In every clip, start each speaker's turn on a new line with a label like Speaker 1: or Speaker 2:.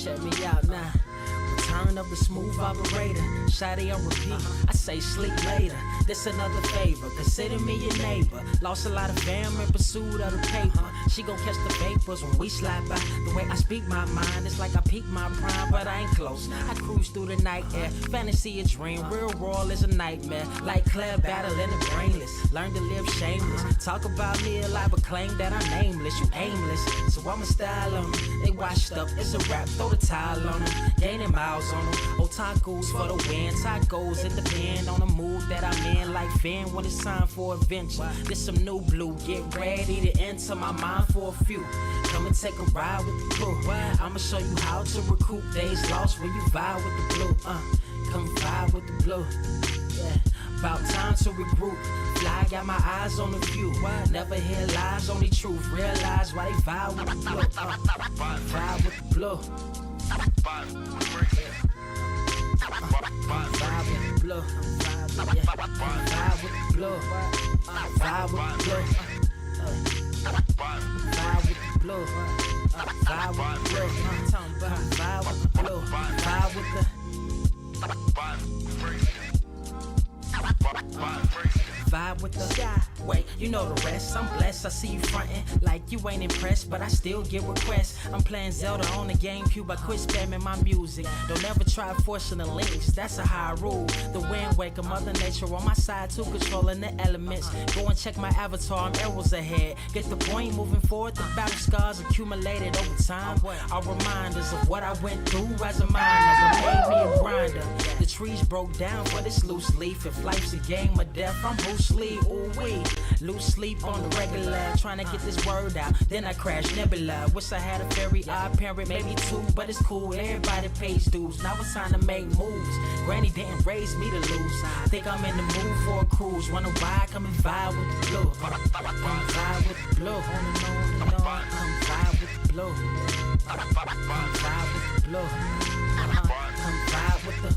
Speaker 1: Check me out now. Return of the smooth operator. Shotty on repeat. I say sleep later. This another favor. Consider me your neighbor. Lost a lot of fam in pursuit of the paper. She gon' catch the vapors when we slide by. The way I speak my mind, it's like I peak my prime, but I ain't close. I cruise through the night air. Fantasy a dream. Real world is a nightmare. Like Claire battling the brainless. Learn to live shameless. Talk about me a lot, but claim that I'm nameless. You aimless. So I'ma style on them. They washed up. It's a rap. Throw the towel on them. Gaining miles on them. Otakus for the win. Tacos, it depend on the mood that I'm in. Like Finn when it's time for adventure. This some new blue. Get ready to enter my mind for a few. Come and take a ride with the crew. I'ma show you how to recoup days lost when you vibe with the blue. Come vibe with the blue. Yeah. About time to regroup. Fly, got my eyes on the view. Never hear lies, only truth. Realize why they vibe with the blue. Vibe with the blue. Vibe with the blue. Vibe with the blue. Vibe with the blue. Vibe with the blue. Vibe with the blue. Vibe with the blue. Vibe with the vibe with the sky. Wait, you know the rest. I'm blessed. I see you frontin' like you ain't impressed, but I still get requests. I'm playing Zelda on the GameCube. I quit spamming my music. Don't ever try forcing the links. That's a high rule. The wind waker, Mother Nature on my side too, controlling the elements. Go and check my avatar. I'm arrows ahead. Get the point moving forward. The battle scars accumulated over time are reminders of what I went through as a minor. But made me a grinder. The trees broke down for this loose leaf. If life's a game of death, I'm Bruce Lee. Ooh wee. Lose sleep on the regular, trying to get this word out. Then I crash nebula. Wish I had a very odd parent, maybe two, but it's cool. Everybody pays dues. Now it's time to make moves. Granny didn't raise me to lose. Think I'm in the mood for a cruise. Wanna ride? Come and vibe with the blue. Come vibe with the blue. Come vibe with the blue. Come vibe with the blue. Come vibe with the.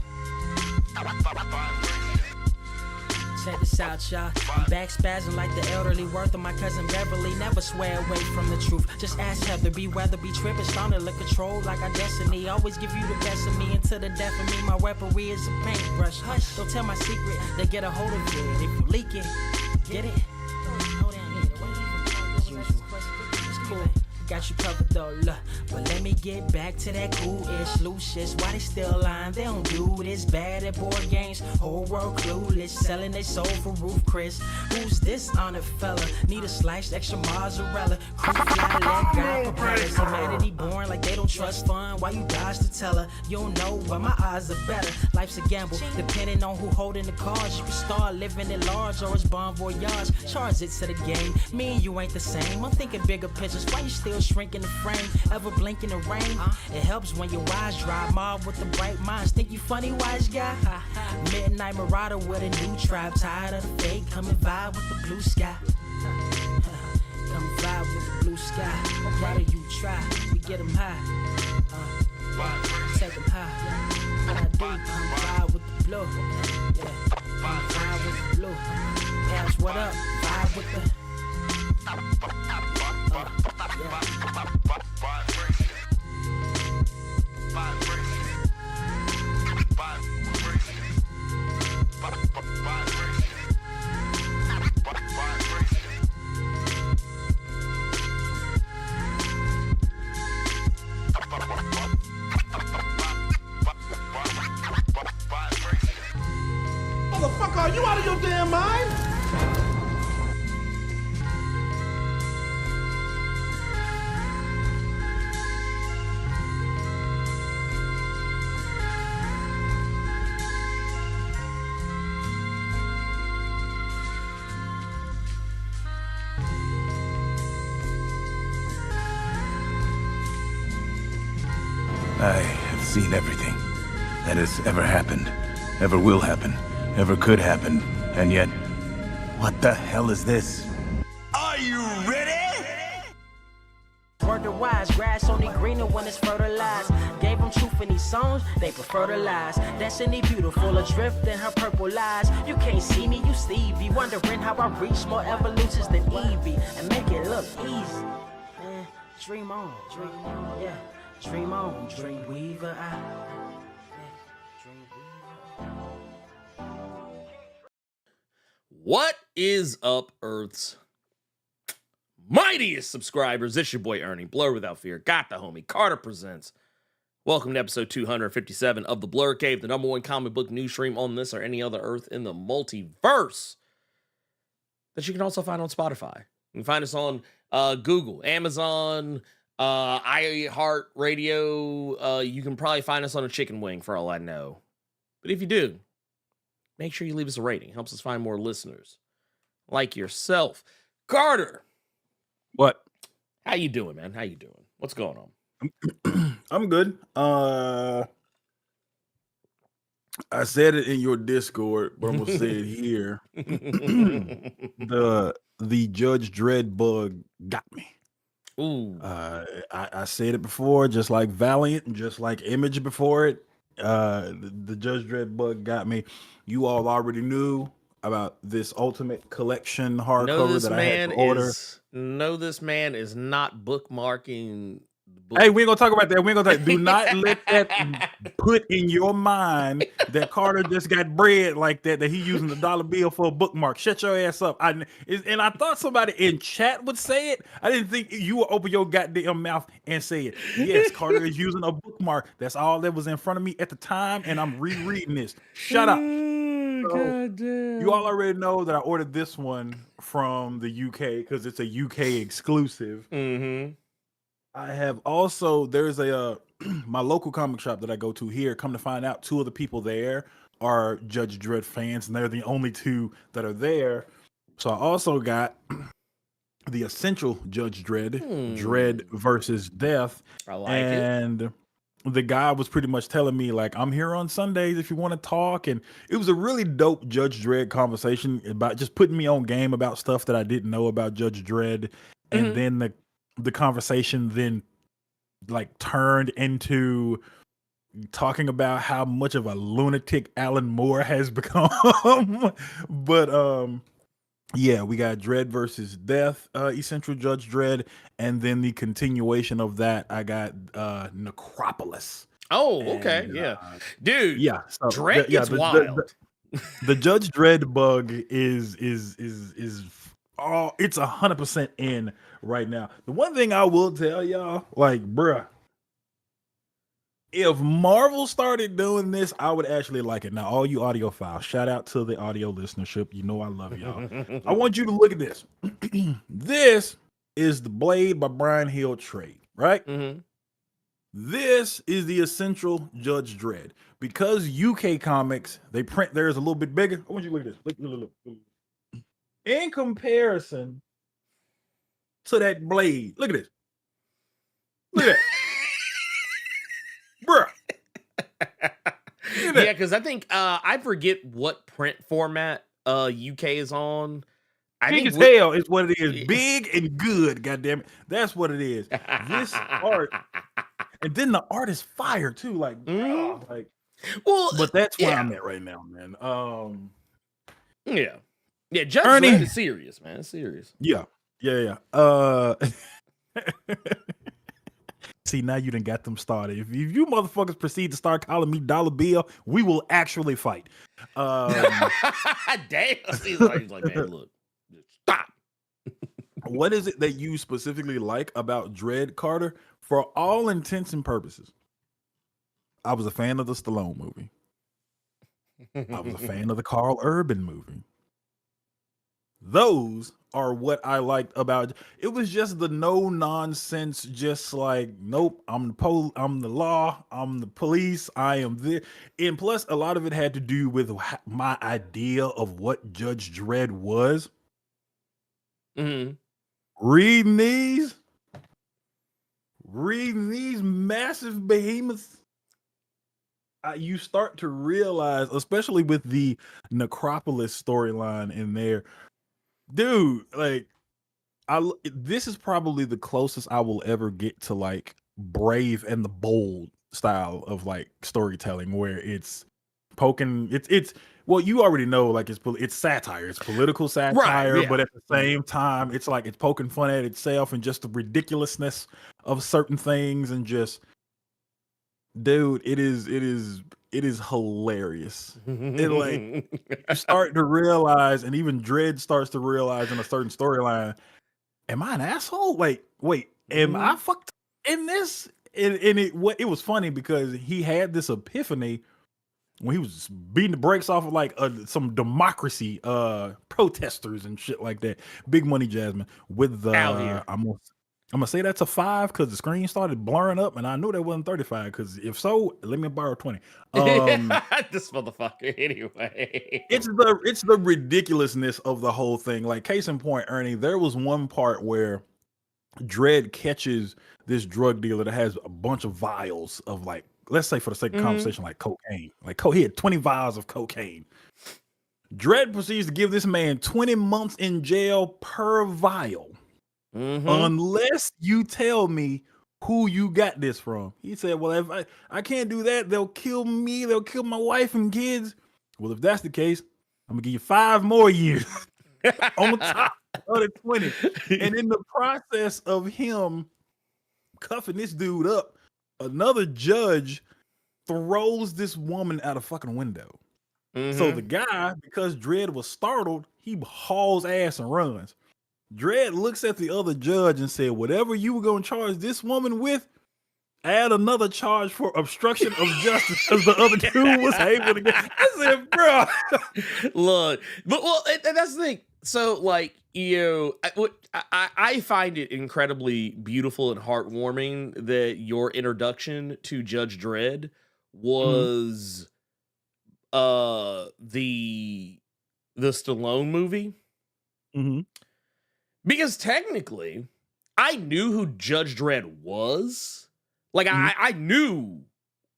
Speaker 1: Check this out, y'all. I'm back spazzing like the elderly worth of my cousin Beverly. Never swear away from the truth. Just ask Heather, be weather, be tripping, starting to look control like our destiny. Always give you the best of me until the death of me. My weaponry is a paintbrush. Hush, don't tell my secret. They get a hold of it. If you leak it, get it. Hold on, as usual. It's cool. Got you covered though, look. But let me get back to that cool-ish, loose-ish. Why they still lying? They don't do this. Bad at board games, whole world clueless. Selling they soul for Roof Chris. Who's this honored fella? Need a sliced extra mozzarella. Crew fly, let God propellers. Humanity born like they don't trust fun. Why you dodge the teller? You don't know, but my odds are better. Life's a gamble, depending on who holding the cards. You can start living at large or it's bon voyage. Charge it to the game. Me and you ain't the same. I'm thinking bigger pictures. Why you still shrinking the frame? Ever blink in the rain? It helps when your eyes dry. Mob with the bright minds. Think you funny, wise guy? Midnight Marauder with a new tribe. Tired of the fake. Come and vibe with the blue sky. Come vibe with the blue sky. Why do you try? We get them high. Take them high. What I do, come vibe with the blue. Yeah. Come vibe with the blue. Ask what up? Vibe with the.
Speaker 2: Motherfucker, are you out of your damn mind?
Speaker 3: I have seen everything that has ever happened, ever will happen, ever could happen, and yet, what the hell is this?
Speaker 4: Are you ready?
Speaker 1: Word to wise, grass only greener when it's fertilized. Gave them truth in these songs, they prefer to lies. Destiny beautiful, adrift in her purple lies. You can't see me, you Stevie, wondering how I reach more evolutions than Evie and make it look easy. Dream on, yeah. Dream on, Dreamweaver.
Speaker 5: What is up, Earth's mightiest subscribers? It's your boy Ernie, Blerd Without Fear. Got the homie Carter presents. Welcome to episode 257 of the Blerd Cave, the number one comic book news stream on this or any other Earth in the multiverse. That you can also find on Spotify. You can find us on Google, Amazon, iHeartRadio. You can probably find us on a chicken wing for all I know. But if you do, make sure you leave us a rating. It helps us find more listeners like yourself. Carter.
Speaker 6: What?
Speaker 5: How you doing, man? How you doing? What's going on?
Speaker 6: I'm good. I said it in your Discord, but I'm gonna say it here. the Judge Dredd bug got me.
Speaker 5: Ooh.
Speaker 6: I said it before, just like Valiant, and just like Image before it. The Judge Dredd bug got me. You all already knew about this Ultimate Collection hardcover that I had to order.
Speaker 5: No, this man is not bookmarking the book.
Speaker 6: Hey, we ain't gonna talk about that. We ain't gonna talk. Do not let that put in your mind that Carter just got bread like that he using the dollar bill for a bookmark. Shut your ass up. And I thought somebody in chat would say it. I didn't think you would open your goddamn mouth and say it. Yes, Carter is using a bookmark. That's all that was in front of me at the time, and I'm rereading this. Shut up. So, you all already know that I ordered this one from the UK because it's a UK exclusive.
Speaker 5: Mm-hmm.
Speaker 6: I have also, there's a my local comic shop that I go to here. Come to find out, two of the people there are Judge Dredd fans, and they're the only two that are there. So I also got the Essential Judge Dredd, Dredd versus Death.
Speaker 5: I like it.
Speaker 6: The guy was pretty much telling me, like, I'm here on Sundays if you want to talk. And it was a really dope Judge Dredd conversation about just putting me on game about stuff that I didn't know about Judge Dredd. And then the conversation then like turned into talking about how much of a lunatic Alan Moore has become. But yeah, we got Dredd versus Death, Essential Judge Dredd, and then the continuation of that, I got Necropolis.
Speaker 5: Oh, okay, yeah, dude.
Speaker 6: Yeah, so,
Speaker 5: Dredd gets wild.
Speaker 6: The Judge Dredd bug is it's 100% in right now. The one thing I will tell y'all, like, bruh, if Marvel started doing this, I would actually like it. Now, all you audiophiles, shout out to the audio listenership. You know I love y'all. I want you to look at this. This is the Blade by Brian Hill trade, right?
Speaker 5: Mm-hmm.
Speaker 6: This is the Essential Judge Dredd. Because UK comics, they print theirs a little bit bigger. I want you to look at this. Look. In comparison to that Blade, look at this. Look at that. Bruh.
Speaker 5: Yeah, because I think I forget what print format UK is on.
Speaker 6: Big as hell is what it is. Big and good, goddammit. That's what it is. This art, and then the art is fire too. Like, like,
Speaker 5: well,
Speaker 6: but that's where I'm at right now, man.
Speaker 5: Yeah. Judge
Speaker 6: Ernie,
Speaker 5: Dredd is serious, man. It's serious.
Speaker 6: Yeah. See, now you done got them started. If you motherfuckers proceed to start calling me Dollar Bill, we will actually fight.
Speaker 5: Damn. He's like, man, look, stop.
Speaker 6: What is it that you specifically like about Dredd, Carter? For all intents and purposes, I was a fan of the Stallone movie. I was a fan of the Carl Urban movie. Those are what I liked about it. Was just the no nonsense, just like, nope, I'm the law, I'm the police, I am there. And plus, a lot of it had to do with my idea of what Judge Dredd was. Reading these massive behemoths, you start to realize, especially with the Necropolis storyline in there, dude, like, this is probably the closest I will ever get to like Brave and the Bold style of like storytelling, where it's poking, it's well, you already know, like, it's satire, it's political satire,
Speaker 5: right, yeah.
Speaker 6: But at the same time, it's like it's poking fun at itself and just the ridiculousness of certain things, and just dude, it is hilarious. It like you start to realize, and even Dredd starts to realize in a certain storyline, am I an asshole? Like, wait, am I fucked in this? And it was funny because he had this epiphany when he was beating the brakes off of like some democracy protesters and shit like that. Big Money Jasmine with the I'm gonna say that's a 5 because the screen started blurring up, and I knew that wasn't 35. Because if so, let me borrow 20.
Speaker 5: This motherfucker. Anyway,
Speaker 6: it's the ridiculousness of the whole thing. Like case in point, Ernie, there was one part where Dredd catches this drug dealer that has a bunch of vials of like, let's say for the sake of conversation, like cocaine. Like he had 20 vials of cocaine. Dredd proceeds to give this man 20 months in jail per vial. Unless you tell me who you got this from. He said, well, if I can't do that, they'll kill me, they'll kill my wife and kids. Well, if that's the case, I'm gonna give you 5 more years on top of the 20. And in the process of him cuffing this dude up, another judge throws this woman out a fucking window. So the guy, because Dredd was startled, he hauls ass and runs. Dredd looks at the other judge and said, whatever you were going to charge this woman with, add another charge for obstruction of justice because the other dude was able to get. I said, bro.
Speaker 5: Look, but and that's the thing. So, like, I find it incredibly beautiful and heartwarming that your introduction to Judge Dredd was the Stallone movie. Because technically, I knew who Judge Dredd was. Like, I knew,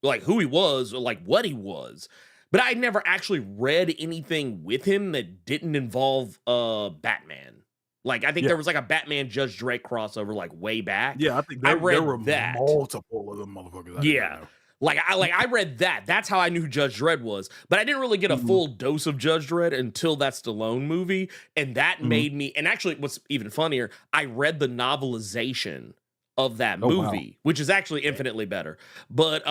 Speaker 5: like, who he was or, like, what he was. But I never actually read anything with him that didn't involve Batman. Like, I think there was, like, a Batman Judge Dredd crossover, like, way back.
Speaker 6: Yeah, I think
Speaker 5: I read
Speaker 6: there were
Speaker 5: that.
Speaker 6: multiple of them motherfuckers.
Speaker 5: Like I read that. That's how I knew who Judge Dredd was. But I didn't really get a full dose of Judge Dredd until that Stallone movie. And that made me, and actually what's even funnier, I read the novelization of that movie, which is actually infinitely better. But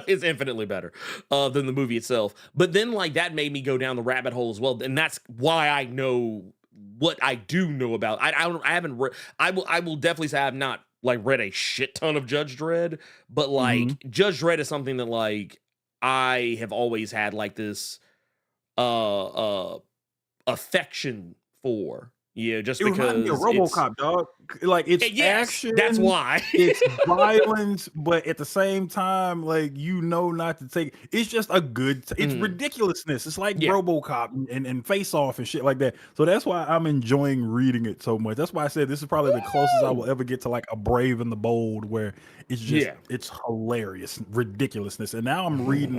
Speaker 5: it's infinitely better than the movie itself. But then like that made me go down the rabbit hole as well. And that's why I know what I do know about. I haven't read, I will definitely say I have not like read a shit ton of Judge Dredd, but like Judge Dredd is something that like I have always had like this affection for. Yeah, just because
Speaker 6: reminds me of RoboCop, dog. Like it's action.
Speaker 5: That's why
Speaker 6: it's violence, but at the same time, like not to take. It's just a good. It's ridiculousness. It's like RoboCop and Face Off and shit like that. So that's why I'm enjoying reading it so much. That's why I said this is probably the closest I will ever get to like a Brave and the Bold, where it's just it's hilarious ridiculousness. And now I'm reading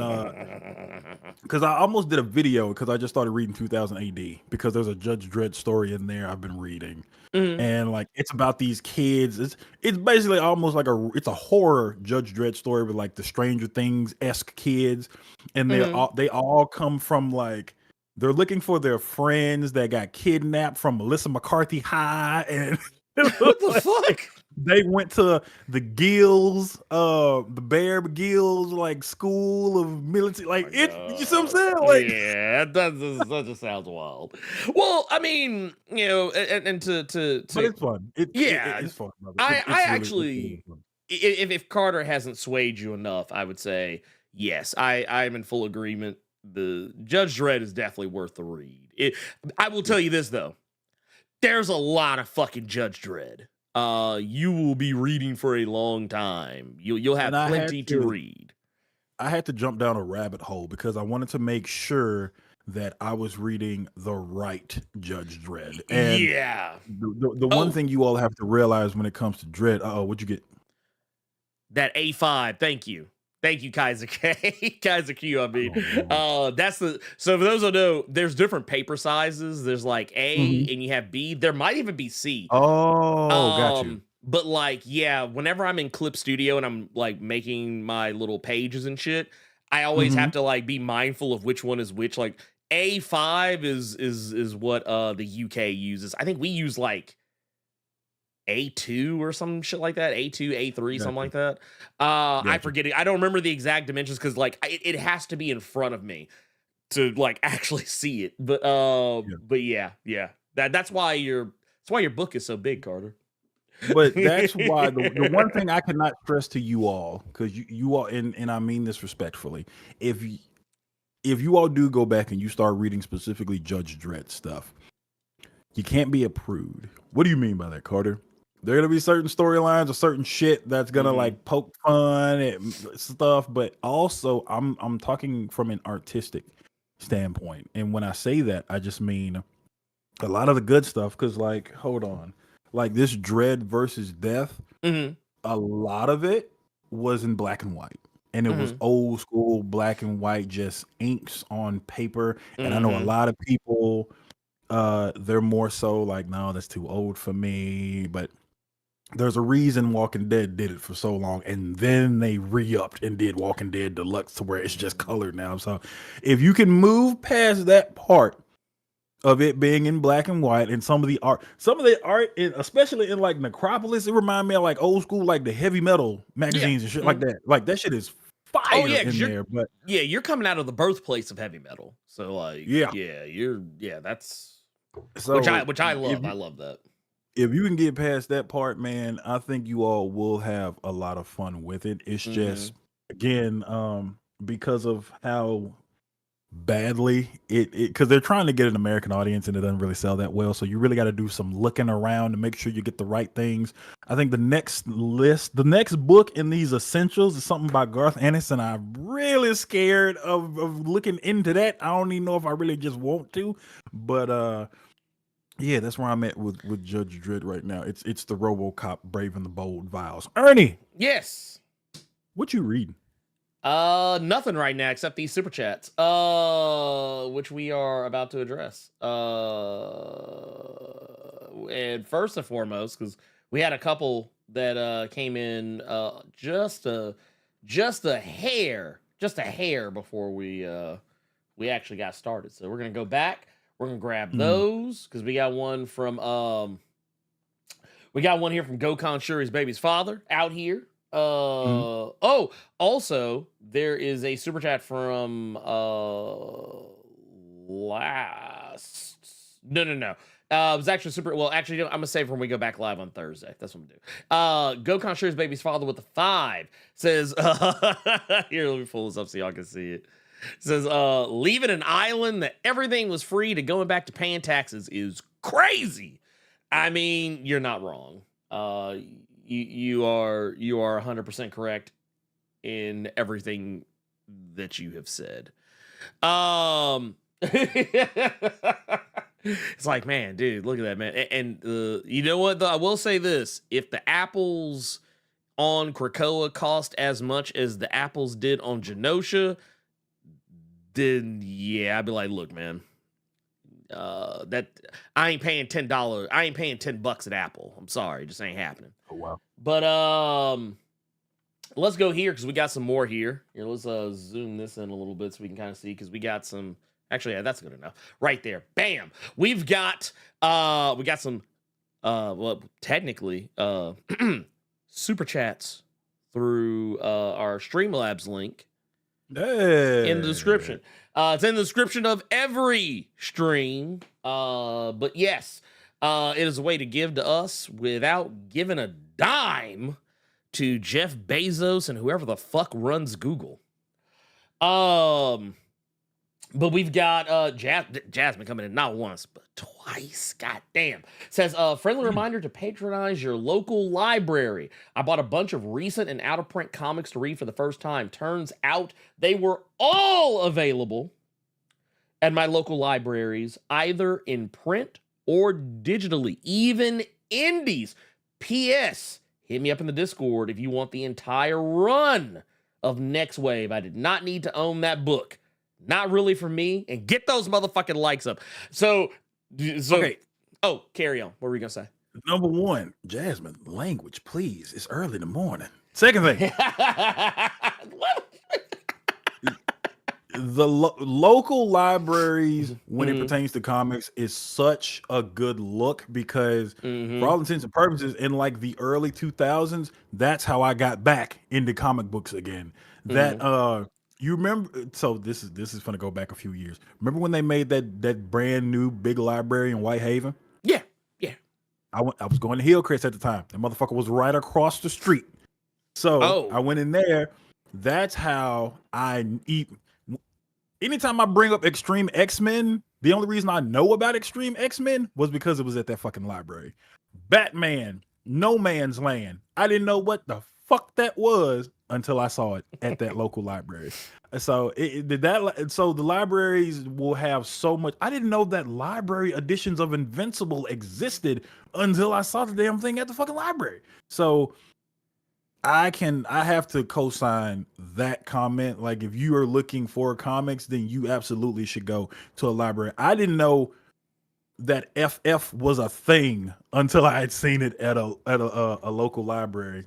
Speaker 6: because I almost did a video because I just started reading 2000 AD because there's a Judge Dredd story in there I've been reading. And like it's about these kids. It's basically almost like it's a horror Judge Dredd story with like the Stranger Things-esque kids, and they all come from like they're looking for their friends that got kidnapped from Melissa McCarthy High, and
Speaker 5: what the fuck?
Speaker 6: They went to the Gills, the Bear Gills, like school of military, like you see what I'm saying? Like,
Speaker 5: yeah, that just sounds wild. Well, I mean, and to
Speaker 6: but it's fun. It's fun, brother.
Speaker 5: I actually, if Carter hasn't swayed you enough, I would say yes. I'm in full agreement. The Judge Dredd is definitely worth the read. I will tell you this though, there's a lot of fucking Judge Dredd. You will be reading for a long time. You'll have plenty to read.
Speaker 6: I had to jump down a rabbit hole because I wanted to make sure that I was reading the right Judge Dredd. And the one thing you all have to realize when it comes to Dredd, what'd you get?
Speaker 5: That A5, thank you. Thank you, Kaiser K. Kaiser Q, I mean. So for those who know, there's different paper sizes. There's like A and you have B. There might even be C.
Speaker 6: Oh, got you.
Speaker 5: But like, whenever I'm in Clip Studio and I'm like making my little pages and shit, I always have to like be mindful of which one is which. Like A5 is what the UK uses. I think we use like A2 or some shit like that. A2, A3, something
Speaker 6: Gotcha.
Speaker 5: like that. I
Speaker 6: Gotcha.
Speaker 5: forget it. I don't remember the exact dimensions because like it has to be in front of me to like actually see it. But yeah. That's why your book is so big, Carter.
Speaker 6: But that's why the one thing I cannot stress to you all, because you all, and I mean this respectfully, if you all do go back and you start reading specifically Judge Dredd stuff, you can't be a prude. What do you mean by that, Carter? There are gonna be certain storylines or certain shit that's gonna like poke fun and stuff, but also I'm talking from an artistic standpoint, and when I say that, I just mean a lot of the good stuff. Because like, hold on, like this Dredd versus Death, a lot of it was in black and white, and it was old school black and white, just inks on paper. And I know a lot of people, they're more so like, no, that's too old for me. But there's a reason Walking Dead did it for so long, and then they re-upped and did Walking Dead Deluxe to where it's just colored now. So if you can move past that part of it being in black and white, and some of the art, especially in like Necropolis, it reminded me of like old school, like the heavy metal magazines and shit like that. Like that shit is fire in there. But
Speaker 5: yeah, you're coming out of the birthplace of heavy metal, so like that's
Speaker 6: so
Speaker 5: which I love. I love that.
Speaker 6: If you can get past that part, man, I think you all will have a lot of fun with it. It's just, again, because of how badly because they're trying to get an American audience and it doesn't really sell that well. So you really got to do some looking around to make sure you get the right things. I think the next book in these essentials is something by Garth Ennis, and I'm really scared of looking into that. I don't even know if I really just want to, but yeah, that's where I'm at with Judge Dredd right now. It's the RoboCop Brave and the Bold Vials. Ernie,
Speaker 5: yes,
Speaker 6: what you reading?
Speaker 5: Nothing right now except these super chats, which we are about to address. And first and foremost, because we had a couple that came in just a hair before we actually got started. So we're gonna go back. We're gonna grab those because we got one from here from Gokon Shuri's baby's father out here. Oh, also there is a super chat from last no. It was actually super. Well, actually, I'm gonna save it when we go back live on Thursday. That's what I'm gonna do. Gokon Shuri's baby's father with the 5 says, here, let me pull this up so y'all can see it. Says, leaving an island that everything was free to going back to paying taxes is crazy. I mean, you're not wrong. You are 100% correct in everything that you have said. It's like, man, dude, look at that, man. And you know what, though? I will say this. If the apples on Krakoa cost as much as the apples did on Genosha, then yeah, I'd be like, look, man, that I ain't paying $10. I ain't paying $10 at Apple. I'm sorry, it just ain't happening.
Speaker 6: Oh wow.
Speaker 5: But let's go here because we got some more here. Here, let's zoom this in a little bit so we can kind of see, because we got some. Actually, yeah, that's good enough. Right there, bam. We've got some well, technically super chats through our Streamlabs link.
Speaker 6: Hey.
Speaker 5: In the description. It's in the description of every stream. But yes, it is a way to give to us without giving a dime to Jeff Bezos and whoever the fuck runs Google. But we've got Jasmine coming in not once, but twice. God damn. Says, friendly reminder to patronize your local library. I bought a bunch of recent and out-of-print comics to read for the first time. Turns out they were all available at my local libraries, either in print or digitally, even indies. P.S. Hit me up in the Discord if you want the entire run of Next Wave. I did not need to own that book. Not really for me. And get those motherfucking likes up. So okay. Oh, carry on. What were we gonna say?
Speaker 6: Number one, Jasmine, language, please. It's early in the morning. Second thing, the local libraries, when it pertains to comics, is such a good look because, for all intents and purposes, in like the early 2000s, that's how I got back into comic books again. That you remember? So this is gonna go back a few years. Remember when they made that brand new big library in Whitehaven?
Speaker 5: Yeah.
Speaker 6: I was going to Hillcrest at the time. The motherfucker was right across the street. So I went in there. That's how I eat. Anytime I bring up Extreme X-Men, the only reason I know about Extreme X-Men was because it was at that fucking library. Batman, No Man's Land. I didn't know what the fuck that was until I saw it at that local library. So so the libraries will have so much. I didn't know that library editions of Invincible existed until I saw the damn thing at the fucking library. So I have to co-sign that comment. Like, if you are looking for comics, then you absolutely should go to a library. I didn't know that FF was a thing until I had seen it at a local library.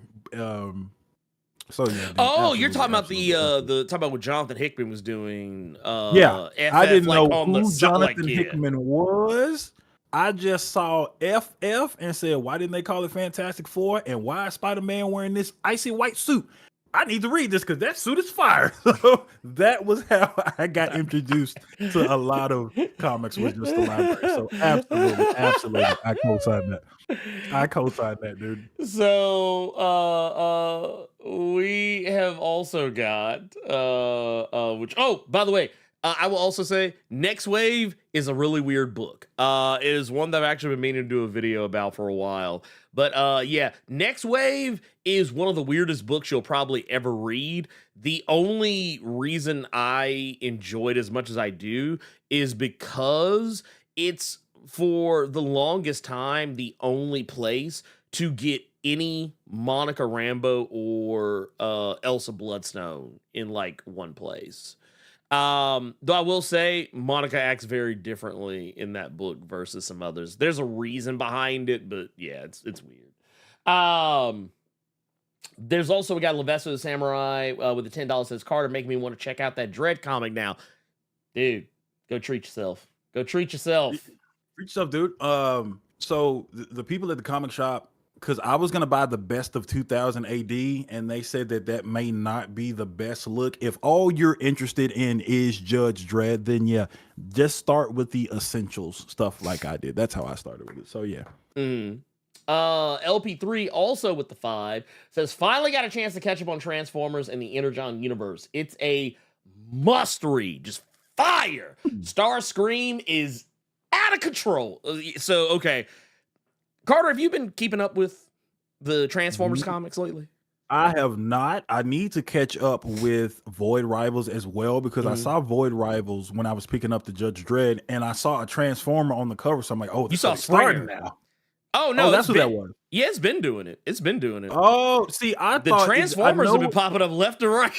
Speaker 6: So yeah.
Speaker 5: Oh, you're talking about talking about what Jonathan Hickman was doing.
Speaker 6: Yeah,
Speaker 5: FF,
Speaker 6: I didn't
Speaker 5: like,
Speaker 6: know
Speaker 5: on
Speaker 6: who
Speaker 5: the
Speaker 6: Jonathan Hickman was. I just saw FF and said, why didn't they call it Fantastic Four? And why is Spider-Man wearing this icy white suit? I need to read this because that suit is fire. So that was how I got introduced to a lot of comics, was just the library. So absolutely, I co-sign that, dude.
Speaker 5: So we have also got which, oh, by the way, I will also say Next Wave is a really weird book. It is one that I've actually been meaning to do a video about for a while. But yeah, Next Wave is one of the weirdest books you'll probably ever read. The only reason I enjoy it as much as I do is because it's, for the longest time, the only place to get any Monica Rambeau or Elsa Bloodstone in like one place. Though I will say Monica acts very differently in that book versus some others. There's a reason behind it, but yeah, it's weird. There's also, we got Levesso the Samurai with the $10 says, Carter, make me want to check out that Dredd comic now. Dude, go treat yourself. Go treat yourself.
Speaker 6: Treat yourself, dude. So the people at the comic shop, because I was gonna buy the best of 2000 AD, and they said that may not be the best look. If all you're interested in is Judge Dredd, then yeah, just start with the essentials stuff like I did. That's how I started with it. So yeah.
Speaker 5: LP3 also with the 5 says, finally got a chance to catch up on Transformers and the Energon universe. It's a must read, just fire. Starscream is out of control. So okay, Carter, have you been keeping up with the Transformers comics lately?
Speaker 6: I have not. I need to catch up with Void Rivals as well, because I saw Void Rivals when I was picking up the Judge Dredd, and I saw a Transformer on the cover. So I'm like, oh,
Speaker 5: you saw
Speaker 6: Springer
Speaker 5: now. Oh no,
Speaker 6: that's what that was.
Speaker 5: Yeah, it's been doing it. It's been doing it.
Speaker 6: Oh, see, I
Speaker 5: the
Speaker 6: thought
Speaker 5: Transformers have been popping up left and right.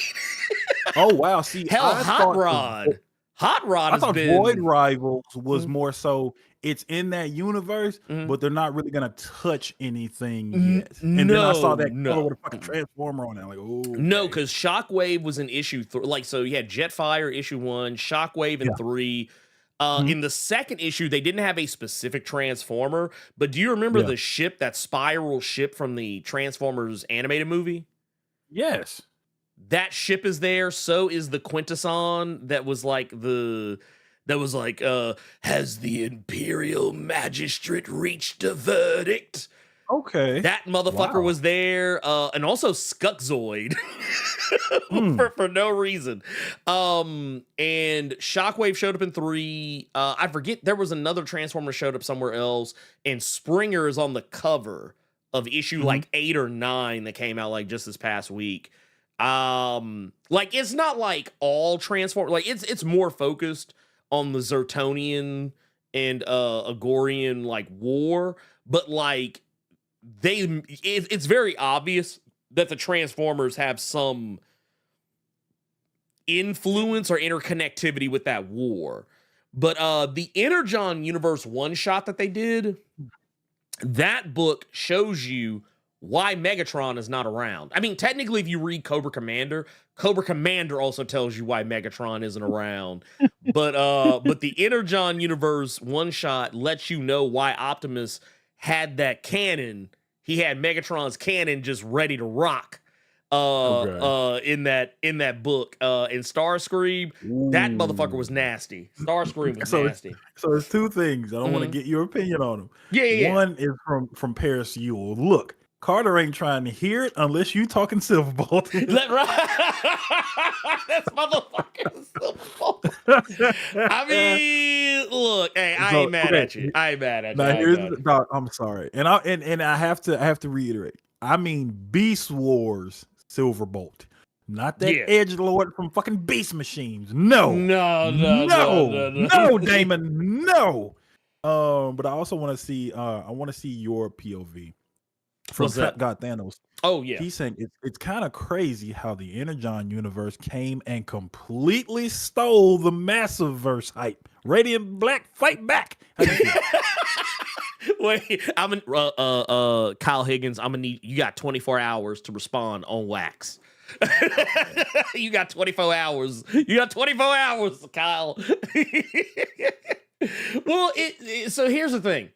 Speaker 6: Oh wow, see,
Speaker 5: hell, Hot Rod. Hot Rod.
Speaker 6: I thought Void Rivals was more so it's in that universe, but they're not really gonna touch anything yet. And then I saw that color with a fucking Transformer on it. I'm like, oh
Speaker 5: no, because Shockwave was in issue like, so you had Jetfire issue 1, Shockwave in 3. In the second issue, they didn't have a specific Transformer, but do you remember the ship, that spiral ship from the Transformers animated movie?
Speaker 6: Yes.
Speaker 5: That ship is there. So is the Quintesson that was like has the Imperial Magistrate reached a verdict?
Speaker 6: Okay.
Speaker 5: That motherfucker was there. And also Skuckzoid for no reason. And Shockwave showed up in 3. I forget, there was another Transformer showed up somewhere else, and Springer is on the cover of issue like 8 or 9 that came out like just this past week. Like, it's not like all Transformers, like it's more focused on the Zertonian and Agorian like war, but like it's very obvious that the Transformers have some influence or interconnectivity with that war. But the Energon Universe one shot that they did, that book shows you why Megatron is not around. I mean, technically, if you read Cobra Commander also tells you why Megatron isn't around. But the Injun universe one shot lets you know why Optimus had that cannon. He had Megatron's cannon just ready to rock. In that book. In Starscream, that motherfucker was nasty. Starscream was nasty.
Speaker 6: So there's two things. I don't want to get your opinion on them.
Speaker 5: Yeah.
Speaker 6: One is from Paris Yule. Look, Carter ain't trying to hear it unless you talking Silverbolt.
Speaker 5: Is that right? That's motherfucking Silverbolt. I mean, look, hey, I ain't mad at you. I ain't mad at you.
Speaker 6: Now, I'm sorry, and I have to reiterate. I mean, Beast Wars Silverbolt, not that edgelord from fucking Beast Machines. No, Damon, no. But I also want to see. I want to see your POV from God Thanos.
Speaker 5: Oh yeah,
Speaker 6: he's saying it's kind of crazy how the Injun universe came and completely stole the Massive Verse hype. Radiant Black, fight back.
Speaker 5: Wait, I'm in, Kyle Higgins. I'm gonna need you. Got 24 hours to respond on wax. You got 24 hours. You got 24 hours, Kyle. Well, so here's the thing.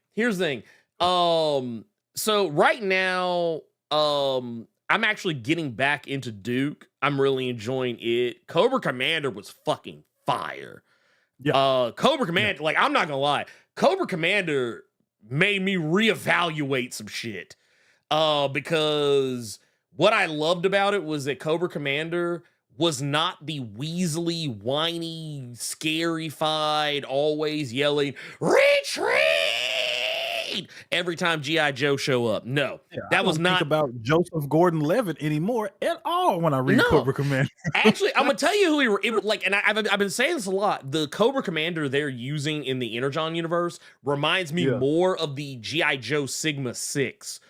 Speaker 5: So right now, I'm actually getting back into Duke. I'm really enjoying it. Cobra Commander was fucking fire. Yeah. Cobra Commander, like, I'm not gonna lie, Cobra Commander made me reevaluate some shit. Because what I loved about it was that Cobra Commander was not the Weasley, whiny, scary-fied, always yelling, retreat! Every time G.I. Joe show up. No, that was not
Speaker 6: about Joseph Gordon-Levitt anymore at all when I read Cobra Commander.
Speaker 5: Actually, I'm gonna tell you who I've been saying this a lot. The Cobra Commander they're using in the Injun universe reminds me more of the G.I. Joe Sigma 6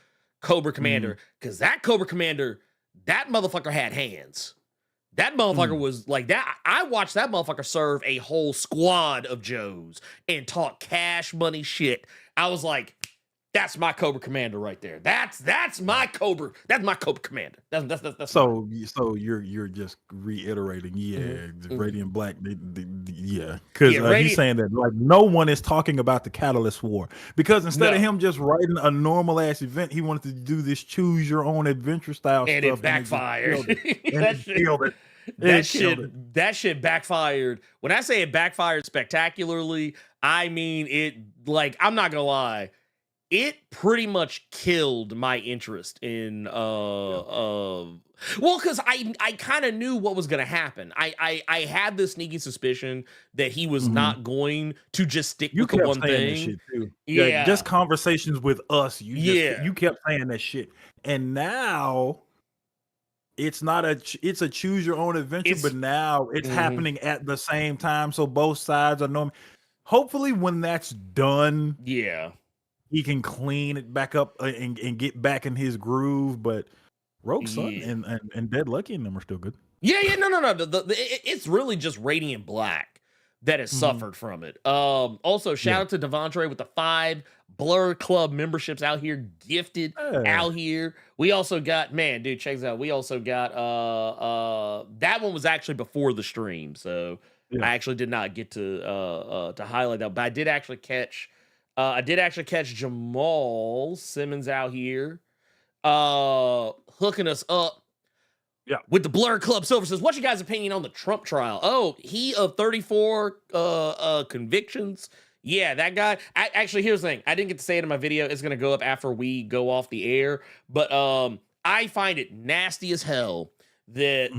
Speaker 5: Cobra Commander, because that Cobra Commander, that motherfucker had hands. That motherfucker was like that. I watched that motherfucker serve a whole squad of Joes and talk cash money shit. I was like, that's my Cobra Commander right there. That's my Cobra. That's my Cobra Commander. That's
Speaker 6: so you're just reiterating, Radiant Black, because he's saying that like no one is talking about the Catalyst War, because instead of him just writing a normal ass event, he wanted to do this choose your own adventure style
Speaker 5: and
Speaker 6: stuff,
Speaker 5: it backfired. That shit backfired. When I say it backfired spectacularly, I mean it. Like, I'm not gonna lie, it pretty much killed my interest in well, because I kind of knew what was gonna happen. I had this sneaky suspicion that he was not going to just stick with the one thing.
Speaker 6: Shit too. Yeah, just conversations with us. You kept saying that shit, and now it's not it's a choose your own adventure, but now it's happening at the same time, so both sides are knowing. Hopefully when that's done, he can clean it back up and get back in his groove. But Rogue Sun and Dead Lucky and them are still good.
Speaker 5: No. It's really just Radiant Black that has suffered from it. Also, shout out to Devontre with the 5 Blerd Club memberships out here, gifted out here. We also got, check this out. We also got that one was actually before the stream, so I actually did not get to highlight that, but I did actually catch Jamal Simmons out here hooking us up with the Blerd Club Silver. Says, what's your guys' opinion on the Trump trial? Oh, he of 34 convictions. Yeah, that guy. Actually, here's the thing. I didn't get to say it in my video. It's going to go up after we go off the air, but I find it nasty as hell that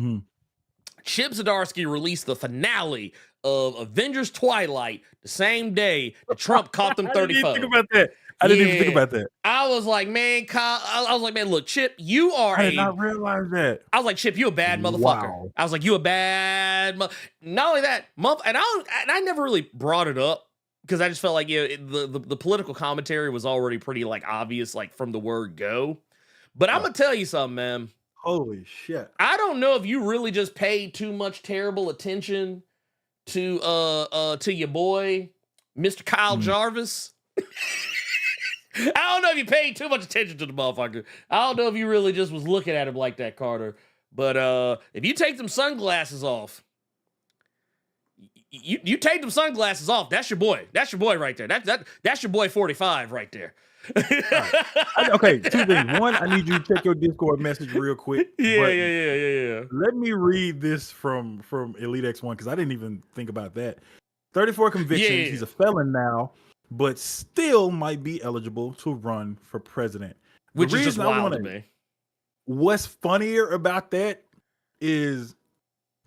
Speaker 5: Chip Zdarsky released the finale of Avengers Twilight the same day that Trump caught them 34.
Speaker 6: I didn't even think about that.
Speaker 5: I was like, man, Kyle, I was like, man, look, Chip, you are
Speaker 6: I did not realize that.
Speaker 5: I was like, Chip, you a bad motherfucker. Wow. I was like, you a bad not only that, and I never really brought it up because I just felt like the political commentary was already pretty like obvious, like from the word go. But I'm gonna tell you something, man.
Speaker 6: Holy shit.
Speaker 5: I don't know if you really just paid too much terrible attention to your boy, Mr. Kyle Jarvis. I don't know if you paid too much attention to the motherfucker. I don't know if you really just was looking at him like that, Carter. But if you take them sunglasses off, you take them sunglasses off. That's your boy. That's your boy right there. That's your boy 45 right there.
Speaker 6: Okay, two things. One, I need you to check your Discord message real quick.
Speaker 5: Yeah.
Speaker 6: Let me read this from Elite X1 because I didn't even think about that. 34 convictions.
Speaker 5: Yeah.
Speaker 6: He's a felon now, but still might be eligible to run for president.
Speaker 5: Which is just wild to me.
Speaker 6: What's funnier about that is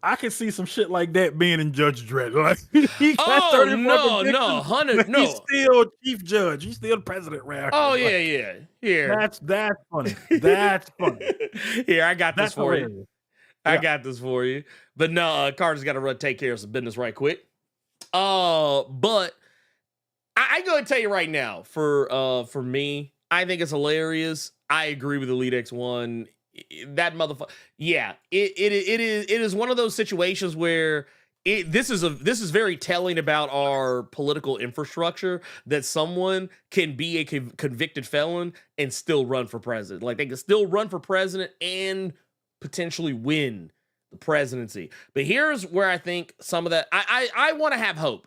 Speaker 6: I can see some shit like that being in Judge Dredd. Like, he got 34 convictions,
Speaker 5: 100, no.
Speaker 6: He's still chief judge. He's still the president right
Speaker 5: Oh,
Speaker 6: like,
Speaker 5: yeah. Here.
Speaker 6: That's funny. That's funny.
Speaker 5: Here, I got this for
Speaker 6: hilarious.
Speaker 5: you. I got this for you. But no, Carter's got to run take care of some business right quick. But I go and tell you right now, for me, I think it's hilarious. I agree with Elite X1. That motherfucker. Yeah, it is one of those situations where this is very telling about our political infrastructure, that someone can be a convicted felon and still run for president. Like, they can still run for president and potentially win the presidency. But here's where I think some of that I want to have hope.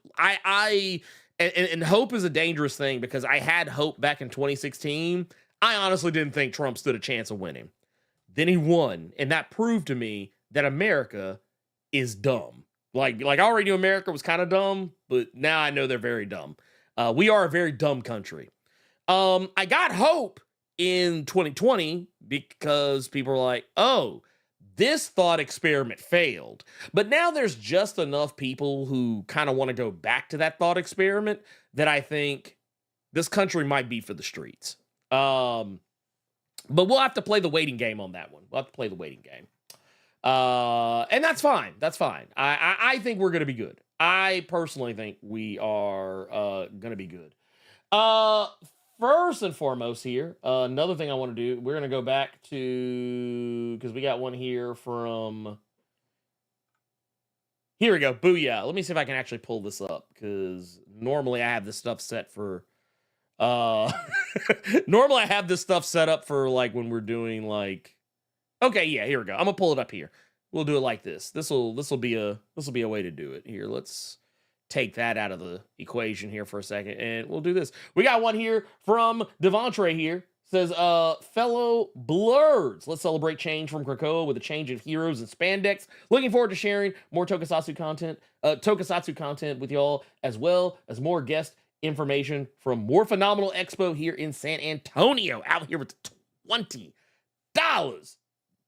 Speaker 5: And hope is a dangerous thing, because I had hope back in 2016. I honestly didn't think Trump stood a chance of winning. Then he won, and that proved to me that America is dumb. Like I already knew America was kind of dumb, but now I know they're very dumb. We are a very dumb country. I got hope in 2020 because people were like, oh, this thought experiment failed. But now there's just enough people who kind of want to go back to that thought experiment that I think this country might be for the streets. But we'll have to play the waiting game on that one. We'll have to play the waiting game. And that's fine. That's fine. I think we're going to be good. I personally think we are going to be good. First and foremost here, another thing I want to do, we're going to go back to, because we got one here from, here we go, Booyah. Let me see if I can actually pull this up, because normally I have this stuff set for, normally I have this stuff set up for like when we're doing like, okay, yeah, here we go. I'm gonna pull it up here. We'll do it like this. This will be a way to do it here. Let's take that out of the equation here for a second, and we'll do this. We got one here from Devontre here. Says, fellow Blerds, let's celebrate change from Krakoa with a change of heroes and spandex. Looking forward to sharing more tokusatsu content with y'all, as well as more guest information from More Phenomenal Expo here in San Antonio. Out here with $20.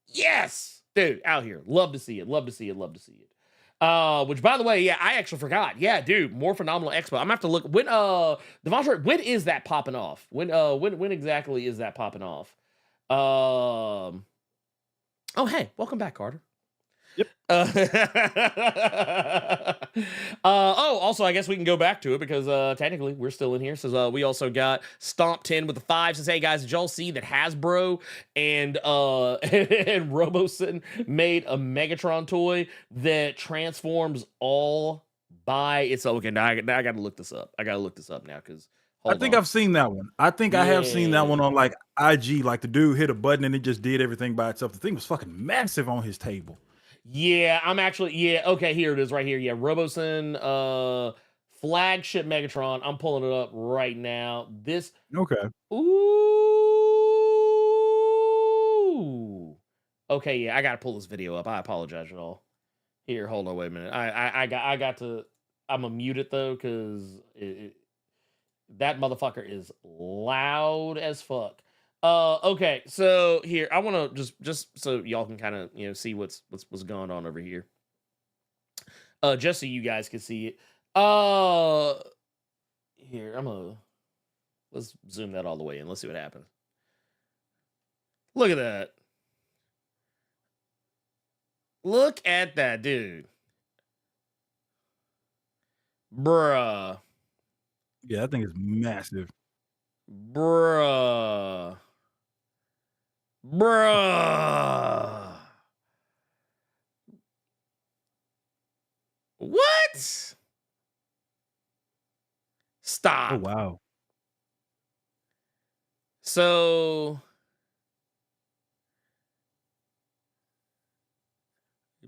Speaker 5: Yes, dude, out here. Love to see it. Which, by the way, yeah, I actually forgot. Yeah, dude, More Phenomenal Expo. I'm gonna have to look. When Devontre, when is that popping off? When exactly is that popping off? Oh, hey, welcome back, Carter.
Speaker 6: Yep.
Speaker 5: Also, I guess we can go back to it, because technically we're still in here. So we also got Stomp 10 with the 5. Says, hey guys, did y'all see that Hasbro and and Robosen made a Megatron toy that transforms all by itself? Okay, now I gotta look this up. I now, because
Speaker 6: I think I've seen that one. I think I have seen that one on like IG. Like, the dude hit a button and it just did everything by itself. The thing was fucking massive on his table.
Speaker 5: Yeah, okay, here it is right here. Yeah, Robosen flagship Megatron. I'm pulling it up right now. This
Speaker 6: Okay.
Speaker 5: Ooh. Okay, yeah, I gotta pull this video up. I apologize at all. Here, hold on, wait a minute. I got to, I'm gonna mute it though, because that motherfucker is loud as fuck. Okay, so here I want to just so y'all can kind of see what's going on over here. Just so you guys can see it. Here let's zoom that all the way in. Let's see what happens. Look at that. Look at that, dude. Bruh.
Speaker 6: Yeah, I think it's massive.
Speaker 5: Bruh. What? Stop.
Speaker 6: Oh wow.
Speaker 5: So,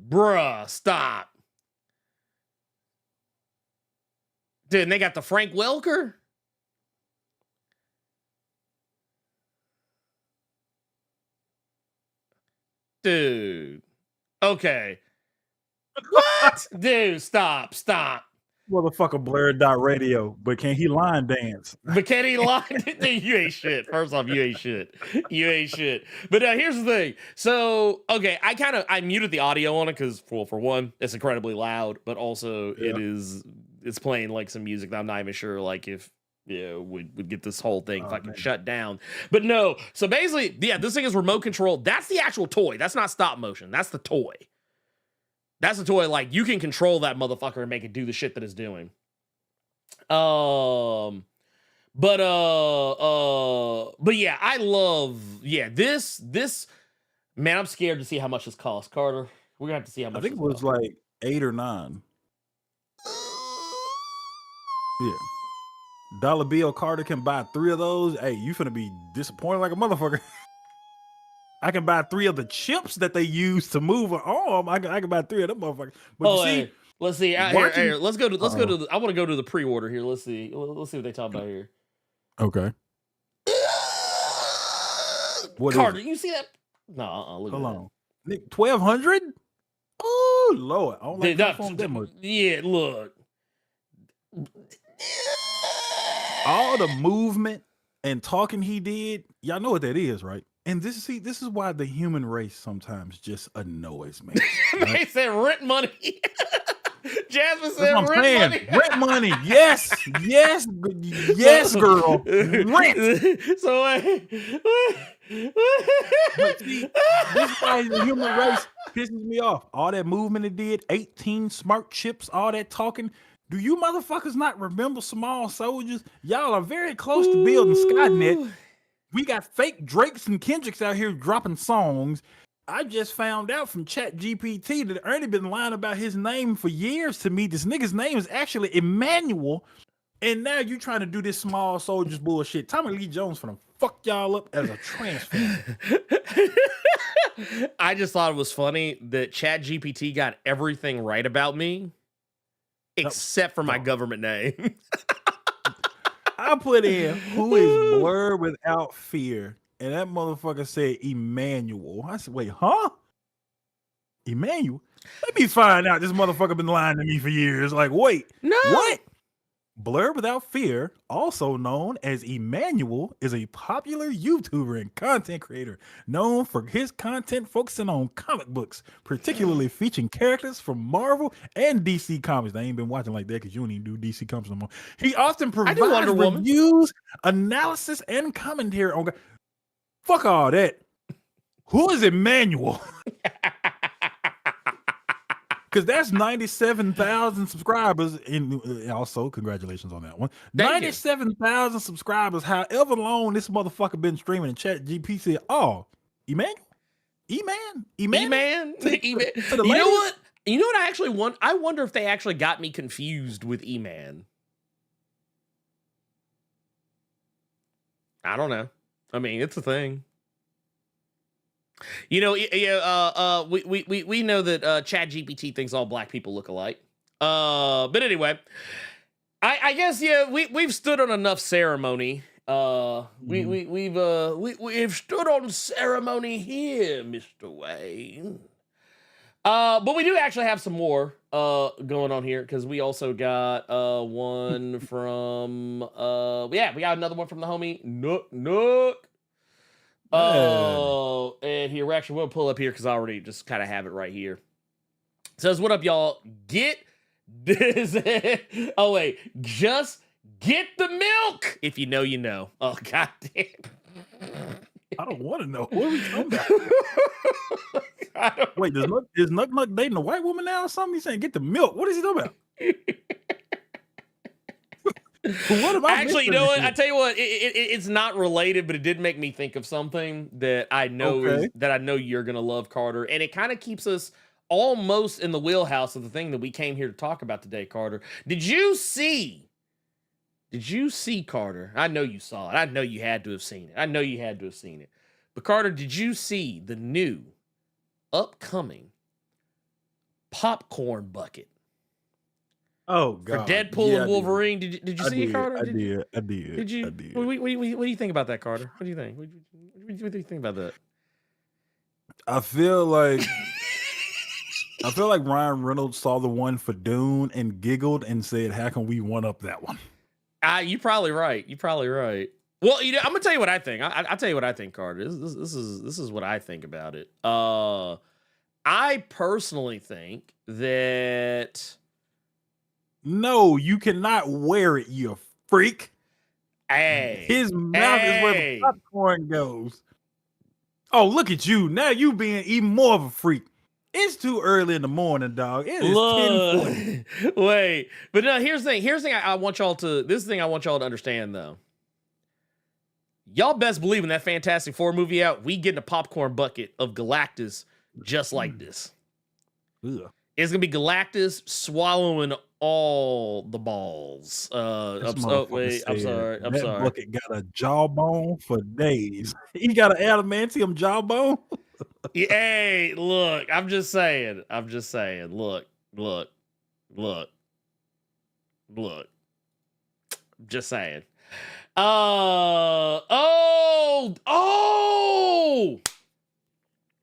Speaker 5: bruh, stop. Dude, and they got the Frank Welker. Dude. Okay. What? Dude, stop.
Speaker 6: Motherfucker Blerd.radio, but can he line dance?
Speaker 5: But can he lie? Dude, you ain't shit. First off, you ain't shit. But here's the thing. So, okay, I muted the audio on it because, for one, it's incredibly loud, but also it's playing like some music that I'm not even sure like if would get this whole thing fucking shut down. But no, so basically, yeah, this thing is remote control. That's the actual toy. That's not stop motion. That's the toy. That's the toy. Like, you can control that motherfucker and make it do the shit that it's doing. But yeah, I love this. Man, I'm scared to see how much this costs, Carter. We're gonna have to see how much.
Speaker 6: I think it was like 8 or 9. Yeah. Dollar Bill Carter can buy 3 of those. Hey, you finna be disappointed like a motherfucker. I can buy 3 of the chips that they use to move an arm. I can buy 3 of them motherfuckers. But
Speaker 5: hey, let's see. Here, let's go to. I want to go to the pre-order here. Let's see what they talk about here.
Speaker 6: Okay. What
Speaker 5: Carter, you see that? No, look.
Speaker 6: Hold on. 1,200? Oh Lord, I don't like that much.
Speaker 5: Yeah, look.
Speaker 6: All the movement and talking he did, y'all know what that is, right? And this is why the human race sometimes just annoys me.
Speaker 5: Right? They said rent money. Jasmine said rent money.
Speaker 6: Rent money. Yes, girl. Rent.
Speaker 5: So
Speaker 6: but see, this is why the human race pisses me off. All that movement it did, 18 smart chips, all that talking. Do you motherfuckers not remember Small Soldiers? Y'all are very close to building Skynet. We got fake Drakes and Kendricks out here dropping songs. I just found out from ChatGPT that Ernie been lying about his name for years to me. This nigga's name is actually Emmanuel. And now you trying to do this Small Soldiers bullshit. Tommy Lee Jones finna fuck y'all up as a transfer.
Speaker 5: I just thought it was funny that ChatGPT got everything right about me, except for my government name.
Speaker 6: I put in who is Blerd without fear, and that motherfucker said Emmanuel. I said, wait, huh? Emmanuel? Let me find out. This motherfucker been lying to me for years. Like, wait,
Speaker 5: no,
Speaker 6: what? Blerd Without Fear, also known as Emmanuel, is a popular YouTuber and content creator known for his content focusing on comic books, particularly featuring characters from Marvel and DC Comics. I ain't been watching like that because you don't even do DC Comics no more. He often provides reviews, analysis, and commentary on. Fuck all that. Who is Emmanuel? Because that's 97,000 subscribers. And also, congratulations on that one. 97,000 subscribers. However long this motherfucker been streaming, and ChatGPT said, oh, Emmanuel? E-Man?
Speaker 5: You know what? You know what I actually want? I wonder if they actually got me confused with E-Man. I don't know. I mean, it's a thing. You know, we know that ChatGPT thinks all black people look alike. But anyway, I guess we've stood on enough ceremony. We've stood on ceremony here, Mr. Wayne. But we do actually have some more going on here because we also got one from we got another one from the homie Nook. Oh, and here we're actually going to pull up here because I already just kind of have it right here. It says, what up, y'all? Get this. Oh, wait. Just get the milk. If you know, you know. Oh, goddamn.
Speaker 6: I don't want to know. What are we talking about? Wait, is Nuck dating a white woman now or something? He's saying, get the milk. What is he talking about? What am I
Speaker 5: actually, you know what? I tell you what, it's not related, but it did make me think of something that I know that I know you're gonna love, Carter, and it kind of keeps us almost in the wheelhouse of the thing that we came here to talk about today, Carter. Did you see Did you see, Carter? I know you saw it. I know you had to have seen it. But Carter, did you see the new upcoming popcorn bucket
Speaker 6: Oh
Speaker 5: for
Speaker 6: God.
Speaker 5: Deadpool
Speaker 6: Yeah,
Speaker 5: and
Speaker 6: I did.
Speaker 5: Wolverine? Did you
Speaker 6: I
Speaker 5: see it,
Speaker 6: did.
Speaker 5: Carter?
Speaker 6: I did. I did.
Speaker 5: Did you?
Speaker 6: I did.
Speaker 5: What do you think about that, Carter? What do you think? What do you think about that?
Speaker 6: I feel like Ryan Reynolds saw the one for Dune and giggled and said, "How can we one up that one?"
Speaker 5: You're probably right. Well, I'm gonna tell you what I think. I'll tell you what I think, Carter. This is what I think about it. I personally think that
Speaker 6: No, you cannot wear it, you freak. His mouth is where the popcorn goes. Oh, look at you. Now you being even more of a freak. It's too early in the morning, dog. It is 10:40.
Speaker 5: Wait, but no. Here's the thing. I want y'all to. This is the thing I want y'all to understand, though. Y'all best believe when that Fantastic Four movie out, we getting a popcorn bucket of Galactus just like this.
Speaker 6: Ugh.
Speaker 5: It's gonna be Galactus swallowing all the balls. I'm sorry.
Speaker 6: That bucket got a jawbone for days. He got an adamantium jawbone.
Speaker 5: Hey, look, I'm just saying. Look. Just saying.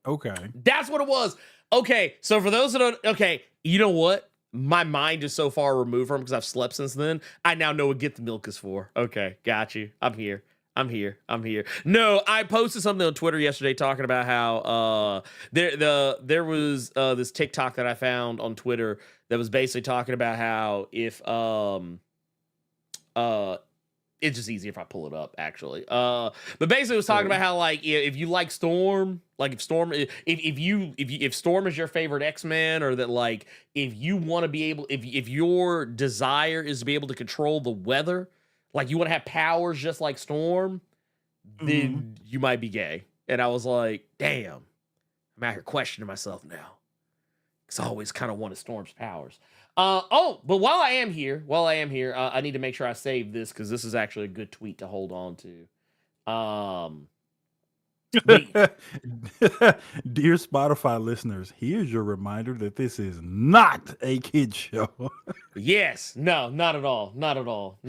Speaker 6: Okay.
Speaker 5: That's what it was. Okay, so for those that don't, okay, you know what? My mind is so far removed from because I've slept since then. I now know what Get the Milk is for. Okay, got you. I'm here. No, I posted something on Twitter yesterday talking about how there was this TikTok that I found on Twitter that was basically talking about how if it's just easier if I pull it up, actually. But basically, it was talking about how, like, if you like Storm, like if Storm is your favorite X-Men, or that, like, if you want to be able, if your desire is to be able to control the weather, like you want to have powers just like Storm, then you might be gay. And I was like, damn, I'm out here questioning myself now, because I always kind of wanted Storm's powers. But while I am here, I need to make sure I save this because this is actually a good tweet to hold on to.
Speaker 6: Dear Spotify listeners, here's your reminder that this is not a kid show.
Speaker 5: Yes, no, not at all. Not at all.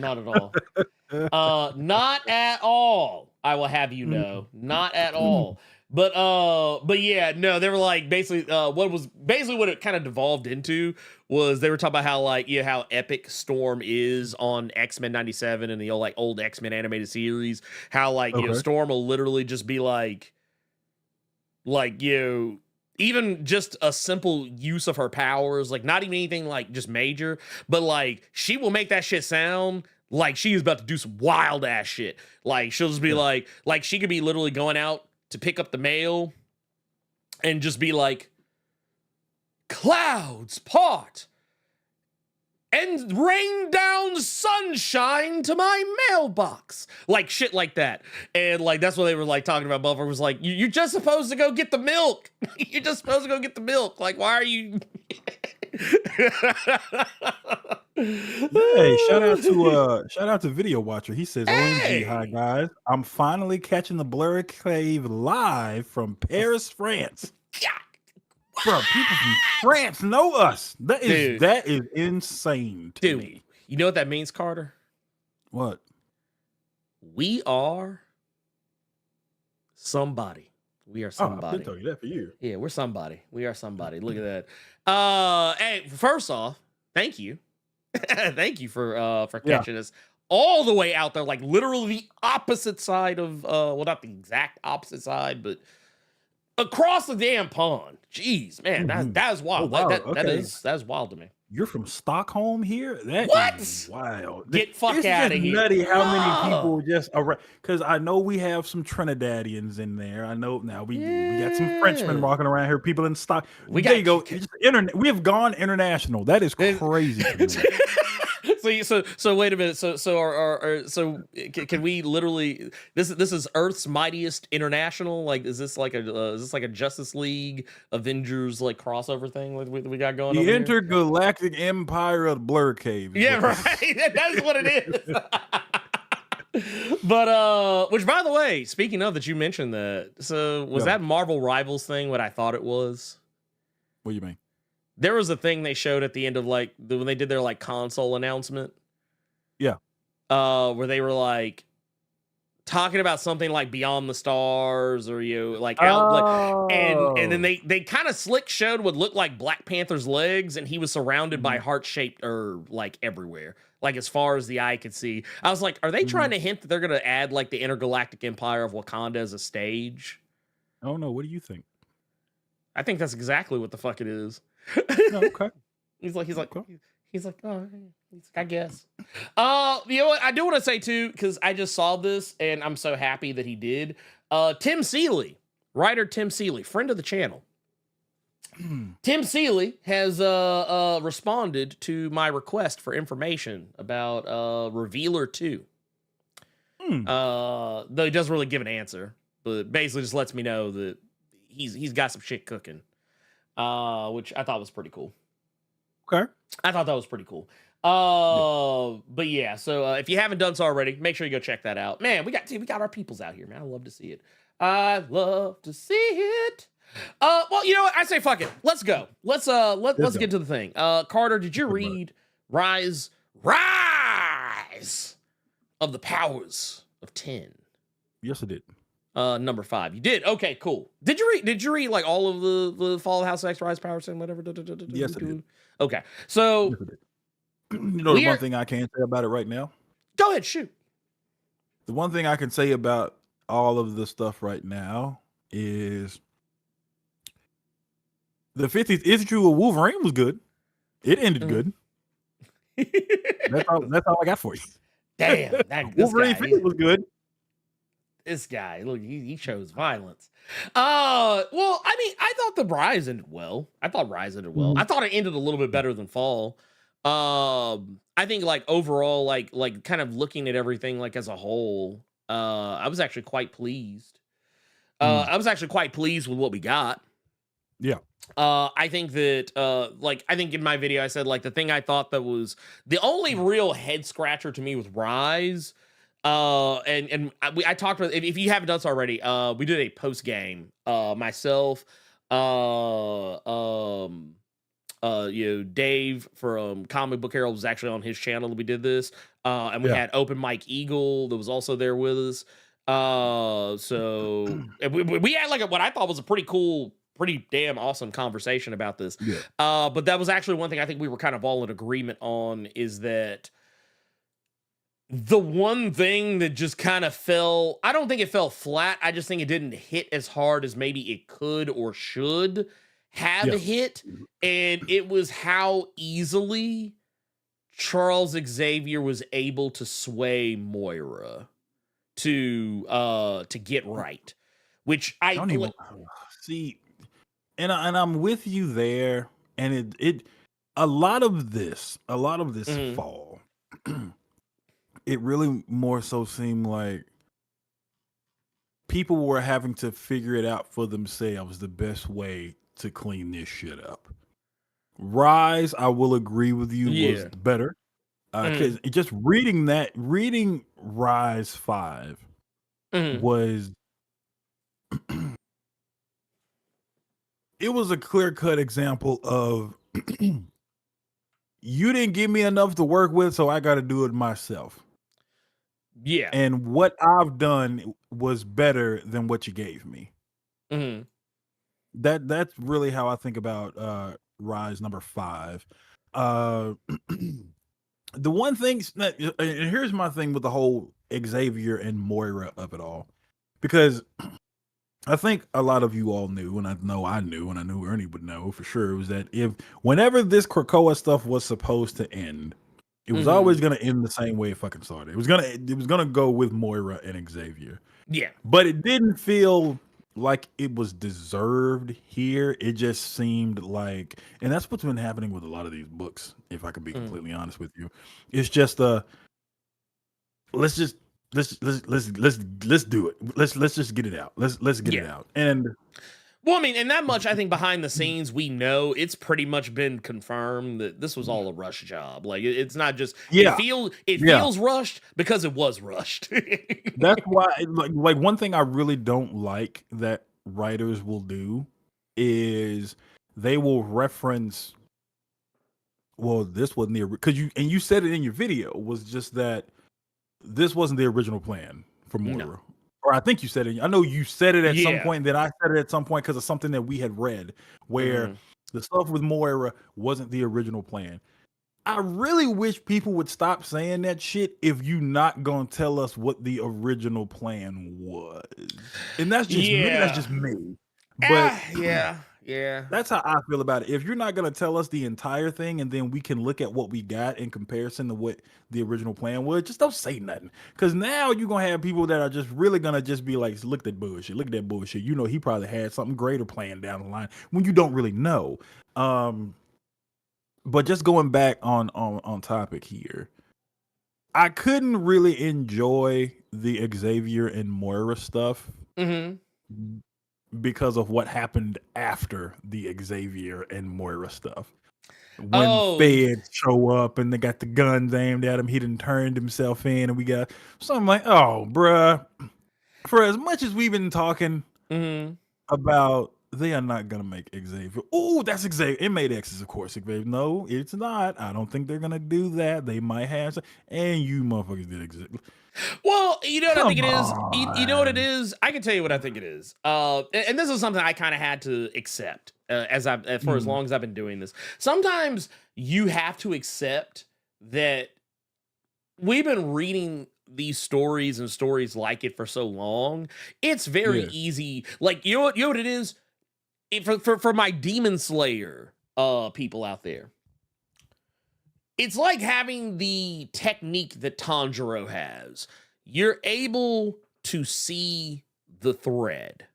Speaker 5: I will have you know, not at all. But yeah, no, they were like basically what it kind of devolved into was they were talking about how, like, how epic Storm is on X-Men 97 and the old X-Men animated series. How, like, Storm will literally just be like even just a simple use of her powers, like not even anything like just major, but like she will make that shit sound like she is about to do some wild ass shit. Like she'll just be like she could be literally going out to pick up the mail and just be like, clouds part and rain down sunshine to my mailbox, like shit like that. And like that's what they were like talking about. Buffer was like, you're just supposed to go get the milk. You're just supposed to go get the milk. Like, why are you?
Speaker 6: Hey, shout out to Video Watcher. He says, OMG, hi guys. I'm finally catching the Blerd Cave live from Paris, France. Bro, people from France know us. That is insane to me.
Speaker 5: You know what that means, Carter?
Speaker 6: What?
Speaker 5: We are somebody. We are somebody.
Speaker 6: I've been telling you that for years.
Speaker 5: Yeah, we're somebody. We are somebody. Look at that. Hey, first off, thank you. Thank you for catching us all the way out there, like literally the opposite side of well, not the exact opposite side, but across the damn pond. Jeez, man, that is wild.
Speaker 6: Oh, wow.
Speaker 5: That is wild to me.
Speaker 6: You're from Stockholm here? That is wild.
Speaker 5: Get fuck out of here.
Speaker 6: It's nutty how many people just around. Because I know we have some Trinidadians in there. I know now we got some Frenchmen walking around here. People in stock. There you go. We have gone international. That is crazy.
Speaker 5: So wait a minute. Can we literally this is Earth's mightiest international? Like, is this like a Justice League Avengers like crossover thing like we got going on?
Speaker 6: The intergalactic empire of Blerd Cave.
Speaker 5: Yeah, right. That's what it is. But which, by the way, speaking of that, you mentioned that. So was that Marvel Rivals thing what I thought it was?
Speaker 6: What do you mean?
Speaker 5: There was a thing they showed at the end of like when they did their like console announcement.
Speaker 6: Yeah.
Speaker 5: Where they were like talking about something like Beyond the Stars or and then they kind of slick showed what looked like Black Panther's legs, and he was surrounded by heart-shaped like everywhere, like as far as the eye could see. I was like, are they trying to hint that they're gonna add like the intergalactic empire of Wakanda as a stage?
Speaker 6: Oh no, what do you think?
Speaker 5: I think that's exactly what the fuck it is.
Speaker 6: Okay.
Speaker 5: He's like, I guess. You know what? I do want to say too, because I just saw this and I'm so happy that he did. Tim Seeley, writer Tim Seeley, friend of the channel. Tim Seeley has responded to my request for information about Revealer 2. Though he doesn't really give an answer, but basically just lets me know that he's got some shit cooking. Which I thought was pretty cool.
Speaker 6: Okay.
Speaker 5: I thought that was pretty cool. But yeah, so if you haven't done so already, make sure you go check that out. Man, we got our peoples out here, man. I love to see it. I love to see it. Well, you know what? I say fuck it. Let's go. Let's get to the thing. Carter, did you read Rise of the Powers of 10?
Speaker 6: Yes, I did.
Speaker 5: Number 5. You did? Okay, cool. Did you read like all of the Fall of House X, Rise, Power, Sin, whatever?
Speaker 6: Yes, I did.
Speaker 5: Okay. So
Speaker 6: yes, I did. You know the one thing I can say about it right now?
Speaker 5: Go ahead, shoot.
Speaker 6: The one thing I can say about all of the stuff right now is the 50th issue of Wolverine was good. It ended good. That's all I got for you.
Speaker 5: Damn,
Speaker 6: Wolverine was good.
Speaker 5: This guy, look, he chose violence. Well, I mean, I thought the Rise ended well. I thought it ended a little bit better than Fall. I think like overall, like kind of looking at everything like as a whole, I was actually quite pleased. I was actually quite pleased with what we got.
Speaker 6: Yeah.
Speaker 5: I think that I think in my video I said like the thing I thought that was the only real head scratcher to me with Rise. I talked with, if you haven't done so already, we did a post game, myself, Dave from Comic Book Herald was actually on his channel that we did this, and we had Open Mike Eagle that was also there with us. So we had like what I thought was a pretty cool, pretty damn awesome conversation about this. But that was actually one thing I think we were kind of all in agreement on, is that the one thing that just kind of fell, I don't think it fell flat. I just think it didn't hit as hard as maybe it could or should have hit. And it was how easily Charles Xavier was able to sway Moira to get right, which I don't even
Speaker 6: see. And I'm with you there. And it a lot of this fall. It really more so seemed like people were having to figure it out for themselves, the best way to clean this shit up. Rise, I will agree with you, was better. Because just reading Rise 5 was it was a clear-cut example of you didn't give me enough to work with, so I got to do it myself.
Speaker 5: Yeah.
Speaker 6: And what I've done was better than what you gave me. That's really how I think about Rise number 5. The one thing, and here's my thing with the whole Xavier and Moira of it all, because I think a lot of you all knew, and I knew, and I knew Ernie would know for sure, was that whenever this Krakoa stuff was supposed to end, it was always going to end the same way it fucking started. It was gonna go with Moira and Xavier.
Speaker 5: Yeah.
Speaker 6: But it didn't feel like it was deserved here. It just seemed like, and that's what's been happening with a lot of these books, if I could be completely honest with you. It's just let's just let's do it. Let's just get it out. Let's get it out. And
Speaker 5: well, I mean, and that much I think behind the scenes we know it's pretty much been confirmed that this was all a rush job. Like it's not just it feels rushed because it was rushed.
Speaker 6: That's why like one thing I really don't like that writers will do is they will reference, well, this wasn't the, because you said it in your video, was just that this wasn't the original plan for Moira. No. Or I think you said it. I know you said it at some point. Then I said it at some point because of something that we had read where the stuff with Moira wasn't the original plan. I really wish people would stop saying that shit if you not gonna tell us what the original plan was. And that's just me. That's just me. But
Speaker 5: yeah.
Speaker 6: That's how I feel about it. If you're not gonna tell us the entire thing and then we can look at what we got in comparison to what the original plan was, just don't say nothing. Because now you're gonna have people that are just really gonna just be like, look at that bullshit. Look at that bullshit. You know, he probably had something greater planned down the line when you don't really know. But just going back on topic here, I couldn't really enjoy the Xavier and Moira stuff. Because of what happened after the Xavier and Moira stuff. When feds show up and they got the guns aimed at him, he done turned himself in, and we got something like, oh, bruh, for as much as we've been talking about, they are not going to make Xavier. Oh, that's Xavier. It made X's, of course, Xavier. No, it's not. I don't think they're going to do that. They might have some, and you motherfuckers did Xavier.
Speaker 5: Well, you know what I think it is? You know what it is? I can tell you what I think it is. And this is something I kind of had to accept for as long as I've been doing this. Sometimes you have to accept that we've been reading these stories and stories like it for so long. It's very easy. Like, you know what it is? For my Demon Slayer people out there. It's like having the technique that Tanjiro has. You're able to see the thread.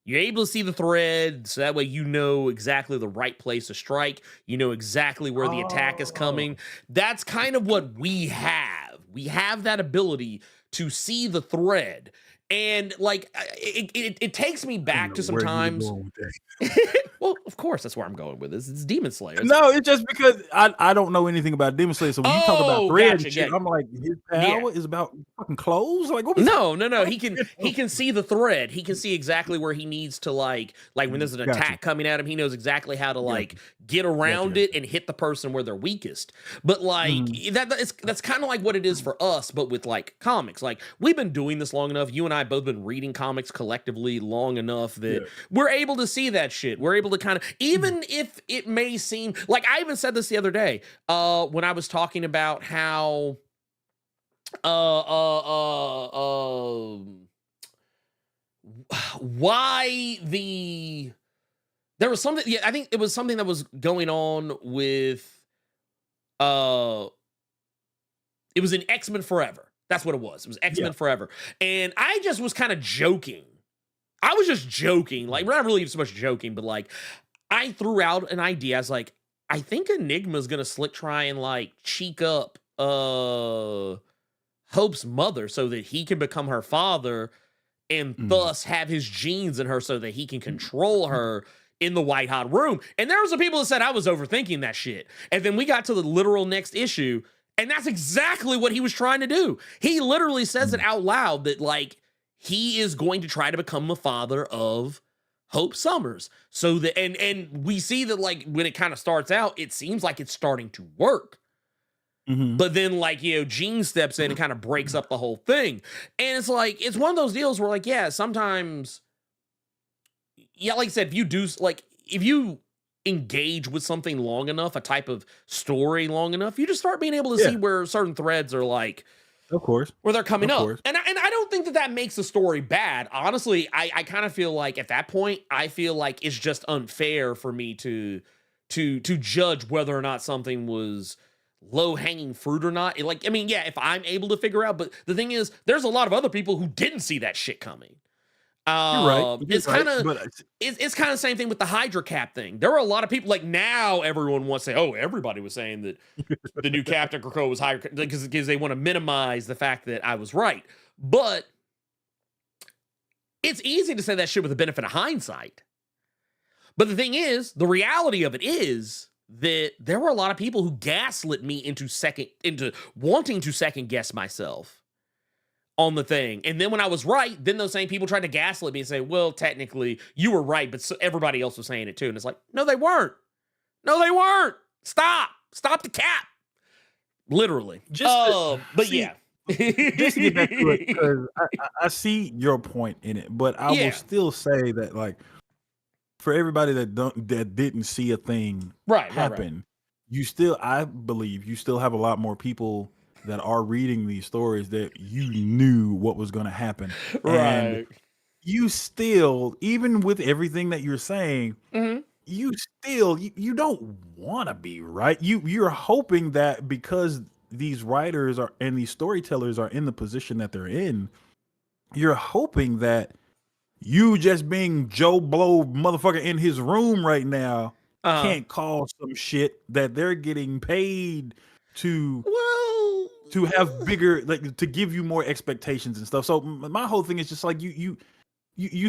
Speaker 5: You're able to see the thread, so that way you know exactly the right place to strike. You know exactly where the attack is coming. That's kind of what we have. We have that ability to see the thread. And like it takes me back to sometimes. Well, of course, that's where I'm going with this. It's Demon Slayer.
Speaker 6: No, it's just because I don't know anything about Demon Slayer. So when you talk about thread and shit, I'm like, his power is about fucking clothes. Like, what?
Speaker 5: No. He can see the thread. He can see exactly where he needs to like when there's an attack coming at him. He knows exactly how to like get around it and hit the person where they're weakest. But like that's kind of like what it is for us, but with like comics. Like, we've been doing this long enough. You and I both been reading comics collectively long enough that we're able to see that shit. We're able to kind of, even if it may seem like, I even said this the other day when I was talking about how why there was something, I think it was something that was going on with it was in X-Men Forever. That's what it was. It was X-Men Forever. And I just was kind of joking. I was just joking. Like, not really so much joking, but like, I threw out an idea. I was like, I think Enigma's going to try and like cheek up Hope's mother so that he can become her father and thus have his genes in her so that he can control her in the white hot room. And there were some people that said I was overthinking that shit. And then we got to the literal next issue, and that's exactly what he was trying to do. He literally says it out loud that like he is going to try to become the father of Hope Summers. So that and we see that like when it kind of starts out, it seems like it's starting to work. But then like, you know, Jean steps in and kind of breaks up the whole thing. And it's like, it's one of those deals where like, yeah, sometimes, yeah, like I said, if you engage with something long enough, a type of story long enough, you just start being able to see where certain threads are like,
Speaker 6: of course,
Speaker 5: where they're coming up. And I don't think that makes the story bad. Honestly, I kind of feel like at that point, I feel like it's just unfair for me to judge whether or not something was low hanging fruit or not. Like, I mean, yeah, if I'm able to figure out, but the thing is, there's a lot of other people who didn't see that shit coming.
Speaker 6: You're right.
Speaker 5: It's
Speaker 6: You're right,
Speaker 5: kind of
Speaker 6: but
Speaker 5: it's kind of the same thing with the Hydra Cap thing. There were a lot of people like now everyone wants to say, oh, everybody was saying that the new Captain Krakoa was Hydra because they want to minimize the fact that I was right. But it's easy to say that shit with the benefit of hindsight. But the thing is, the reality of it is that there were a lot of people who gaslit me into wanting to second guess myself on the thing. And then when I was right, then those same people tried to gaslit me and say, well, technically you were right, but everybody else was saying it too. And it's like, no, they weren't. No, they weren't. Stop the cap. Literally. But yeah.
Speaker 6: Just to get back to it, because I see your point in it, but I will still say that, like, for everybody that didn't see a thing happen, I believe you still have a lot more people that are reading these stories that you knew what was going to happen, and you still, even with everything that you're saying, you still you don't want to be right. You're hoping that because these writers are and these storytellers are in the position that they're in, you're hoping that you just being Joe Blow motherfucker in his room right now can't cause some shit that they're getting paid to have bigger, like, to give you more expectations and stuff. So my whole thing is just like you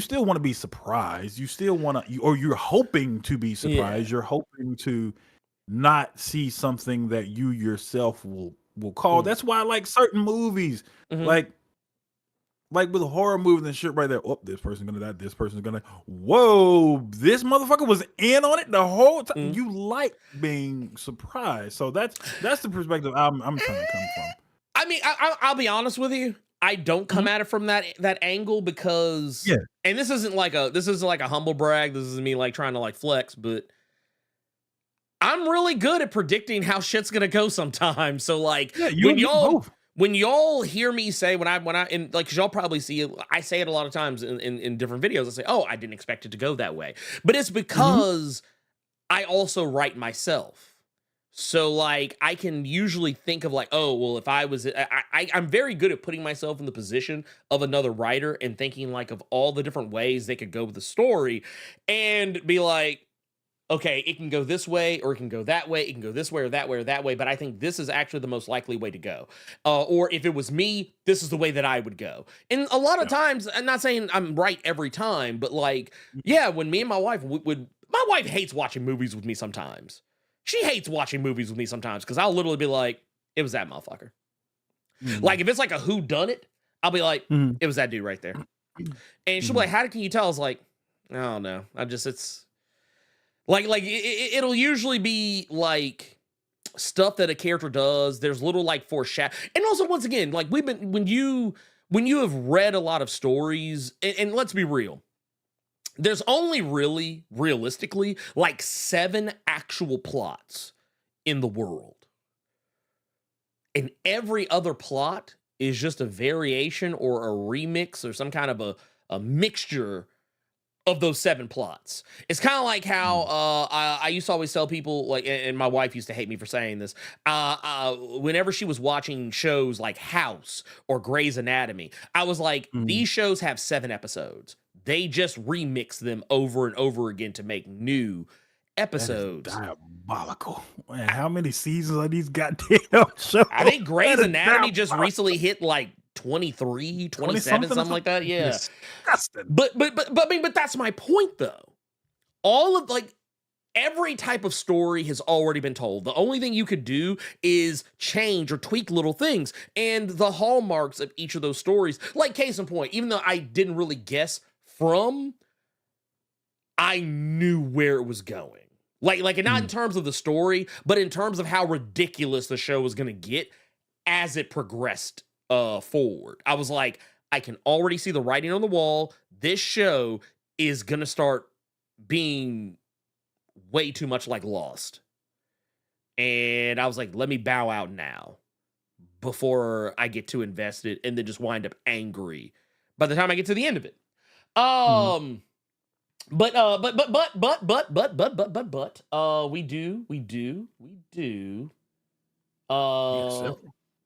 Speaker 6: still want to be surprised. You still want to, or you're hoping to be surprised. Yeah. You're hoping to not see something that you yourself will call. That's why I like certain movies, like with horror movies and shit right there. Oh, this person's gonna die. This person's gonna. Whoa, this motherfucker was in on it the whole time. You like being surprised, so that's the perspective I'm trying to come from.
Speaker 5: I mean, I'll be honest with you. I don't come at it from that angle because, and this isn't like a humble brag. This isn't me like trying to like flex, but I'm really good at predicting how shit's gonna go sometimes. So like when y'all hear me say when I and like, 'cause y'all probably see it, I say it a lot of times in different videos. I say, oh, I didn't expect it to go that way, but it's because I also write myself. So like I can usually think of like, oh, well, if I was, I'm very good at putting myself in the position of another writer and thinking like of all the different ways they could go with the story and be like, okay, it can go this way, or it can go that way. It can go this way or that way or that way. But I think this is actually the most likely way to go. Or if it was me, this is the way that I would go. And a lot of times, I'm not saying I'm right every time, but like, when me and my wife my wife hates watching movies with me sometimes. She hates watching movies with me sometimes because I'll literally be like, it was that motherfucker. Like if it's like a whodunit, I'll be like, it was that dude right there. And she'll be like, how can you tell? I was like, I don't know. It's like it'll usually be like stuff that a character does. There's little like foreshadow. And also, once again, like when you have read a lot of stories, and let's be real, there's only really, realistically, like 7 actual plots in the world. And every other plot is just a variation or a remix or some kind of a mixture of those 7 plots. It's kind of like how I used to always tell people, like, and my wife used to hate me for saying this, whenever she was watching shows like House or Grey's Anatomy, I was like, these shows have 7 episodes. They just remix them over and over again to make new episodes.
Speaker 6: That is diabolical. Man, how many seasons are these goddamn shows?
Speaker 5: I think Grey's Anatomy just recently hit like 23, 27, something like that. Yeah.
Speaker 6: Disgusting.
Speaker 5: But that's my point though. All of like every type of story has already been told. The only thing you could do is change or tweak little things. And the hallmarks of each of those stories, like case in point, even though I didn't really guess from, I knew where it was going. Like not in terms of the story, but in terms of how ridiculous the show was going to get as it progressed forward. I was like, I can already see the writing on the wall. This show is going to start being way too much like Lost. And I was like, let me bow out now before I get too invested and then just wind up angry by the time I get to the end of it.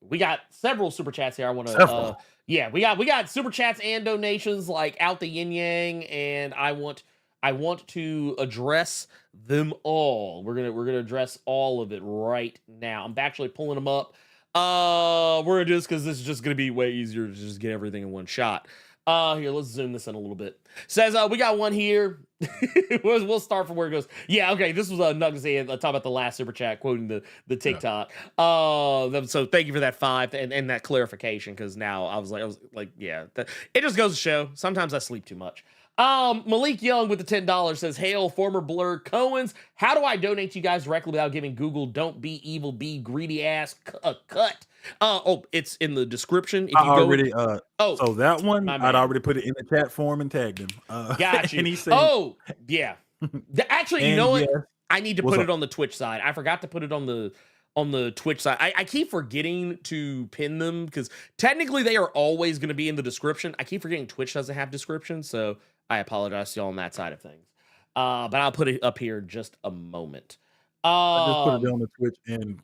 Speaker 5: We got several super chats here. I want to Yeah, we got super chats and donations like out the yin yang, and I want to address them all. We're gonna address all of it right now. I'm actually pulling them up. We're gonna do this because this is just gonna be way easier to just get everything in one shot. Here, let's zoom this in a little bit. Says we got one here. we'll start from where it goes. Yeah, okay. This was Nuggets talking about the last super chat, quoting the TikTok. Yeah. So thank you for that 5 and that clarification, because now I was like, yeah, it just goes to show. Sometimes I sleep too much. Malik Young with the $10 says, "Hail, former Blerd Coens. How do I donate to you guys directly without giving Google don't be evil, be greedy ass a cut?" It's in the description. If you
Speaker 6: so that one I'd already put it in the chat form and tagged him.
Speaker 5: Got you.
Speaker 6: And he said,
Speaker 5: yeah. Actually, you know what?
Speaker 6: Yeah.
Speaker 5: I need to put it on the Twitch side. I forgot to put it on the Twitch side. I keep forgetting to pin them because technically they are always going to be in the description. I keep forgetting Twitch doesn't have descriptions, so I apologize to y'all on that side of things. But I'll put it up here in just a moment.
Speaker 6: I just put it on the Twitch, and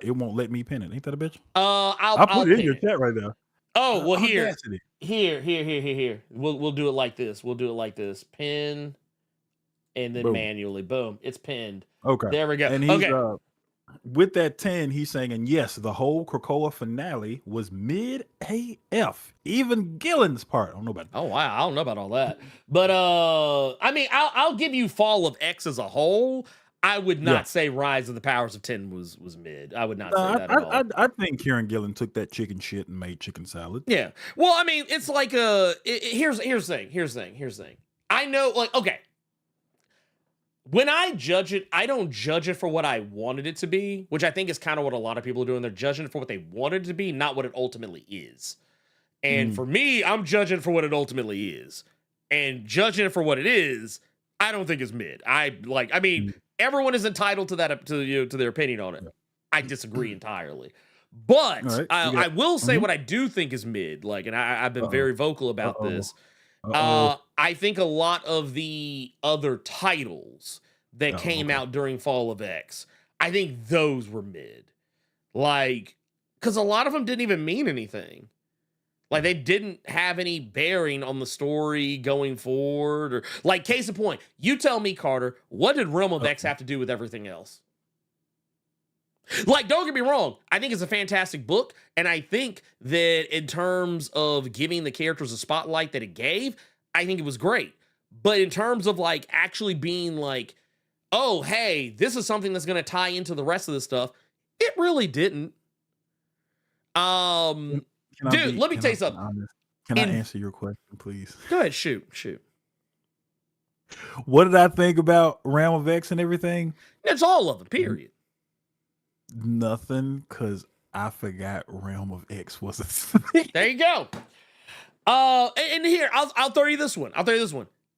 Speaker 6: it won't let me pin it. Ain't that a bitch?
Speaker 5: I'll
Speaker 6: put it in your chat right now.
Speaker 5: Oh well, here. We'll do it like this. Pin, and then manually, boom, it's pinned.
Speaker 6: Okay,
Speaker 5: there we go.
Speaker 6: And he's, with that 10, he's saying, and yes, the whole Krakoa finale was mid AF. Even Gillen's part. I don't know about that.
Speaker 5: Oh wow, I don't know about all that. But I mean, I'll give you Fall of X as a whole. I would not say Rise of the Powers of 10 was mid. I would not say that at all.
Speaker 6: I think Kieran Gillen took that chicken shit and made chicken salad.
Speaker 5: Yeah. Well, I mean, it's like here's the thing. I know, like, okay. When I judge it, I don't judge it for what I wanted it to be, which I think is kind of what a lot of people are doing. They're judging it for what they wanted it to be, not what it ultimately is. And for me, I'm judging for what it ultimately is. And judging it for what it is, I don't think is mid. Everyone is entitled to that, to their opinion on it. I disagree entirely. But I will say what I do think is mid. Like, and I've been very vocal about this. I think a lot of the other titles that came out during Fall of X, I think those were mid. Like, because a lot of them didn't even mean anything. Like, they didn't have any bearing on the story going forward. Or, like, case in point, you tell me, Carter, what did Realm of X have to do with everything else? Like, don't get me wrong. I think it's a fantastic book. And I think that in terms of giving the characters a spotlight that it gave, I think it was great. But in terms of, like, actually being like, oh, hey, this is something that's going to tie into the rest of the stuff, it really didn't. Dude, let me tell you something.
Speaker 6: Can I answer your question, please?
Speaker 5: Go ahead, shoot.
Speaker 6: What did I think about Realm of X and everything?
Speaker 5: It's all of them, period.
Speaker 6: Nothing, because I forgot Realm of X was a thing.
Speaker 5: There you go. And here, I'll throw you this one.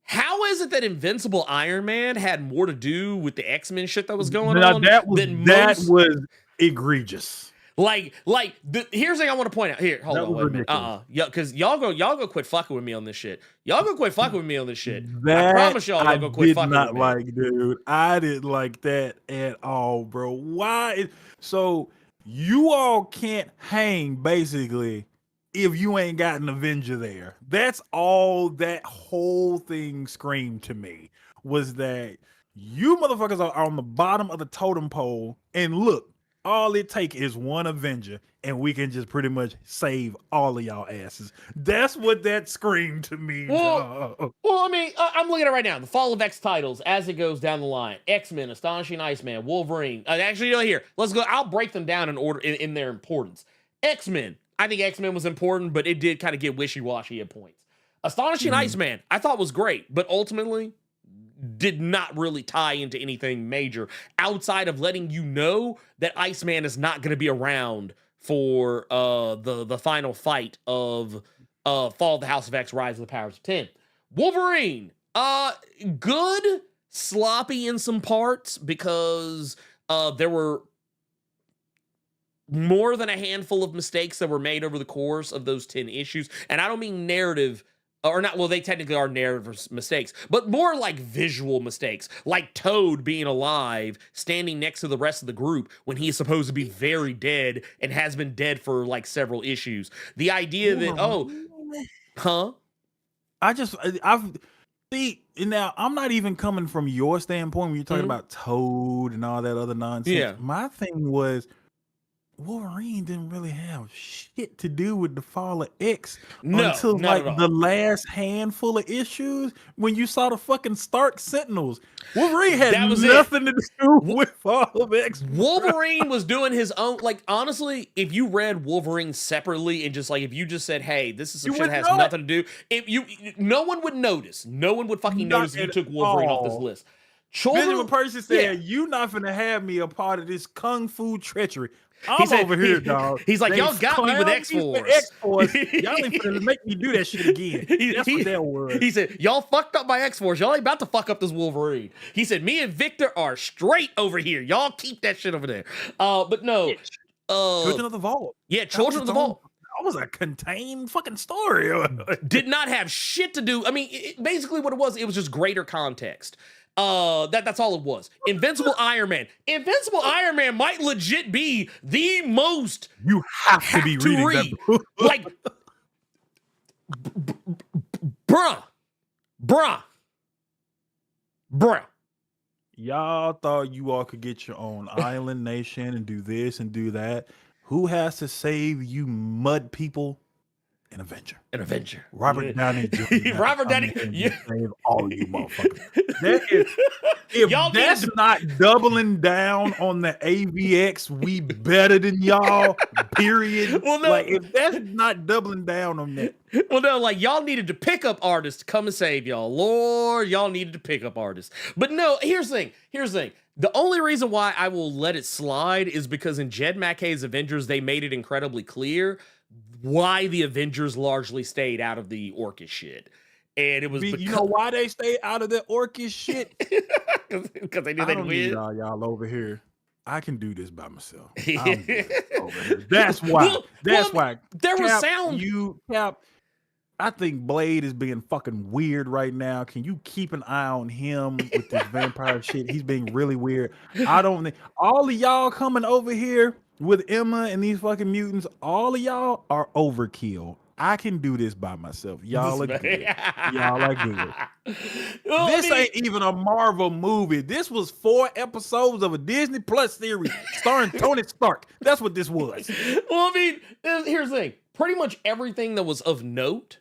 Speaker 5: How is it that Invincible Iron Man had more to do with the X-Men shit that was going on?
Speaker 6: That was egregious.
Speaker 5: Here's the thing I want to point out. Here, hold on, wait a minute. Yeah, because y'all go quit fucking with me on this shit. I promise y'all go quit fucking with me.
Speaker 6: Like, dude, I didn't like that at all, bro. Why? So you all can't hang basically if you ain't got an Avenger there. That's all that whole thing screamed to me, was that you motherfuckers are on the bottom of the totem pole, and look, all it take is one Avenger, and we can just pretty much save all of y'all asses. That's what that screamed to me.
Speaker 5: Well, I mean, I'm looking at it right now. The Fall of X titles, as it goes down the line: X-Men, Astonishing Iceman, Wolverine. Actually, here, let's go. I'll break them down in order in their importance. X-Men. I think X-Men was important, but it did kind of get wishy-washy at points. Astonishing Iceman, I thought was great, but ultimately did not really tie into anything major outside of letting you know that Iceman is not going to be around for the final fight of Fall of the House of X, Rise of the Powers of 10. Wolverine, good, sloppy in some parts because there were more than a handful of mistakes that were made over the course of those 10 issues. And I don't mean narrative or not, well, they technically are narrative mistakes, but more like visual mistakes, like Toad being alive, standing next to the rest of the group when he is supposed to be very dead and has been dead for like several issues. The idea that,
Speaker 6: I've see now. I'm not even coming from your standpoint when you're talking about Toad and all that other nonsense.
Speaker 5: Yeah.
Speaker 6: My thing was Wolverine didn't really have shit to do with the fall of X until like the last handful of issues when you saw the fucking Stark Sentinels. Wolverine had nothing to do with fall of X.
Speaker 5: Wolverine was doing his own. Like, honestly, if you read Wolverine separately and just like if you just said, "Hey, this is some shit that has nothing to do," no one would notice. No one would fucking notice if you took Wolverine off this list.
Speaker 6: Benjamin Percy said, "You not finna have me a part of this kung fu treachery." I'm over here, dog.
Speaker 5: He's like, y'all got me with X-Force.
Speaker 6: Y'all ain't finna make me do that shit again. That's what that was.
Speaker 5: He said, y'all fucked up my X-Force. Y'all ain't about to fuck up this Wolverine. He said, me and Victor are straight over here. Y'all keep that shit over there. But no.
Speaker 6: Children of the Vault.
Speaker 5: Yeah, Children of the Vault.
Speaker 6: That was a contained fucking story.
Speaker 5: Did not have shit to do. I mean, basically what it was just greater context. That's all it was. Invincible Iron Man. Invincible Iron Man might legit be the most
Speaker 6: you have to be reading that book.
Speaker 5: Like, bruh.
Speaker 6: Y'all thought you all could get your own island nation and do this and do that. Who has to save you mud people? An Avenger. Robert Downey Jr.
Speaker 5: Robert Downey.
Speaker 6: Save all you motherfuckers. If that's not doubling down on the AVX, we better than y'all, period.
Speaker 5: Well, no.
Speaker 6: Like, if that's not doubling down on that.
Speaker 5: Well, no, like, y'all needed to pick up artists to come and save y'all. Lord, y'all needed to pick up artists. But no, here's the thing. The only reason why I will let it slide is because in Jed MacKay's Avengers, they made it incredibly clear why the Avengers largely stayed out of the Orcus shit. And it was
Speaker 6: you know why they stayed out of the Orcus shit?
Speaker 5: Because they knew they'd win.
Speaker 6: Y'all over here. I can do this by myself. I'm over here. That's why. Why.
Speaker 5: There was sound.
Speaker 6: Cap. I think Blade is being fucking weird right now. Can you keep an eye on him with this vampire shit? He's being really weird. I don't think all of y'all coming over here with Emma and these fucking mutants, all of y'all are overkill. I can do this by myself. Y'all are good. Y'all are good. Well, this ain't even a Marvel movie. This was 4 episodes of a Disney Plus series starring Tony Stark. That's what this was.
Speaker 5: Well, I mean, here's the thing. Pretty much everything that was of note,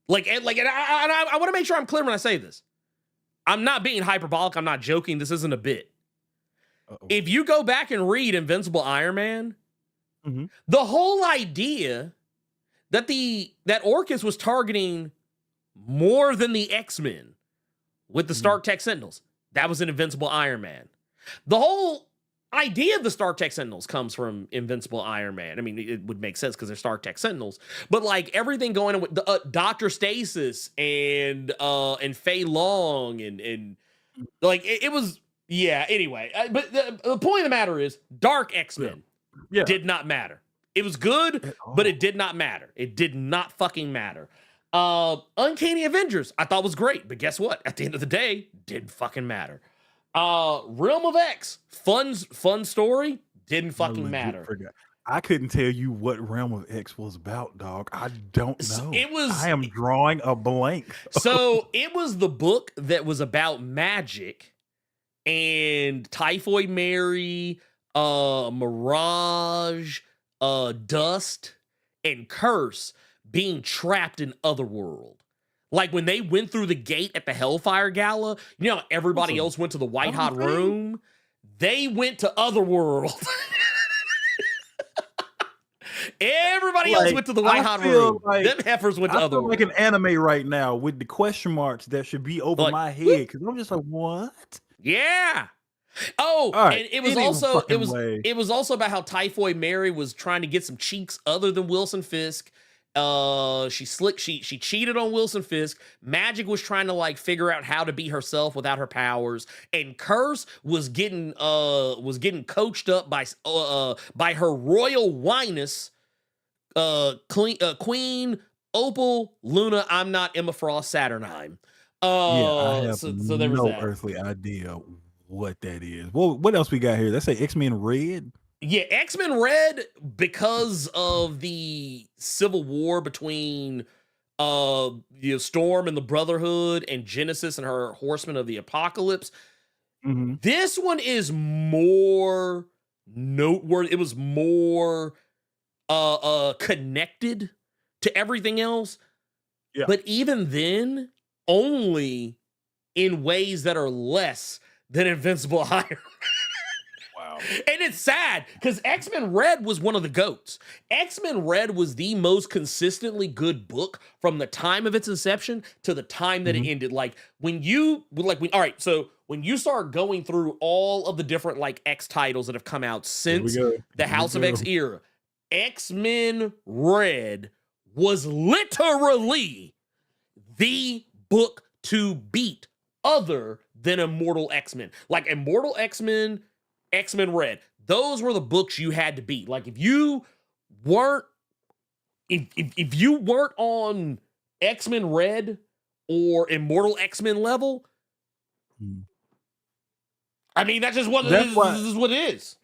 Speaker 5: and I want to make sure I'm clear when I say this. I'm not being hyperbolic. I'm not joking. This isn't a bit. If you go back and read Invincible Iron Man, the whole idea that Orcus was targeting more than the X-Men with the Stark Tech Sentinels, that was an Invincible Iron Man. The whole idea of the Stark Tech Sentinels comes from Invincible Iron Man. I mean, it would make sense because they're Stark Tech Sentinels, but like everything going on with Dr. Stasis and Fei Long and like it was. Yeah, anyway, but the point of the matter is Dark X-Men did not matter. It was good, but it did not matter. It did not fucking matter. Uncanny Avengers, I thought was great, but guess what? At the end of the day, didn't fucking matter. Realm of X, fun story, didn't fucking matter.
Speaker 6: I couldn't tell you what Realm of X was about, dog. I don't know. I am drawing a blank.
Speaker 5: So it was the book that was about magic and Typhoid Mary, Mirage, Dust, and Curse being trapped in Otherworld. Like when they went through the gate at the Hellfire Gala, you know, everybody else went to the White Hot Room. They went to Otherworld. Everybody else went to the White Hot Room. Like, them heifers went to Otherworld.
Speaker 6: Like an anime right now with the question marks that should be over my head because I'm just like, what?
Speaker 5: Yeah. Oh, right. And it was also about how Typhoid Mary was trying to get some cheeks other than Wilson Fisk. She cheated on Wilson Fisk. Magic was trying to like figure out how to be herself without her powers, and Curse was getting coached up by her royal wyness, Queen Opal, Luna, I'm not Emma Frost, Saturnine.
Speaker 6: I have
Speaker 5: So there was
Speaker 6: no
Speaker 5: that.
Speaker 6: earthly idea what that is. Well, what else we got here? Let's say X-Men Red.
Speaker 5: Yeah, X-Men Red, because of the civil war between Storm and the Brotherhood and Genesis and her Horsemen of the Apocalypse.
Speaker 6: Mm-hmm.
Speaker 5: This one is more noteworthy. It was more connected to everything else.
Speaker 6: Yeah.
Speaker 5: But even then, only in ways that are less than Invincible Iron Man.
Speaker 6: Wow.
Speaker 5: And it's sad because X-Men Red was one of the GOATs. X-Men Red was the most consistently good book from the time of its inception to the time that it ended. Like when you start going through all of the different like X titles that have come out since the House of X era, X-Men Red was literally the book to beat other than Immortal X-Men. Like Immortal X-Men, X-Men Red, those were the books you had to beat. Like if you weren't on X-Men Red or Immortal X-Men level, I mean that's just what it is. This is what it is.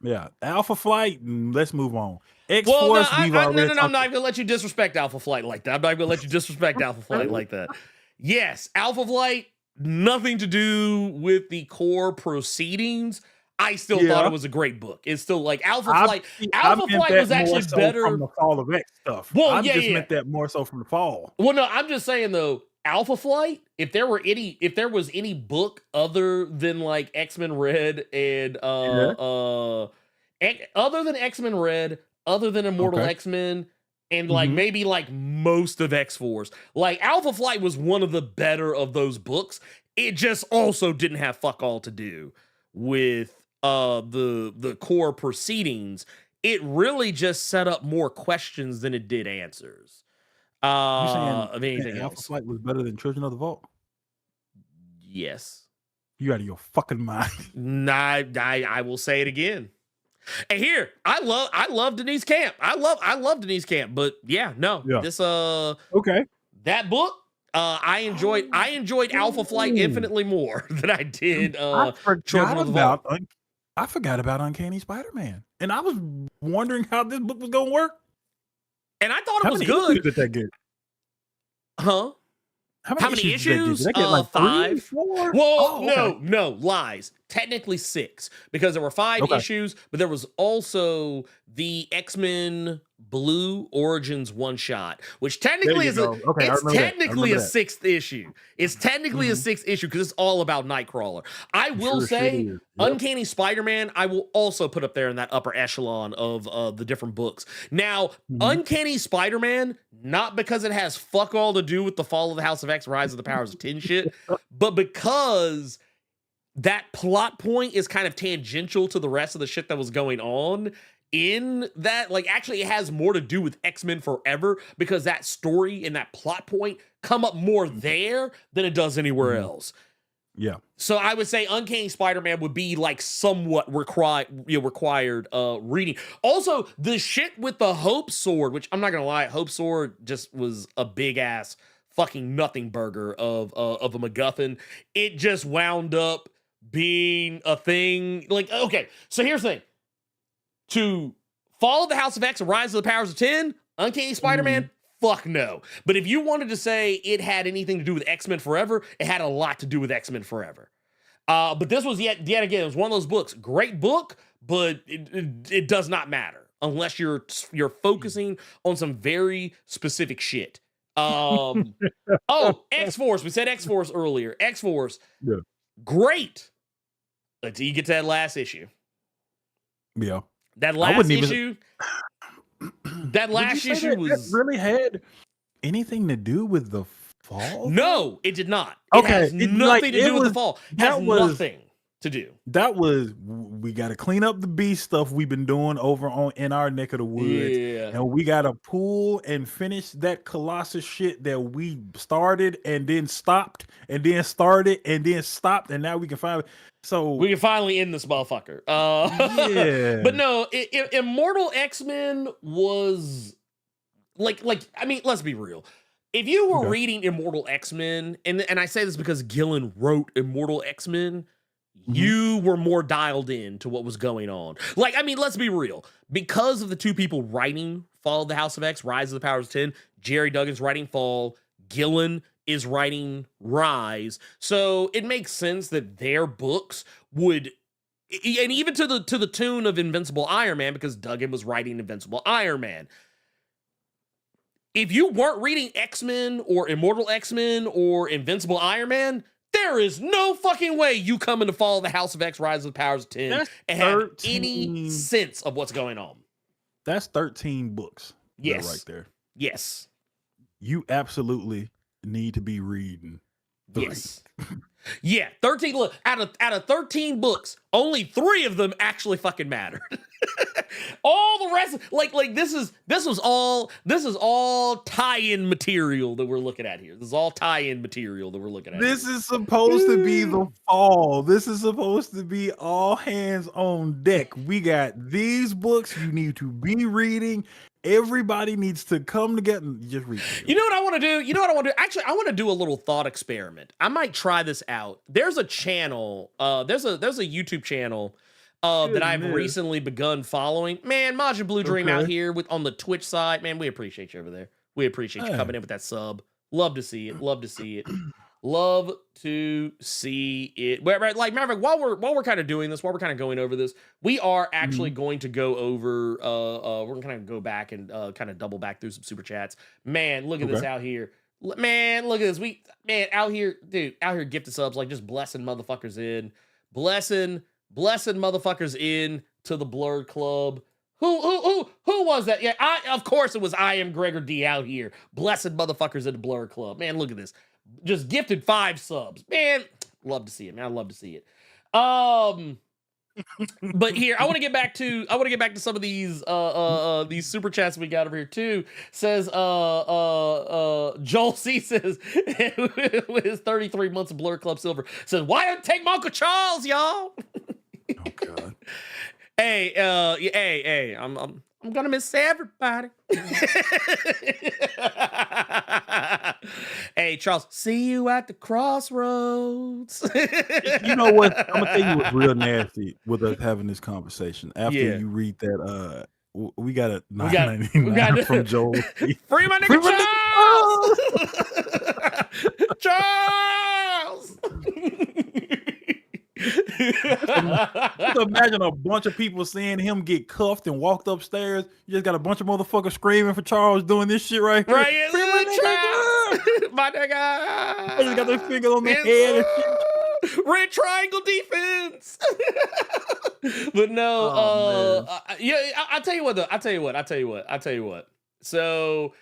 Speaker 6: Yeah, Alpha Flight. Let's move on. X-Force.
Speaker 5: I'm not even gonna let you disrespect Alpha Flight like that. I'm not gonna let you disrespect Alpha Flight like that. Yes, Alpha Flight, nothing to do with the core proceedings. I still thought it was a great book. It's still like Alpha Flight. Alpha Flight was actually better
Speaker 6: from the Fall of X stuff.
Speaker 5: Well,
Speaker 6: I just meant that more so from the Fall.
Speaker 5: Well, no, I'm just saying though, Alpha Flight. If there was any book other than like X-Men Red and other than X-Men Red, other than Immortal X-Men, and like maybe like most of X-Force, like Alpha Flight was one of the better of those books. It just also didn't have fuck all to do with the core proceedings. It really just set up more questions than it did answers. Of anything
Speaker 6: Alpha
Speaker 5: else.
Speaker 6: Flight was better than Children of the Vault?
Speaker 5: Yes.
Speaker 6: You out of your fucking mind.
Speaker 5: I will say it again. And here, I love Denise Camp. I love Denise Camp, but this that book, I enjoyed Alpha Flight infinitely more than I did
Speaker 6: I forgot about Uncanny Spider-Man. And I was wondering how this book was gonna work.
Speaker 5: And I thought it was good.
Speaker 6: Did that get?
Speaker 5: Huh? How many issues?
Speaker 6: Did that get like
Speaker 5: 5,
Speaker 6: 3, 4?
Speaker 5: Well, no, lies. Technically 6, because there were 5 issues, but there was also the X-Men Blue Origins one shot, which technically is technically a 6th issue. It's technically a 6th issue because it's all about Nightcrawler. I will say, Uncanny Spider-Man, I will also put up there in that upper echelon of the different books. Now, Uncanny Spider-Man, not because it has fuck all to do with the Fall of the House of X, Rise of the Powers of 10 shit, but because that plot point is kind of tangential to the rest of the shit that was going on in that. Like, actually, it has more to do with X-Men Forever because that story and that plot point come up more there than it does anywhere else.
Speaker 6: Yeah.
Speaker 5: So I would say Uncanny Spider-Man would be like somewhat required reading. Also, the shit with the Hope Sword, which I'm not gonna lie, Hope Sword just was a big ass fucking nothing burger of a MacGuffin. It just wound up being a thing. Like, okay, so here's the thing. To follow the House of X and Rise of the Powers of 10, Uncanny Spider-Man, fuck no. But if you wanted to say it had anything to do with X-Men Forever, it had a lot to do with X-Men Forever. But this was yet again, it was one of those books. Great book, but it does not matter unless you're focusing on some very specific shit. X-Force. We said X-Force earlier. X-Force.
Speaker 6: Yeah.
Speaker 5: Great. Until you get to that last issue.
Speaker 6: Yeah.
Speaker 5: That last issue. That last issue was
Speaker 6: really had anything to do with the Fall?
Speaker 5: No, it did not.
Speaker 6: Okay,
Speaker 5: it has nothing to do with the Fall. It has nothing to do.
Speaker 6: That was, we got to clean up the beast stuff we've been doing over in our neck of the woods, and we got to pull and finish that Colossus shit that we started and then stopped and then started and then stopped, and now we can finally end this motherfucker.
Speaker 5: Yeah, but no, Immortal X-Men was I mean, let's be real. If you were
Speaker 6: Okay.
Speaker 5: reading Immortal X-Men, and I say this because Gillen wrote Immortal X-Men, you were more dialed in to what was going on. Like, I mean, let's be real. Because of the two people writing Fall of the House of X, Rise of the Powers of 10, Jerry Duggan's writing Fall, Gillen is writing Rise. So it makes sense that their books would, and even to the tune of Invincible Iron Man, because Duggan was writing Invincible Iron Man. If you weren't reading X-Men or Immortal X-Men or Invincible Iron Man, there is no fucking way you come into Fall of the House of X, Rise of the Powers of 10
Speaker 6: That's
Speaker 5: and have
Speaker 6: 13.
Speaker 5: any sense of what's going on.
Speaker 6: That's 13 books.
Speaker 5: Yes.
Speaker 6: Right there.
Speaker 5: Yes.
Speaker 6: You absolutely need to be reading.
Speaker 5: Yes. Yeah, 13. Look, out of 13 books, only 3 of them actually fucking mattered. All the rest, like this is all tie-in material that we're looking at here. This is all tie-in material that we're looking at.
Speaker 6: This is supposed to be the fall. This is supposed to be all hands on deck. We got these books you need to be reading. Everybody needs to come together and just read.
Speaker 5: You know what I want to do? Actually, I want to do a little thought experiment. I might try this out. There's a channel, there's a YouTube channel that I've recently begun following. Man, Majin Blue Dream out here on the Twitch side. Man, we appreciate you over there. We appreciate you coming in with that sub. Love to see it. Love to see it. Love to see it. Like Maverick, while we're kind of doing this, while we're kind of going over this, we are actually going to go over. We're gonna kind of go back and kind of double back through some super chats. Man, look at this out here. Man, look at this. Out here, dude, out here gifted subs, like just blessing motherfuckers in, blessing motherfuckers in to the Blerd Club. Who was that? Yeah, of course it was I Am Gregor D out here blessing motherfuckers in the Blerd Club. Man, look at this. Just gifted 5 subs. Man, love to see it, man. I love to see it. But here, I want to get back to some of these super chats we got over here too. Says Joel C says with his 33 months of Blerd Club Silver says, why don't take my Uncle Charles, y'all?
Speaker 6: Oh God.
Speaker 5: Hey, I'm gonna miss everybody. Hey, Charles, see you at the crossroads.
Speaker 6: You know what? I'm gonna tell you what's real nasty with us having this conversation. After you read that, we got a $9.99 from Joel.
Speaker 5: Free my nigga Charles. Charles.
Speaker 6: Just imagine a bunch of people seeing him get cuffed and walked upstairs. You just got a bunch of motherfuckers screaming for Charles doing this shit right here.
Speaker 5: Right here. My nigga.
Speaker 6: They just got their fingers on their head and shit.
Speaker 5: Red triangle defense. But no, I'll tell you what though. I'll tell you what. So,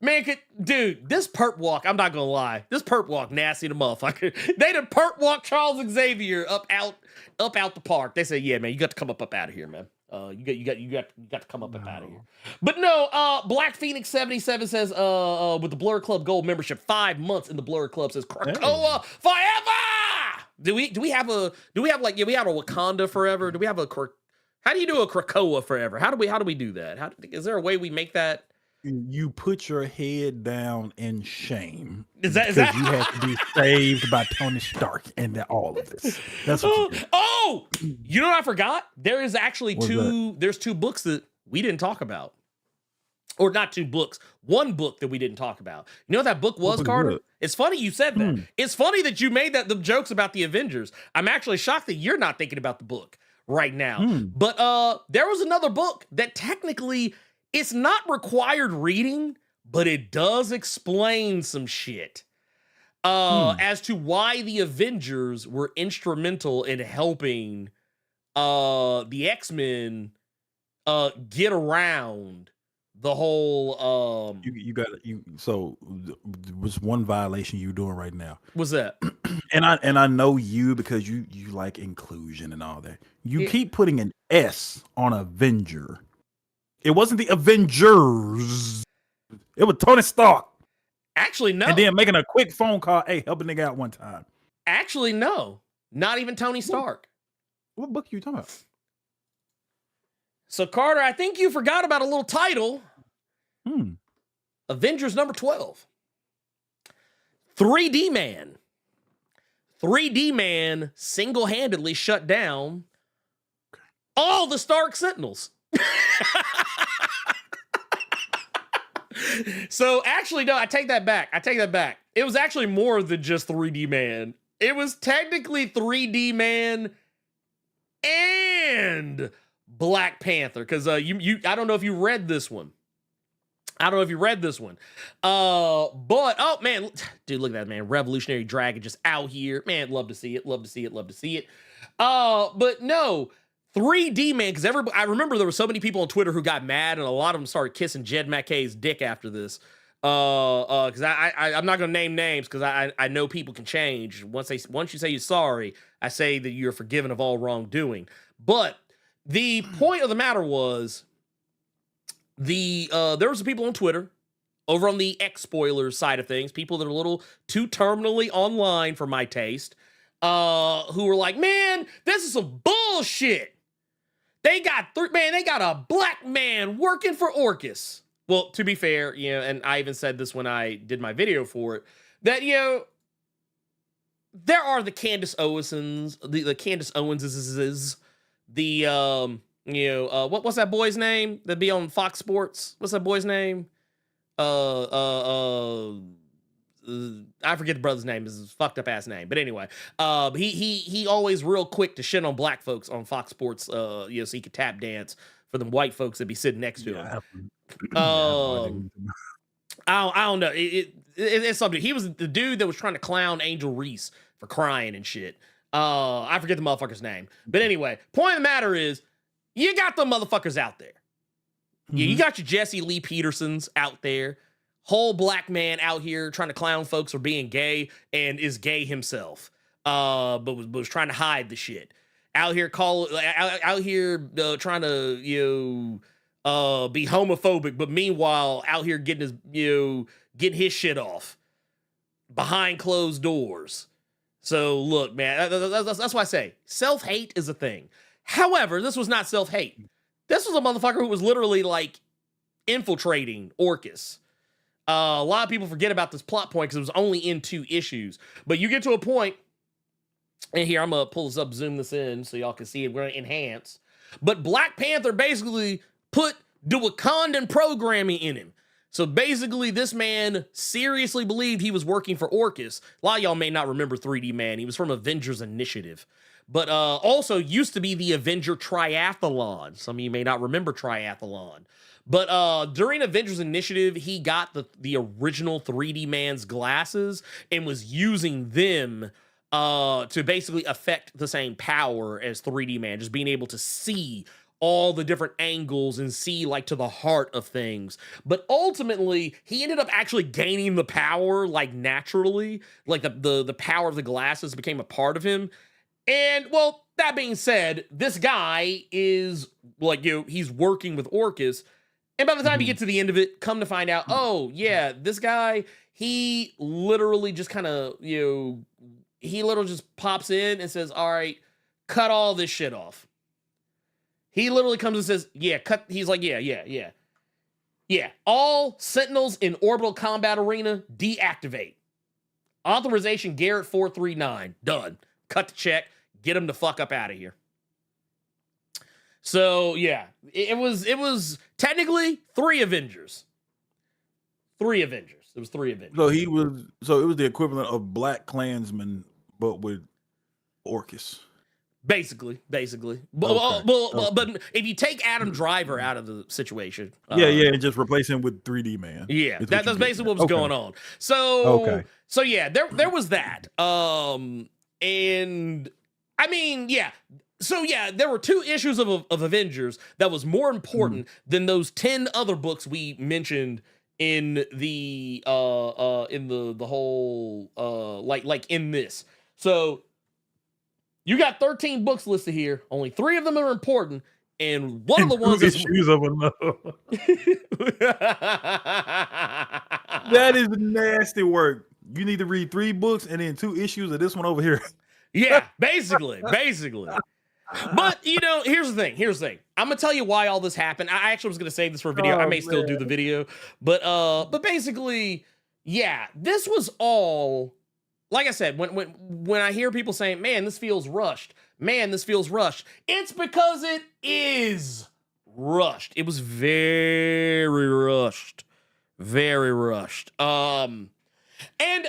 Speaker 5: man, dude, this perp walk, I'm not gonna lie. This perp walk nasty to motherfucker. They done perp walk Charles Xavier up out the park. They say, yeah, man, you got to come up out of here, man. You got to come up out of here. But no, Black Phoenix 77 says, with the Blerd Club Gold membership, 5 months in the Blerd Club, says Krakoa forever. Do we have a Wakanda forever? Do we have how do you do a Krakoa forever? How do we do that? Is there a way we make that?
Speaker 6: You put your head down in shame.
Speaker 5: Is that
Speaker 6: you have to be saved by Tony Stark and all of this. That's what you do.
Speaker 5: Oh, you know what I forgot? There is actually
Speaker 6: What's
Speaker 5: two books that we didn't talk about. Or not 2 books. 1 book that we didn't talk about. You know what that book was, Carter?
Speaker 6: Good.
Speaker 5: It's funny you said that. It's funny that you made the jokes about the Avengers. I'm actually shocked that you're not thinking about the book right now. But there was another book that technically it's not required reading, but it does explain some shit as to why the Avengers were instrumental in helping the X-Men get around the whole
Speaker 6: so was one violation you doing right now.
Speaker 5: What's that?
Speaker 6: And I know you because you like inclusion and all that. You keep putting an S on Avenger. It wasn't the Avengers. It was Tony Stark.
Speaker 5: Actually, no.
Speaker 6: And then making a quick phone call, hey, help a nigga out one time.
Speaker 5: Actually, no. Not even Tony Stark.
Speaker 6: What book are you talking about?
Speaker 5: So, Carter, I think you forgot about a little title. Avengers number 12. 3D Man. 3D Man single-handedly shut down all the Stark Sentinels. So actually, no, I take that back. It was actually more than just 3D Man. It was technically 3D Man and Black Panther. Because I don't know if you read this one. But oh man, dude, look at that, man. Revolutionary Dragon just out here. Man, love to see it. But no, 3D Man, because I remember there were so many people on Twitter who got mad, and a lot of them started kissing Jed McKay's dick after this. Because I'm not gonna name names because I know people can change. Once you say you're sorry, I say that you're forgiven of all wrongdoing. But the point of the matter was, there were some people on Twitter over on the X spoilers side of things, people that are a little too terminally online for my taste, who were like, man, this is some bullshit. They got a black man working for Orcus. Well, to be fair, and I even said this when I did my video for it, that, there are the Candace Owens's, the Candace Owenses, what's that boy's name that be on Fox Sports? What's that boy's name? I forget the brother's name. It's a fucked up ass name. But anyway, he always real quick to shit on black folks on Fox Sports, so he could tap dance for them white folks that be sitting next to him. I don't know. It's something. He was the dude that was trying to clown Angel Reese for crying and shit. I forget the motherfucker's name. But anyway, point of the matter is, you got the motherfuckers out there. Mm-hmm. You got your Jesse Lee Petersons out there. Whole black man out here trying to clown folks for being gay and is gay himself. But was trying to hide the shit. Out here trying to, be homophobic, but meanwhile out here getting his shit off behind closed doors. So look, man, that's why I say self-hate is a thing. However, this was not self-hate. This was a motherfucker who was literally like infiltrating Orcus. A lot of people forget about this plot point because it was only in 2 issues. But you get to a point, and here I'm gonna pull this up, zoom this in so y'all can see it. We're gonna enhance. But Black Panther basically put the Wakandan programming in him. So basically, this man seriously believed he was working for Orcus. A lot of y'all may not remember 3D Man. He was from Avengers Initiative. But also used to be the Avenger Triathlon. Some of you may not remember Triathlon. But during Avengers Initiative, he got the original 3D Man's glasses and was using them to basically affect the same power as 3D Man, just being able to see all the different angles and see like to the heart of things. But ultimately, he ended up actually gaining the power like naturally, like the power of the glasses became a part of him. And well, that being said, this guy is like, he's working with Orcus. And by the time you get to the end of it, come to find out, oh yeah, this guy, he literally just kind of, he literally just pops in and says, all right, cut all this shit off. He literally comes and says, yeah, cut. He's like, yeah. All Sentinels in orbital combat arena, deactivate. Authorization Garrett 439, done. Cut the check, get him the fuck up out of here. So yeah, it was technically 3 Avengers. 3 Avengers. It was 3 Avengers.
Speaker 6: So it was the equivalent of Black Klansman, but with Orcus.
Speaker 5: Basically.
Speaker 6: Okay.
Speaker 5: But if you take Adam Driver out of the situation,
Speaker 6: and just replace him with 3D Man.
Speaker 5: Yeah, that's basically what was going on. So yeah, there was that. And I mean, yeah. So yeah, there were 2 issues of Avengers that was more important than those 10 other books we mentioned in the whole like in this. So you got 13 books listed here. Only 3 of them are important, and one of the ones is
Speaker 6: issues of another. That is nasty work. You need to read 3 books and then 2 issues of this one over here.
Speaker 5: Yeah, basically. But here's the thing. I'm gonna tell you why all this happened. I actually was gonna save this for a video. I may still do the video, but basically, yeah, this was all. Like I said, when I hear people saying, "Man, this feels rushed," it's because it is rushed. It was very rushed, very rushed. And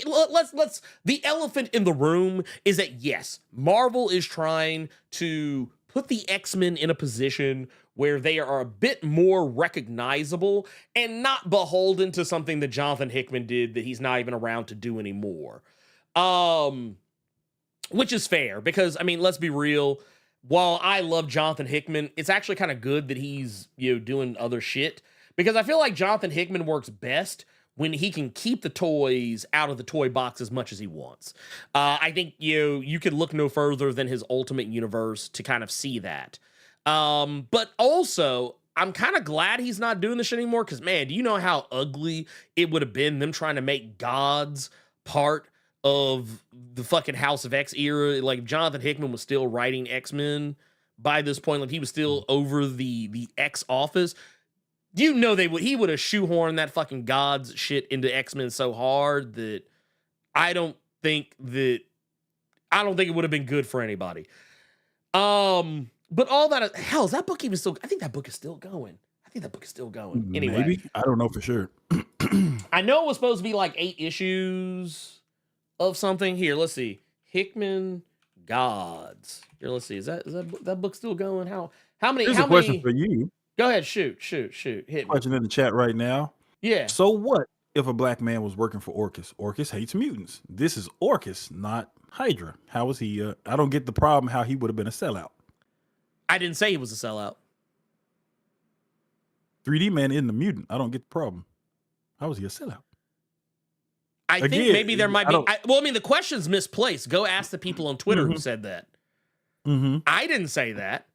Speaker 5: let's the elephant in the room is that yes, Marvel is trying to put the X-Men in a position where they are a bit more recognizable and not beholden to something that Jonathan Hickman did that he's not even around to do anymore. Which is fair because let's be real. While I love Jonathan Hickman, it's actually kind of good that he's doing other shit because I feel like Jonathan Hickman works best when he can keep the toys out of the toy box as much as he wants. I think you could look no further than his Ultimate Universe to kind of see that. But also, I'm kind of glad he's not doing this shit anymore because, man, do you know how ugly it would have been them trying to make gods part of the fucking House of X era? Like, Jonathan Hickman was still writing X-Men by this point. Like, he was still over the X office. He would have shoehorned that fucking gods shit into X-Men so hard that I don't think it would have been good for anybody. But all that, hell, is that book even still? I think that book is still going. Anyway,
Speaker 6: maybe I don't know for sure.
Speaker 5: I know it was supposed to be like 8 issues of something. Here, let's see. Hickman Gods. Here, let's see. Is that book still going? How many?
Speaker 6: Here's
Speaker 5: how
Speaker 6: a question
Speaker 5: many?
Speaker 6: for you.
Speaker 5: Go ahead, shoot. Hit me.
Speaker 6: Question in the chat right now.
Speaker 5: Yeah.
Speaker 6: So what if a black man was working for Orchis? Orchis hates mutants. This is Orchis, not Hydra. How was he? I don't get the problem. How he would have been a sellout.
Speaker 5: I didn't say he was a sellout.
Speaker 6: 3D man in the mutant. I don't get the problem. How was he a sellout?
Speaker 5: I think maybe there might be. The question's misplaced. Go ask the people on Twitter who said that. I didn't say that.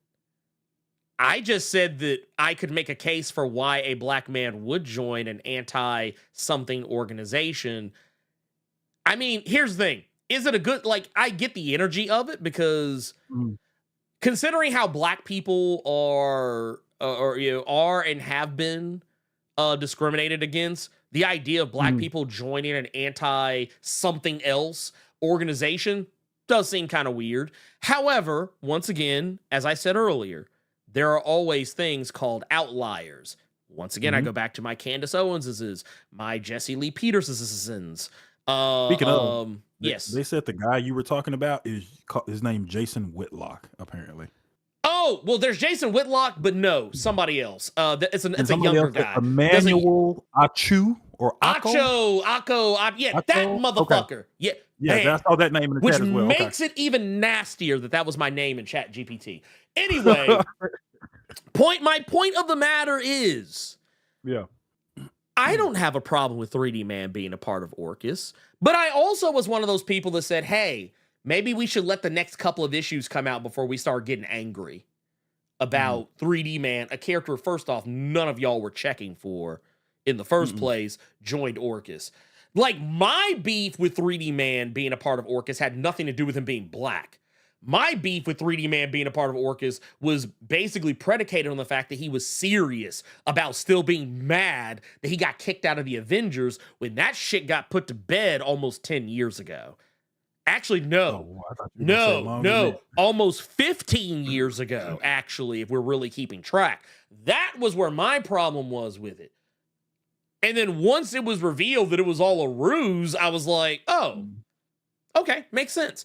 Speaker 5: I just said that I could make a case for why a black man would join an anti-something organization. Here's the thing. Is it a good, I get the energy of it because considering how black people are and have been discriminated against, the idea of black people joining an anti-something else organization does seem kind of weird. However, once again, as I said earlier, there are always things called outliers. Once again, I go back to my Candace Owens's, my Jesse Lee Peterson's.
Speaker 6: Speaking of,
Speaker 5: yes,
Speaker 6: they said the guy you were talking about is his name Jason Whitlock, apparently.
Speaker 5: Oh, well, there's Jason Whitlock, but no, somebody else. It's a younger guy.
Speaker 6: Emmanuel Achu or
Speaker 5: Acho, yeah,
Speaker 6: Acho?
Speaker 5: that motherfucker.
Speaker 6: Okay.
Speaker 5: Yeah,
Speaker 6: I saw that name in the
Speaker 5: which
Speaker 6: chat as well.
Speaker 5: Makes it even nastier that was my name in Chat GPT. Anyway, my point of the matter is, I don't have a problem with 3D Man being a part of Orchis, but I also was one of those people that said, hey, maybe we should let the next couple of issues come out before we start getting angry about 3D Man, a character, first off, none of y'all were checking for in the first place, joined Orchis. Like, my beef with 3D Man being a part of Orchis had nothing to do with him being black. My beef with 3D Man being a part of Orchis was basically predicated on the fact that he was serious about still being mad that he got kicked out of the Avengers when that shit got put to bed almost 10 years ago. Actually, no, almost 15 years ago, actually, if we're really keeping track. That was where my problem was with it. And then once it was revealed that it was all a ruse, I was like, oh, okay, makes sense.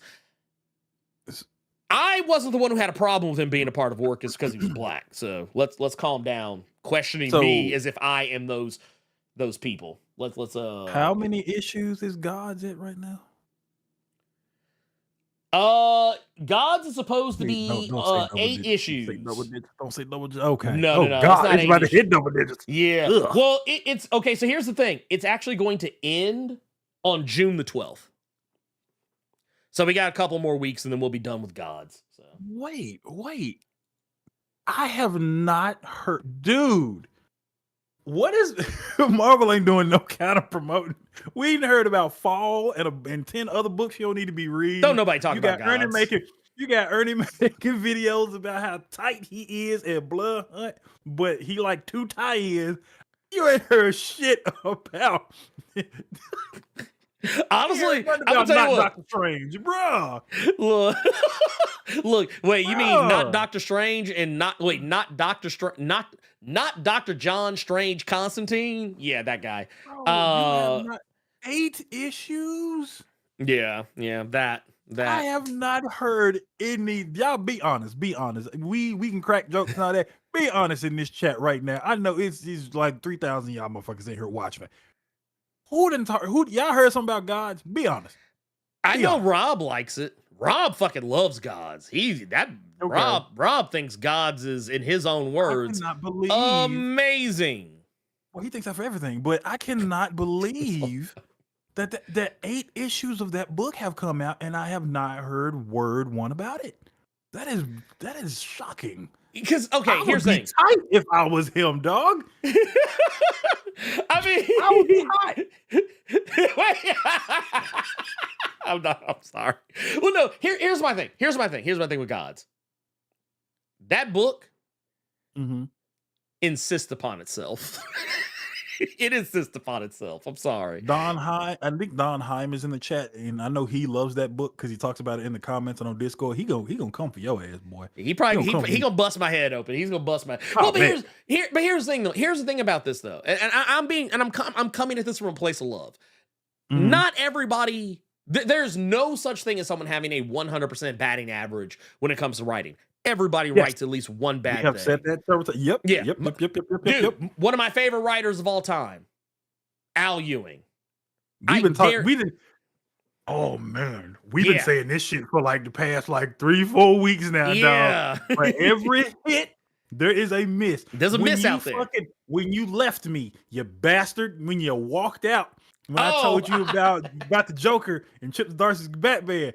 Speaker 5: I wasn't the one who had a problem with him being a part of Orchis because he was black. So let's calm down. Questioning me as if I am those people. Let's
Speaker 6: How many issues is Gods at right now?
Speaker 5: Gods is supposed to be 8 issues.
Speaker 6: Don't say double digits. Okay.
Speaker 5: No.
Speaker 6: God, it's about to hit double digits.
Speaker 5: Yeah. Ugh. Well, it's okay. So here's the thing. It's actually going to end on June the 12th. So we got a couple more weeks and then we'll be done with Gods. So
Speaker 6: wait. I have not heard, dude. What is Marvel ain't doing no kind of promoting? We ain't heard about Fall and 10 other books you don't need to be reading.
Speaker 5: Don't nobody talk about
Speaker 6: Ernie
Speaker 5: Gods.
Speaker 6: You got Ernie making videos about how tight he is and Blood Hunt, but he like 2 tie-ins. You ain't heard shit about.
Speaker 5: Honestly,
Speaker 6: I'm
Speaker 5: I'm gonna tell you what.
Speaker 6: Doctor Strange, bro.
Speaker 5: Look, look. Wait, you mean not
Speaker 6: Bruh.
Speaker 5: Doctor Strange and not Doctor John Strange Constantine? Yeah, that guy.
Speaker 6: Bro, you have not 8 issues.
Speaker 5: Yeah, that.
Speaker 6: I have not heard any. Y'all be honest. Be honest. We can crack jokes and all that. Be honest in this chat right now. I know it's like 3,000 y'all motherfuckers in here watching. Who y'all heard something about gods? Be honest.
Speaker 5: I know Rob likes it. Rob fucking loves gods. Rob thinks gods is, in his own words,
Speaker 6: I cannot believe
Speaker 5: amazing.
Speaker 6: Well, he thinks that for everything, but I cannot believe that 8 issues of that book have come out, and I have not heard word one about it. That is shocking.
Speaker 5: Because
Speaker 6: I
Speaker 5: here's
Speaker 6: would
Speaker 5: the
Speaker 6: be
Speaker 5: thing.
Speaker 6: tight if I was him, dog.
Speaker 5: I mean,
Speaker 6: I would be hot.
Speaker 5: I'm sorry. Well, no. Here's my thing. Here's my thing with gods. That book insists upon itself. It insists upon itself. I'm sorry.
Speaker 6: I think Don Heim is in the chat, and I know he loves that book because he talks about it in the comments and on Discord. He gonna come for your ass, boy.
Speaker 5: He gonna bust my head open. He's gonna bust my.
Speaker 6: Oh,
Speaker 5: but here's the thing though. Here's the thing about this though, and I'm coming at this from a place of love. Not everybody. There's no such thing as someone having a 100% batting average when it comes to writing. Everybody writes at least one bad thing.
Speaker 6: Have said that several times. Yep.
Speaker 5: Yeah.
Speaker 6: Yep.
Speaker 5: One of my favorite writers of all time, Al Ewing.
Speaker 6: We've been talking. Oh man, we've been saying this shit for like the past 3-4 weeks now, dog. For every hit, there is a miss.
Speaker 5: There's a miss out there.
Speaker 6: When you left me, you bastard. When you walked out. When I told you about the Joker and Chip Darcy's Batman,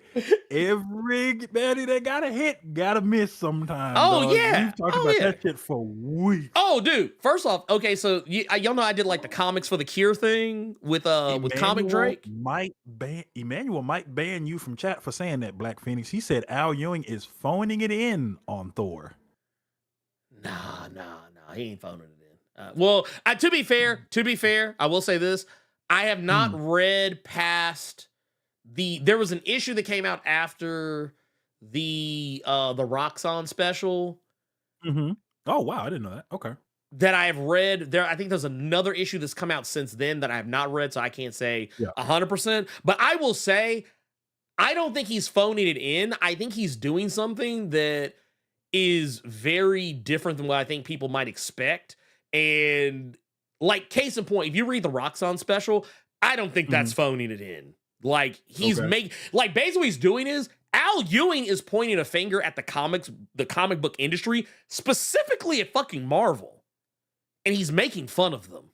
Speaker 6: every baddie that got a hit got a miss sometimes.
Speaker 5: Oh,
Speaker 6: dog.
Speaker 5: yeah.
Speaker 6: We've talked about that shit for weeks.
Speaker 5: Oh, dude. First off, okay, so y'all know I did like the comics for the Cure thing with Comic Drake.
Speaker 6: Emmanuel might ban you from chat for saying that, Black Phoenix. He said Al Ewing is phoning it in on Thor.
Speaker 5: Nah. He ain't phoning it in. Well, to be fair, I will say this. I have not read past there was an issue that came out after the Roxxon special.
Speaker 6: Oh wow, I didn't know that. Okay.
Speaker 5: That I have read. I think there's another issue that's come out since then that I have not read, so I can't say 100%. But I will say, I don't think he's phoning it in. I think he's doing something that is very different than what I think people might expect. And like, case in point, if you read the Roxxon special, I don't think that's phoning it in. Like, he's basically what he's doing is Al Ewing is pointing a finger at the comic book industry, specifically at fucking Marvel. And he's making fun of them.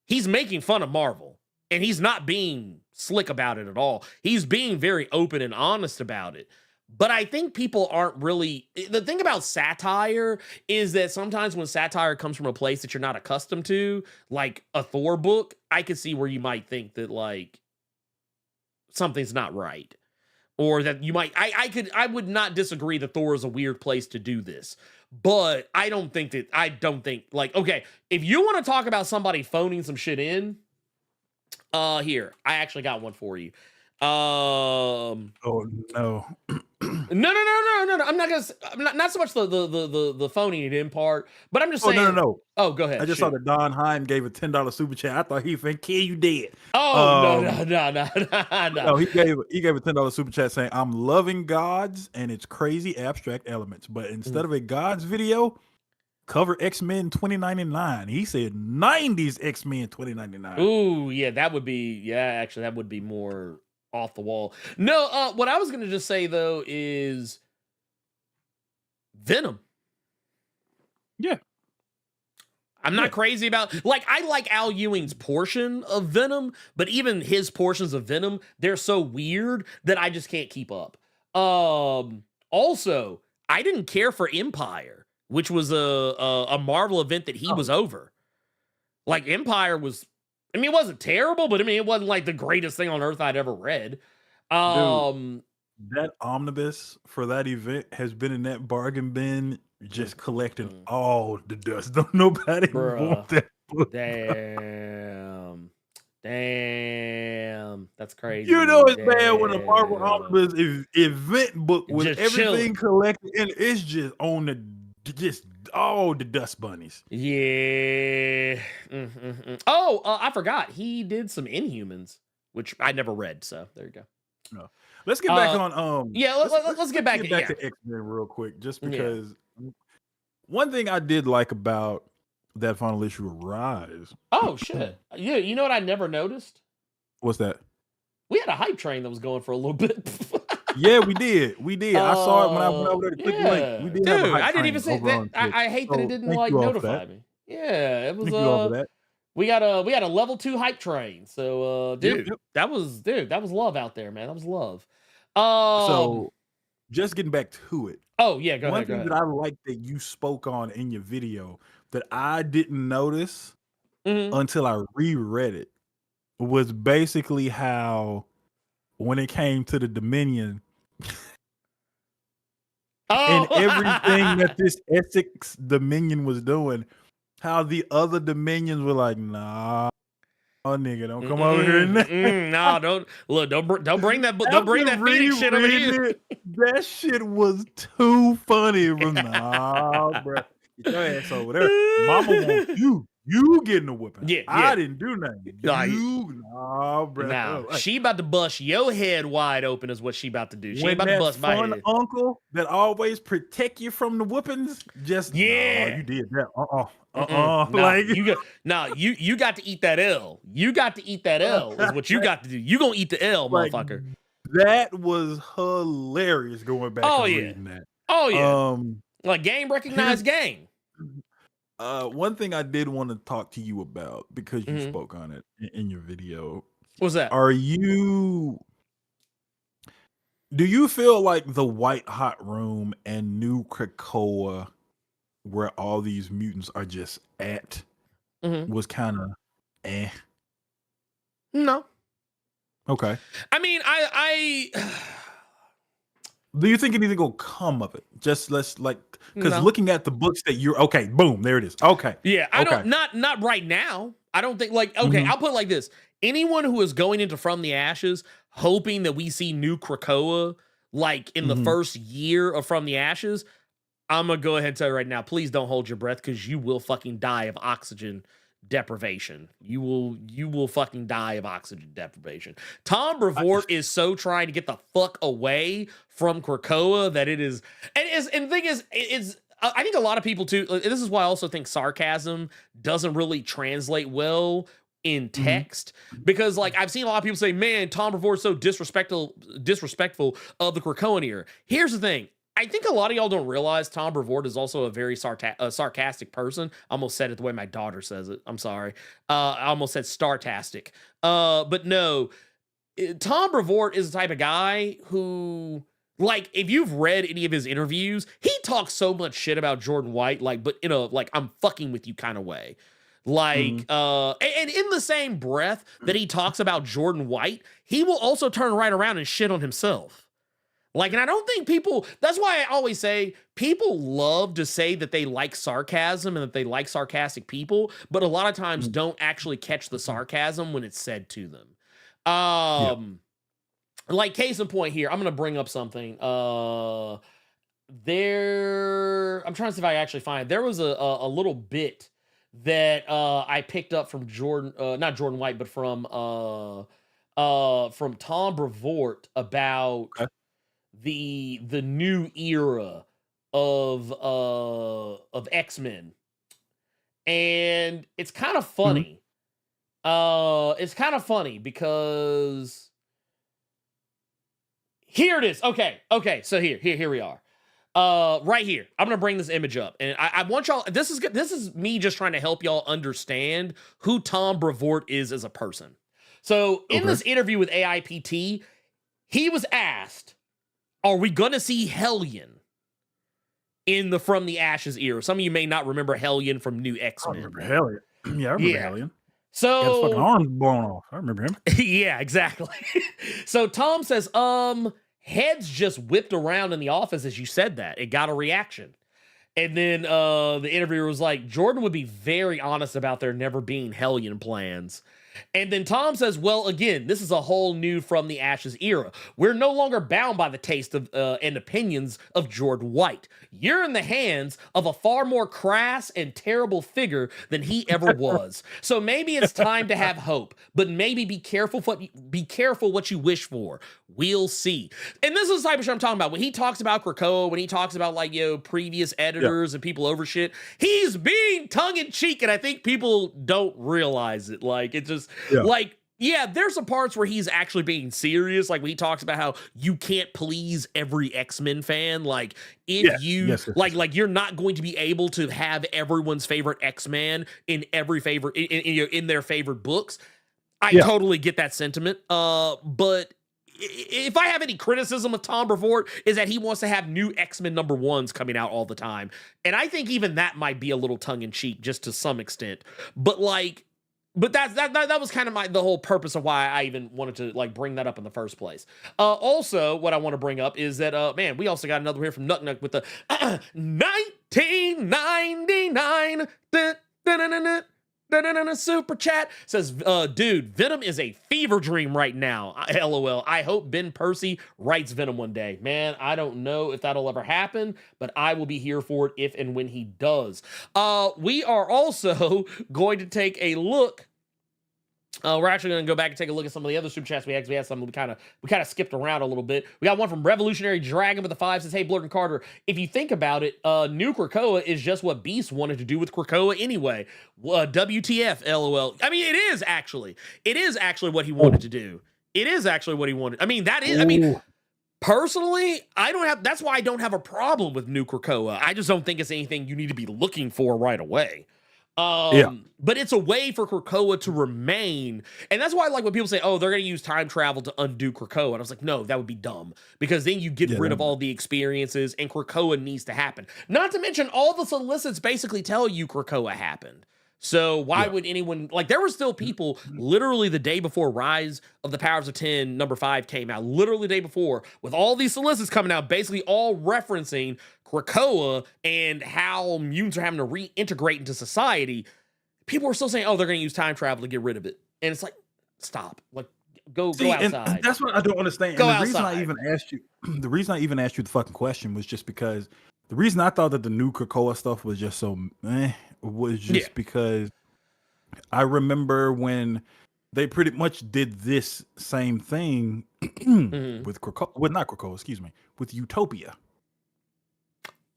Speaker 5: He's making fun of Marvel. And he's not being slick about it at all. He's being very open and honest about it. But I think people aren't really. The thing about satire is that sometimes when satire comes from a place that you're not accustomed to, like a Thor book, I could see where you might think that like something's not right, or that you might. I would not disagree that Thor is a weird place to do this, but I don't think like, okay, if you want to talk about somebody phoning some shit in, here I actually got one for you.
Speaker 6: Oh no.
Speaker 5: No. I'm not so much the phoning it in part, but I'm just saying.
Speaker 6: No.
Speaker 5: Oh, go ahead.
Speaker 6: I just saw that Don Heim gave a $10 super chat. I thought he finna kill you dead.
Speaker 5: Oh, no.
Speaker 6: No, he gave a $10 super chat saying, "I'm loving gods and its crazy abstract elements, but instead of a gods video, cover X-Men 2099." He said 90s X-Men 2099.
Speaker 5: Ooh, yeah, that would be more off the wall. No, what I was gonna just say though is Venom.
Speaker 6: Yeah.
Speaker 5: I'm not crazy about, like, I like Al Ewing's portion of Venom, but even his portions of Venom, they're so weird that I just can't keep up. Also, I didn't care for Empire, which was a Marvel event that he was over. Like, Empire was, I mean, it wasn't terrible, but I mean, it wasn't like the greatest thing on earth I'd ever read.
Speaker 6: Dude, that omnibus for that event has been in that bargain bin, just collecting all the dust. Don't nobody want
Speaker 5: Bruh.
Speaker 6: that book.
Speaker 5: Damn. That's crazy.
Speaker 6: You know it's bad when a Marvel
Speaker 5: Damn.
Speaker 6: omnibus event book with
Speaker 5: Just
Speaker 6: everything
Speaker 5: chilling.
Speaker 6: collected, and it's just on the just all the dust bunnies.
Speaker 5: Yeah. Oh, I forgot. He did some Inhumans, which I never read. So there you go.
Speaker 6: No. Let's get back on.
Speaker 5: Yeah, let's get back
Speaker 6: to X-Men real quick, just because one thing I did like about that final issue of Rise.
Speaker 5: Oh shit! Yeah, you know what I never noticed?
Speaker 6: What's that?
Speaker 5: We had a hype train that was going for a little bit.
Speaker 6: Yeah, we did. I saw it when I went over there to click the link. We did have a
Speaker 5: Dude,
Speaker 6: hype
Speaker 5: I didn't even
Speaker 6: train
Speaker 5: say
Speaker 6: over on
Speaker 5: that.
Speaker 6: Twitch.
Speaker 5: I hate that it didn't
Speaker 6: thank
Speaker 5: like
Speaker 6: you all for
Speaker 5: notify
Speaker 6: that.
Speaker 5: me. Yeah, it was.
Speaker 6: Thank you all for that.
Speaker 5: We got a level 2 hype train. So, dude,
Speaker 6: Yep.
Speaker 5: that was love out there, man. That was love.
Speaker 6: So, just getting back to it.
Speaker 5: Oh yeah, go
Speaker 6: One
Speaker 5: ahead.
Speaker 6: thing that I like that you spoke on in your video that I didn't notice until I reread it was basically how when it came to the Dominion and everything that this Essex Dominion was doing, how the other Dominions were like, nah, nigga, don't come over here.
Speaker 5: No, don't bring that Phoenix shit over here.
Speaker 6: That shit was too funny. It was nah, bro. Get your ass over there. Mama wants you. You getting a whipping.
Speaker 5: Yeah.
Speaker 6: I didn't do nothing. Nah, bro.
Speaker 5: Now she about to bust your head wide open is what she about to do. She
Speaker 6: when
Speaker 5: about to bust my
Speaker 6: fun
Speaker 5: head.
Speaker 6: uncle that always protect you from the whoopings, just nah, you did that.
Speaker 5: You got to eat that L. You got to eat that L is what you got to do. You gonna eat the L, motherfucker.
Speaker 6: That was hilarious going back and reading that.
Speaker 5: Oh yeah. Like game recognized game.
Speaker 6: One thing I did want to talk to you about because you spoke on it in your video.
Speaker 5: What's that?
Speaker 6: Do you feel like the White Hot Room and New Krakoa, where all these mutants are just at, was kind of
Speaker 5: No.
Speaker 6: Okay.
Speaker 5: I mean, I
Speaker 6: do you think anything will come of it? Just let's because
Speaker 5: No.
Speaker 6: looking at the books that you're boom, there it is. Okay.
Speaker 5: Yeah, I don't not right now. I don't think I'll put it like this. Anyone who is going into From the Ashes hoping that we see New Krakoa like in the first year of From the Ashes, I'm gonna go ahead and tell you right now, please don't hold your breath because you will fucking die of oxygen deprivation. You will fucking die of oxygen deprivation. Tom Brevoort is so trying to get the fuck away from Krakoa that it is, and the thing is, it's. I think a lot of people too. This is why I also think sarcasm doesn't really translate well in text because, like, I've seen a lot of people say, "Man, Tom Brevoort's so disrespectful of the Krakoan era." Here's the thing. I think a lot of y'all don't realize Tom Brevoort is also a very sarcastic person. I almost said it the way my daughter says it. I'm sorry. I almost said startastic. But no, Tom Brevoort is the type of guy who, like, if you've read any of his interviews, he talks so much shit about Jordan White, like, but in a, like, I'm fucking with you kind of way. Like, and in the same breath that he talks about Jordan White, he will also turn right around and shit on himself. Like, and I don't think that's why I always say people love to say that they like sarcasm and that they like sarcastic people, but a lot of times don't actually catch the sarcasm when it's said to them. Like, case in point here, I'm going to bring up something. I'm trying to see if I actually find it. There was a little bit that I picked up from not Jordan White, but from Tom Brevoort about the new era of X-Men. And it's kind of funny. It's kind of funny because here it is. Okay. So here we are. Right here. I'm gonna bring this image up, and I want y'all. This is me just trying to help y'all understand who Tom Brevoort is as a person. So in this interview with AIPT, he was asked, "Are we gonna see Hellion in the From the Ashes era?" Some of you may not remember Hellion from New X-Men.
Speaker 6: I remember Hellion. Yeah, I remember Hellion.
Speaker 5: So
Speaker 6: his fucking arms blown off. I remember him.
Speaker 5: Yeah, exactly. So Tom says, heads just whipped around in the office as you said that. It got a reaction. And then the interviewer was like, Jordan would be very honest about there never being Hellion plans. And then Tom says, well, again, this is a whole new From the Ashes era. We're no longer bound by the taste of and opinions of Jordan White. You're in the hands of a far more crass and terrible figure than he ever was. So maybe it's time to have hope, but maybe be careful what you wish for. We'll see. And this is the type of shit I'm talking about. When he talks about Krakoa, when he talks about like, previous editors and people over shit, he's being tongue in cheek. And I think people don't realize it. Like, it's just like, yeah, there's some parts where he's actually being serious. Like when he talks about how you can't please every X-Men fan. Like if like you're not going to be able to have everyone's favorite X-Man in every favorite, in their favorite books. I totally get that sentiment. But if I have any criticism of Tom Brevoort is that he wants to have new X-Men #1s coming out all the time. And I think even that might be a little tongue in cheek just to some extent. But that was kind of the whole purpose of why I even wanted to like bring that up in the first place. Also, what I want to bring up is that, man, we also got another here from Nuck Nuck with the 1999 super chat. Says, dude, Venom is a fever dream right now. LOL. I hope Ben Percy writes Venom one day. Man, I don't know if that'll ever happen, but I will be here for it if and when he does. We are also going to take a look. We're actually going to go back and take a look at some of the other super chats we had. We had some we kind of skipped around a little bit. We got one from Revolutionary Dragon with the 5 says, hey, Blerd and Carter, if you think about it, new Krakoa is just what Beast wanted to do with Krakoa anyway. WTF, LOL. I mean, it is actually what he wanted to do. It is actually what he wanted. I mean, that is, I mean, personally, that's why I don't have a problem with new Krakoa. I just don't think it's anything you need to be looking for right away. But it's a way for Krakoa to remain. And that's why, like, when people say, oh, they're going to use time travel to undo Krakoa. And I was like, no, that would be dumb. Because then you get rid of all the experiences and Krakoa needs to happen. Not to mention, all the solicits basically tell you Krakoa happened. So why would anyone, like, there were still people literally the day before Rise of the Powers of 10 #5 came out, literally the day before, with all these solicits coming out, basically all referencing Krakoa and how mutants are having to reintegrate into society. People were still saying, oh, they're going to use time travel to get rid of it. And it's like, stop. Like, go outside.
Speaker 6: And that's what I don't understand.
Speaker 5: Go
Speaker 6: and the
Speaker 5: outside.
Speaker 6: reason I even asked you the fucking question was just because the reason I thought that the new Krakoa stuff was just so was just because I remember when they pretty much did this same thing with Krakoa, with Utopia.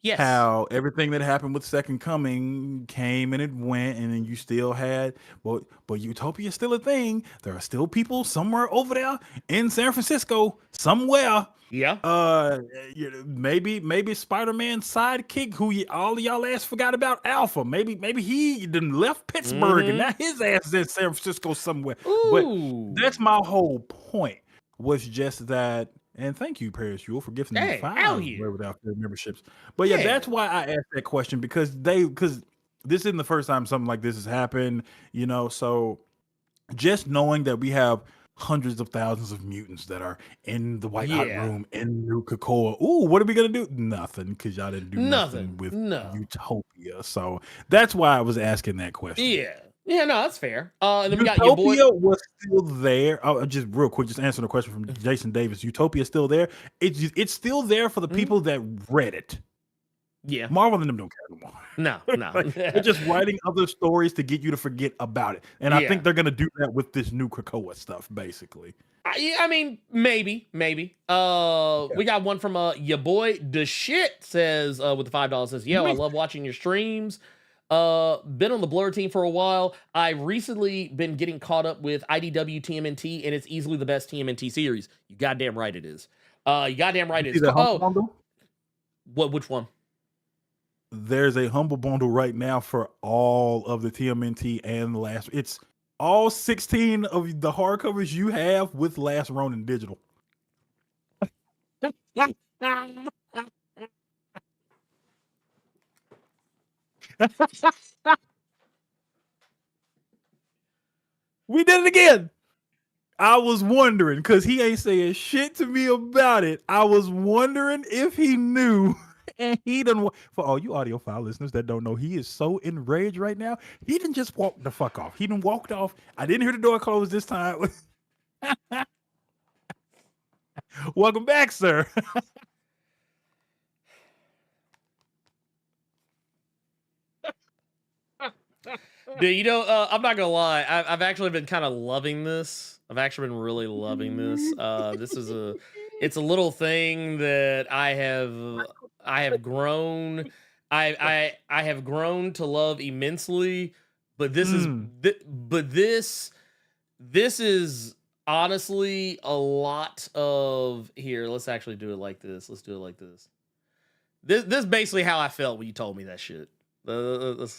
Speaker 5: Yes.
Speaker 6: How everything that happened with Second Coming came and it went, and then you still had, but Utopia is still a thing. There are still people somewhere over there in San Francisco, somewhere.
Speaker 5: Yeah.
Speaker 6: Maybe Spider-Man's sidekick, who all of y'all ass forgot about, Alpha. Maybe he done left Pittsburgh and now his ass is in San Francisco somewhere.
Speaker 5: Ooh.
Speaker 6: But that's my whole point. Was just that. And thank you, Paris Yule, for gifting me 5 without their memberships. But yeah, that's why I asked that question, because this isn't the first time something like this has happened, so just knowing that we have hundreds of thousands of mutants that are in the White Hot Room in New Krakoa. Ooh, what are we gonna do? Nothing, because y'all didn't do nothing with Utopia. So that's why I was asking that question.
Speaker 5: Yeah, no, that's fair. And then we
Speaker 6: Utopia
Speaker 5: got your boy.
Speaker 6: was still there. Just real quick, just answering a question from Jason Davis. Utopia still there? It's still there for the people that read it.
Speaker 5: Yeah,
Speaker 6: Marvel and them don't care anymore.
Speaker 5: No.
Speaker 6: They're just writing other stories to get you to forget about it, and I think they're gonna do that with this new Krakoa stuff, basically.
Speaker 5: I mean, maybe. We got one from your boy the shit says with the $5 says, yo, I love watching your streams. Been on the Blerd team for a while. I recently been getting caught up with IDW TMNT, and it's easily the best TMNT series. You goddamn right it is. You goddamn right it is. Which one?
Speaker 6: There's a humble bundle right now for all of the TMNT and the last. It's all 16 of the hardcovers you have with Last Ronin digital. We did it again. I was wondering, because he ain't saying shit to me about it. I was wondering if he knew. And he done, for all you audiophile listeners that don't know, he is so enraged right now. He didn't just walk the fuck off. He done walked off. I didn't hear the door close this time. Welcome back, sir.
Speaker 5: Dude, you know, I'm not gonna lie. I've actually been kind of loving this. I've actually been really loving this. It's a little thing that I have grown. I have grown to love immensely. But this is honestly a lot of here. Let's actually do it like this. Let's do it like this. This is basically how I felt when you told me that shit. That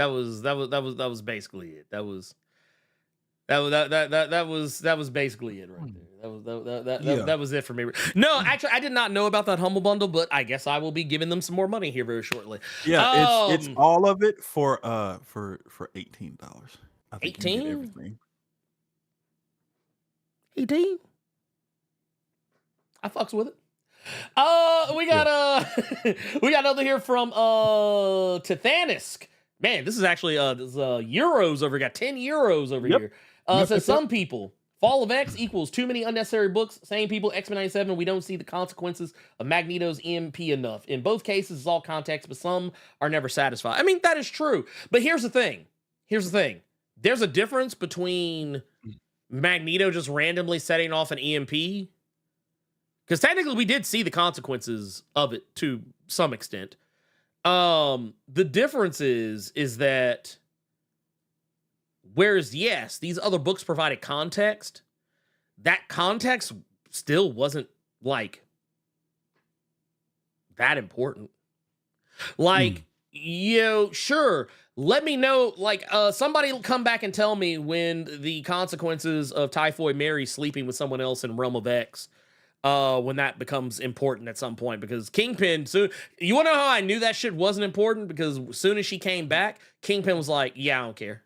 Speaker 5: was basically it. That was basically it right there. That was it for me. No, actually, I did not know about that Humble Bundle, but I guess I will be giving them some more money here very shortly.
Speaker 6: Yeah, it's all of it for $18. I think
Speaker 5: 18?
Speaker 6: everything.
Speaker 5: 18? I fucks with it. We got we got another here from Thanos. Man, this is actually this euros over. Got 10 euros over here. Says some people Fall of X equals too many unnecessary books. Same people, X-Men 97, we don't see the consequences of Magneto's EMP enough. In both cases, it's all context, but some are never satisfied. I mean, that is true. But here's the thing. There's a difference between Magneto just randomly setting off an EMP. Because technically we did see the consequences of it to some extent. The difference is that whereas, yes, these other books provided context, that context still wasn't, like, that important. Like, sure, let me know, like, somebody will come back and tell me when the consequences of Typhoid Mary sleeping with someone else in Realm of X, when that becomes important at some point, because Kingpin, you want to know how I knew that shit wasn't important? Because as soon as she came back, Kingpin was like, yeah, I don't care.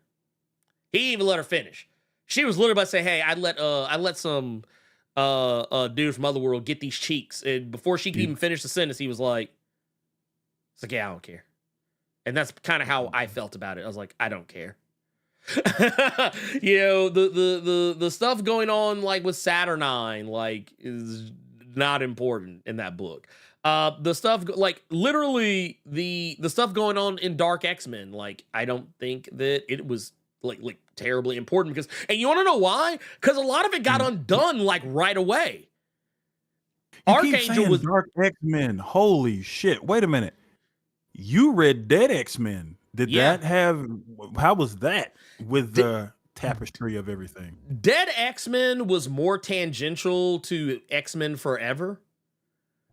Speaker 5: He didn't even let her finish. She was literally about to say, hey, I let some dude from Otherworld get these cheeks. And before she could even finish the sentence, he was like, it's like, yeah, I don't care. And that's kind of how I felt about it. I was like, I don't care. You know, the stuff going on, like, with Saturnine, like, is not important in that book. The stuff, like, literally the stuff going on in Dark X-Men, like, I don't think that it was like terribly important, because, and you want to know why? Because a lot of it got undone, like, right away.
Speaker 6: Archangel was Dark X-Men. Holy shit. Wait a minute. You read Dead X-Men. Did that have, how was that with the tapestry of everything?
Speaker 5: Dead X-Men was more tangential to X-Men Forever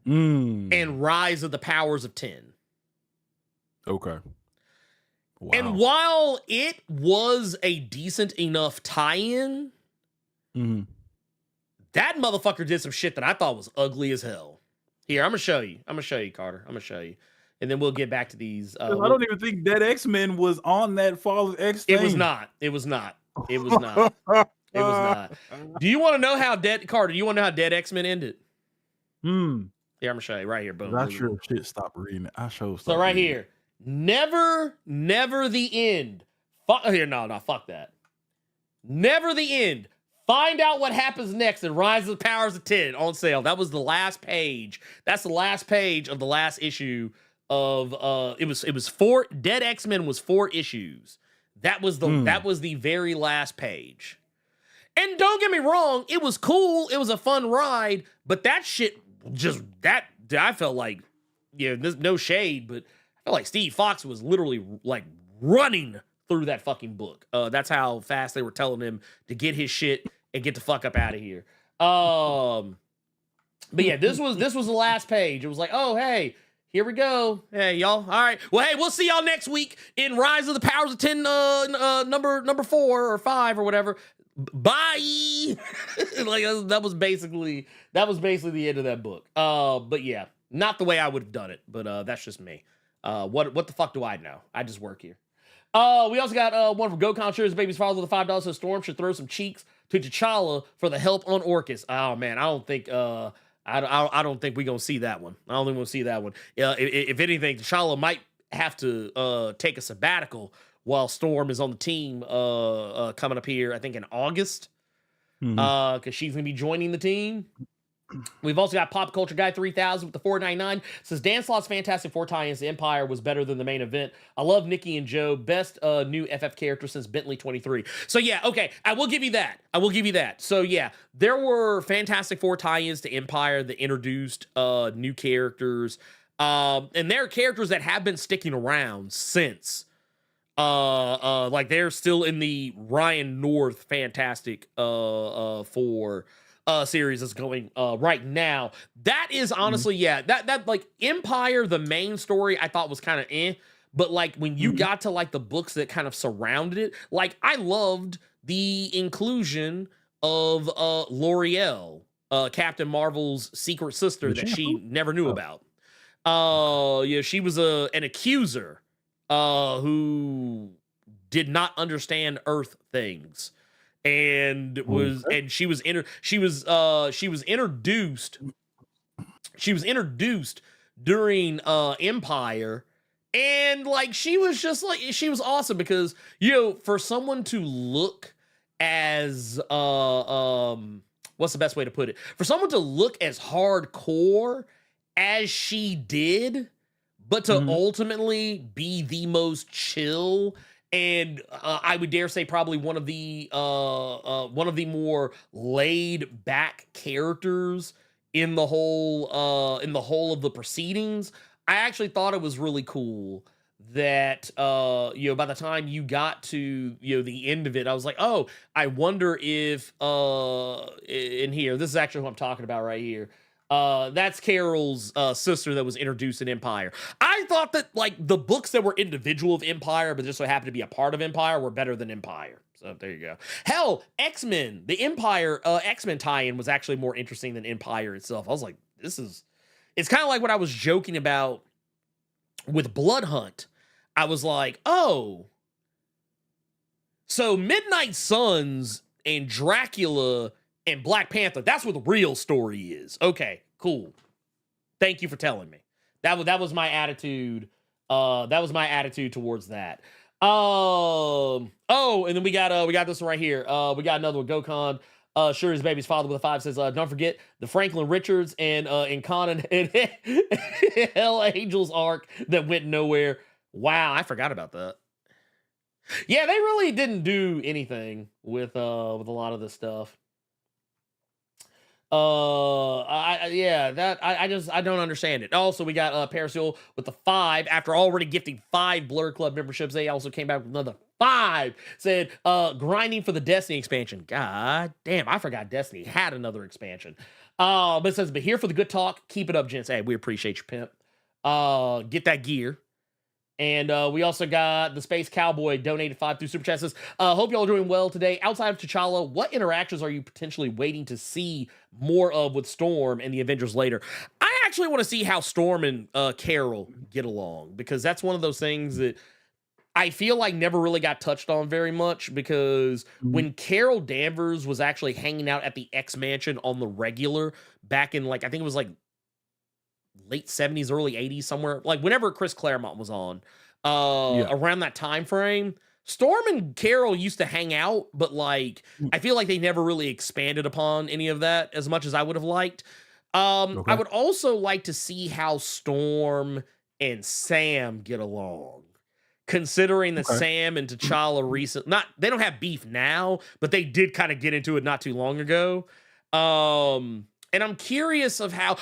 Speaker 5: and Rise of the Powers of 10.
Speaker 6: Okay. Wow.
Speaker 5: And while it was a decent enough tie-in, that motherfucker did some shit that I thought was ugly as hell. Here, I'm gonna show you, Carter. I'm gonna show you. And then we'll get back to these.
Speaker 6: I don't even think Dead X-Men was on that Fall of X thing.
Speaker 5: It was not. Do you want to know how Carter, do you want to know how Dead X-Men ended? Here, I'm gonna show you right here. Boom.
Speaker 6: I sure shit stop reading it.
Speaker 5: So right here. Never the end. Fuck that. Never the end. Find out what happens next in Rise of the Powers of 10 on sale. That was the last page. That's the last page of the last issue of it was 4 Dead X-Men was 4 issues. That was the very last page. And don't get me wrong, it was cool. It was a fun ride, but that shit I felt like, there's no shade, but I felt like Steve Fox was literally like running through that fucking book. That's how fast they were telling him to get his shit and get the fuck up out of here. But yeah, this was the last page. It was like, oh, hey, here we go. Hey, y'all. All right. Well, hey, we'll see y'all next week in Rise of the Powers of 10, number 4 or 5 or whatever. Bye. Like, that was basically the end of that book. But yeah, not the way I would have done it, but that's just me. What the fuck do I know? I just work here. We also got one from GoCon shares baby's father with $5, so Storm should throw some cheeks to T'Challa for the help on Orcus. Oh man, I don't think I don't think we're gonna see that one. I don't think we'll see that one. If anything, T'Challa might have to take a sabbatical while Storm is on the team coming up here, I think in August. Because she's gonna be joining the team. We've also got Pop Culture Guy 3000 with the $4.99. Says Dan Slott's Fantastic Four tie-ins to Empire was better than the main event. I love Nikki and Joe. Best new FF character since Bentley 23. So yeah, okay, I will give you that. So yeah, there were Fantastic Four tie-ins to Empire that introduced new characters. And there are characters that have been sticking around since. Like they're still in the Ryan North Fantastic Four series that's going right now. That is honestly, yeah, that like Empire, the main story I thought was kind of but like when you got to like the books that kind of surrounded it, like I loved the inclusion of L'Oreal, Captain Marvel's secret sister that she never knew about. Yeah, she was an accuser who did not understand Earth things. And she was introduced during Empire, and like she was awesome because for someone to look as what's the best way to put it, for someone to look as hardcore as she did, but to ultimately be the most chill. And I would dare say probably one of the more laid back characters in the whole of the proceedings. I actually thought it was really cool that by the time you got to the end of it, I was like, oh, I wonder if in here, this is actually what I'm talking about right here. That's Carol's sister that was introduced in Empire. I thought that like the books that were individual of Empire, but just so happened to be a part of Empire, were better than Empire. So there you go. Hell, X-Men, the Empire X-Men tie-in was actually more interesting than Empire itself. I was like, it's kind of like what I was joking about with Blood Hunt. I was like, oh, so Midnight Suns and Dracula and Black Panther, that's what the real story is. Okay, cool. Thank you for telling me. That was my attitude. That was my attitude towards that. Oh, and then we got this one right here. We got another one. GoCon. Sure, his baby's father with a 5 says, don't forget the Franklin Richards and Conan and Hell Angels arc that went nowhere. Wow, I forgot about that. Yeah, they really didn't do anything with a lot of this stuff. I don't understand it. Also, we got Parasil with the 5 after already gifting 5 Blerd Club memberships. They also came back with another 5. Said grinding for the Destiny expansion. God damn, I forgot Destiny had another expansion. But it says, but here for the good talk. Keep it up, gents. Hey, we appreciate you, pimp. Get that gear. And we also got the Space Cowboy donated 5 through Super Chat. Says, hope y'all are doing well today. Outside of T'Challa, what interactions are you potentially waiting to see more of with Storm and the Avengers later? I actually want to see how Storm and Carol get along, because that's one of those things that I feel like never really got touched on very much, because when Carol Danvers was actually hanging out at the X Mansion on the regular back in, like, I think it was like late 70s, early 80s, somewhere, like whenever Chris Claremont was on, around that time frame, Storm and Carol used to hang out, but like I feel like they never really expanded upon any of that as much as I would have liked. I would also like to see how Storm and Sam get along, considering that Sam and T'Challa they don't have beef now, but they did kind of get into it not too long ago. And I'm curious of how,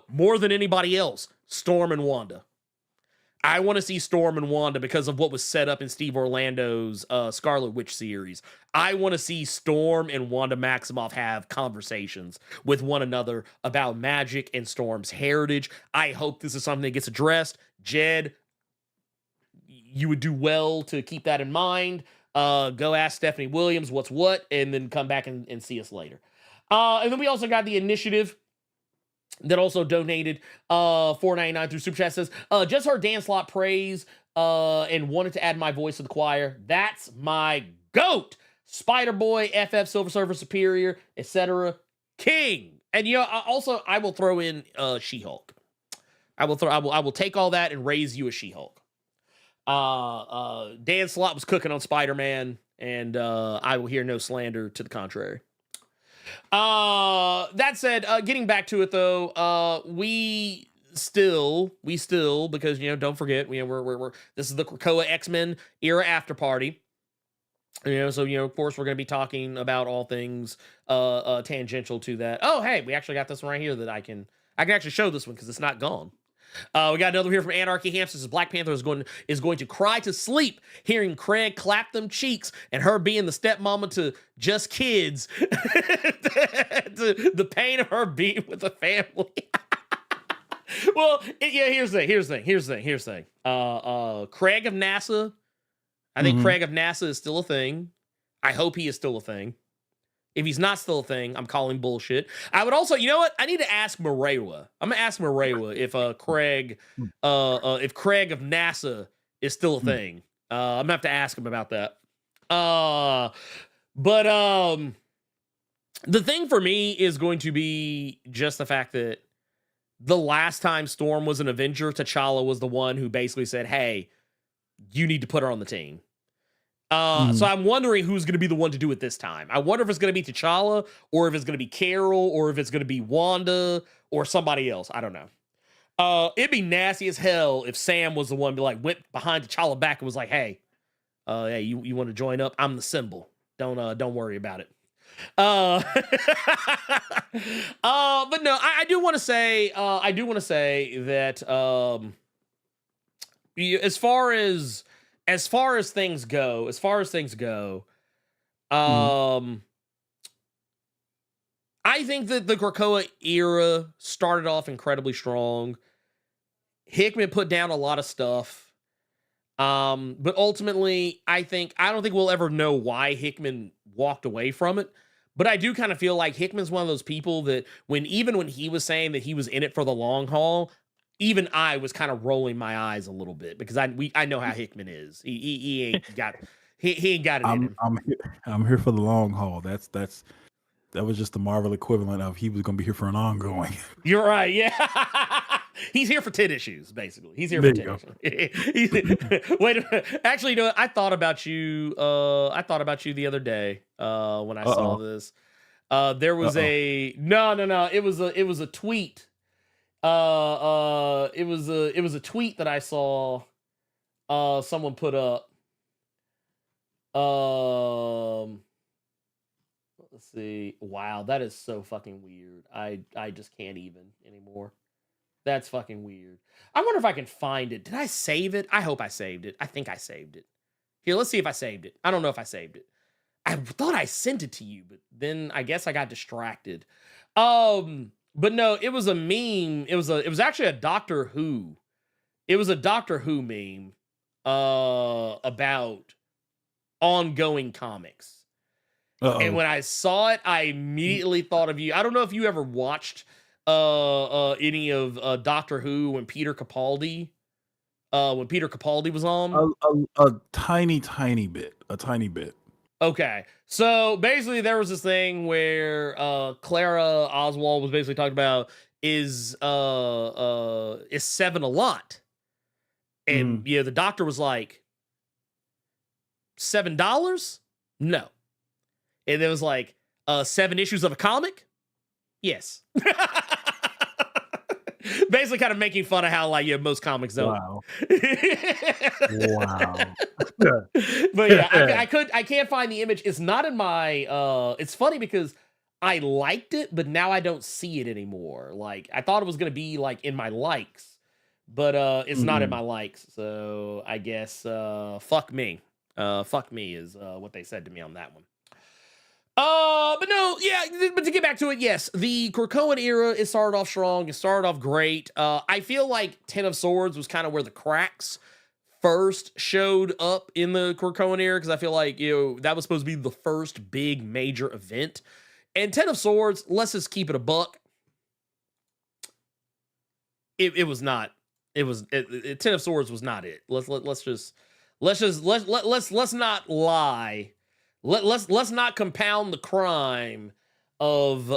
Speaker 5: more than anybody else, Storm and Wanda. I want to see Storm and Wanda because of what was set up in Steve Orlando's Scarlet Witch series. I want to see Storm and Wanda Maximoff have conversations with one another about magic and Storm's heritage. I hope this is something that gets addressed. Jed, you would do well to keep that in mind. Go ask Stephanie Williams what's what, and then come back and see us later. And then we also got the Initiative that also donated $4.99 through Super Chat says, just heard Dan Slott praise and wanted to add my voice to the choir. That's my GOAT. Spider Boy, FF, Silver Surfer Superior, etc. King. And also I will throw in She-Hulk. I will take all that and raise you a She-Hulk. Dan Slott was cooking on Spider-Man, and I will hear no slander to the contrary. That said, getting back to it though, we still because don't forget we're this is the Krakoa X-Men era after party. So of course we're going to be talking about all things tangential to that. Oh hey, we actually got this one right here that I can actually show this one because it's not gone. We got another here from Anarchy Hamster. Says Black Panther is going to cry to sleep hearing Craig clap them cheeks and her being the stepmama to just kids. The pain of her being with the family. Well, here's the thing. Craig of NASA. I think Craig of NASA is still a thing. I hope he is still a thing. If he's not still a thing, I'm calling bullshit. I would also, you know what? I need to ask Marewa. I'm gonna ask Marewa if Craig of NASA is still a thing. I'm gonna have to ask him about that. But the thing for me is going to be just the fact that the last time Storm was an Avenger, T'Challa was the one who basically said, "Hey, you need to put her on the team." So I'm wondering who's going to be the one to do it this time. I wonder if it's going to be T'Challa, or if it's going to be Carol, or if it's going to be Wanda, or somebody else. I don't know. It'd be nasty as hell if Sam was the one who went behind T'Challa back and was like, "Hey, you want to join up? I'm the symbol. Don't worry about it." But no, I do want to say that as far as things go, I think that the Krakoa era started off incredibly strong. Hickman put down a lot of stuff. But ultimately, I don't think we'll ever know why Hickman walked away from it. But I do kind of feel like Hickman's one of those people that even when he was saying that he was in it for the long haul, even I was kind of rolling my eyes a little bit because I know how Hickman is. He ain't got he ain't got it in him.
Speaker 6: I'm here for the long haul. That was just the Marvel equivalent of he was going to be here for an ongoing.
Speaker 5: You're right. Yeah. He's here for 10 issues, basically. He's here for 10 issues. Wait a minute. Actually, I thought about you. I thought about you the other day when I saw this. There was no. It was a tweet. It was a tweet that I saw someone put up. Let's see. Wow, that is so fucking weird. I just can't even anymore. That's fucking weird. I wonder if I can find it. Did I save it? I hope I saved it. I think I saved it. Here, let's see if I saved it. I don't know if I saved it. I thought I sent it to you, but then I guess I got distracted. But no, it was a meme. It was actually a Doctor Who. It was a Doctor Who meme about ongoing comics. And when I saw it, I immediately thought of you. I don't know if you ever watched any of Doctor Who when Peter Capaldi was on.
Speaker 6: A tiny bit. Okay.
Speaker 5: So basically there was this thing where Clara Oswald was basically talking about is 7 a lot? And the doctor was like, $7? No. And it was like 7 issues of a comic? Yes. Basically kind of making fun of how most comics don't.
Speaker 6: Wow.
Speaker 5: But yeah, I can't find the image. It's not in my it's funny because I liked it, but now I don't see it anymore. Like I thought it was gonna be in my likes, but it's not in my likes. So I guess fuck me. Fuck me is what they said to me on that one. But no, yeah, but to get back to it, yes, the Krakoan era, it started off strong, it started off great. I feel like Ten of Swords was kind of where the cracks first showed up in the Krakoan era, because I feel like, that was supposed to be the first big major event. And Ten of Swords, let's just keep it a buck. it was not. Ten of Swords was not it. Let's not lie. Let's not compound the crime of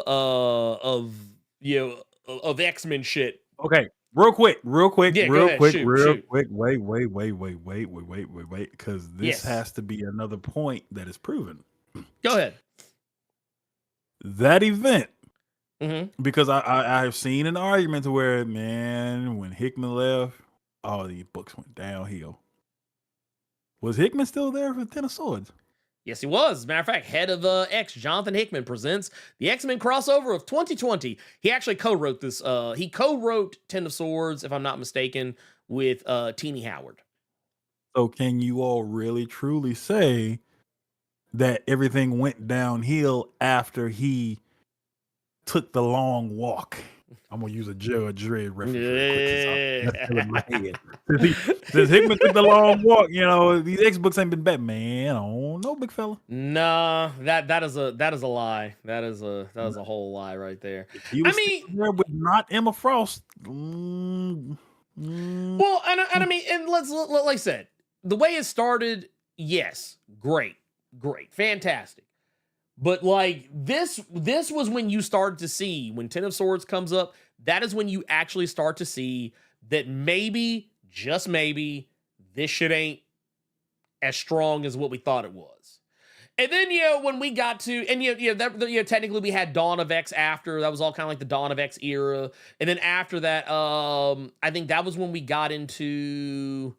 Speaker 5: X-Men shit.
Speaker 6: Okay, real quick.
Speaker 5: Yeah, go ahead. Shoot.
Speaker 6: Wait, because this has to be another point that is proven.
Speaker 5: Go ahead.
Speaker 6: That event, because I have seen an argument to where, man, when Hickman left, all these books went downhill. Was Hickman still there for Ten of Swords?
Speaker 5: Yes, he was. As a matter of fact, head of X, Jonathan Hickman, presents the X-Men crossover of 2020. He actually co-wrote this. He co-wrote Ten of Swords, if I'm not mistaken, with Teenie Howard.
Speaker 6: So can you all really truly say that everything went downhill after he took the long walk? I'm gonna use a Judge Dredd reference. Since Hickman took the long walk, these X books ain't been bad, man. I don't know, big fella.
Speaker 5: Nah, that is a lie. That is a whole lie right there.
Speaker 6: There with not Emma Frost.
Speaker 5: Well, and I mean, and like I said, the way it started, yes, great, fantastic. But like this was when you started to see, when Ten of Swords comes up, that is when you actually start to see that maybe, just maybe, this shit ain't as strong as what we thought it was. And then, when we got to, and technically we had Dawn of X after, that was all kind of like the Dawn of X era. And then after that, I think that was when we got into,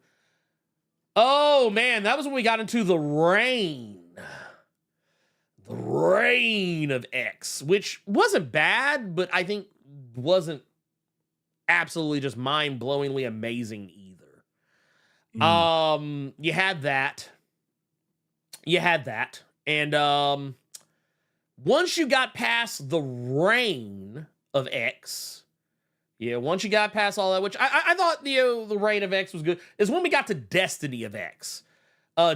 Speaker 5: that was when we got into the reign of X, which wasn't bad, but I think wasn't absolutely just mind-blowingly amazing either. You had that. And once you got past the reign of X, once you got past all that, which I thought the reign of X was good, is when we got to Destiny of X.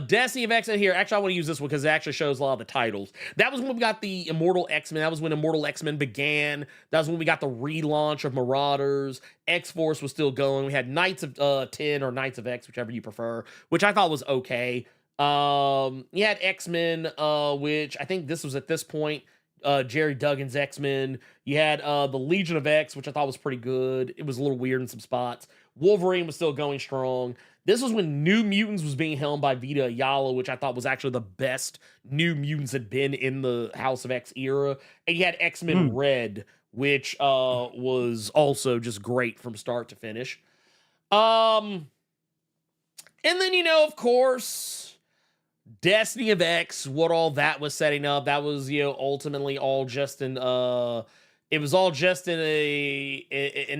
Speaker 5: Destiny of X in here. Actually, I want to use this one because it actually shows a lot of the titles. That was when we got the Immortal X-Men. That was when Immortal X-Men began. That was when we got the relaunch of Marauders. X-Force was still going. We had Knights of 10 or Knights of X, whichever you prefer, which I thought was okay. You had X-Men, which I think this was at this point, Jerry Duggan's X-Men. You had the Legion of X, which I thought was pretty good. It was a little weird in some spots. Wolverine was still going strong. This was when New Mutants was being helmed by Vita Ayala, which I thought was actually the best New Mutants had been in the House of X era. And you had X-Men Red, which was also just great from start to finish. And then, of course, Destiny of X, what all that was setting up, that was, ultimately all just an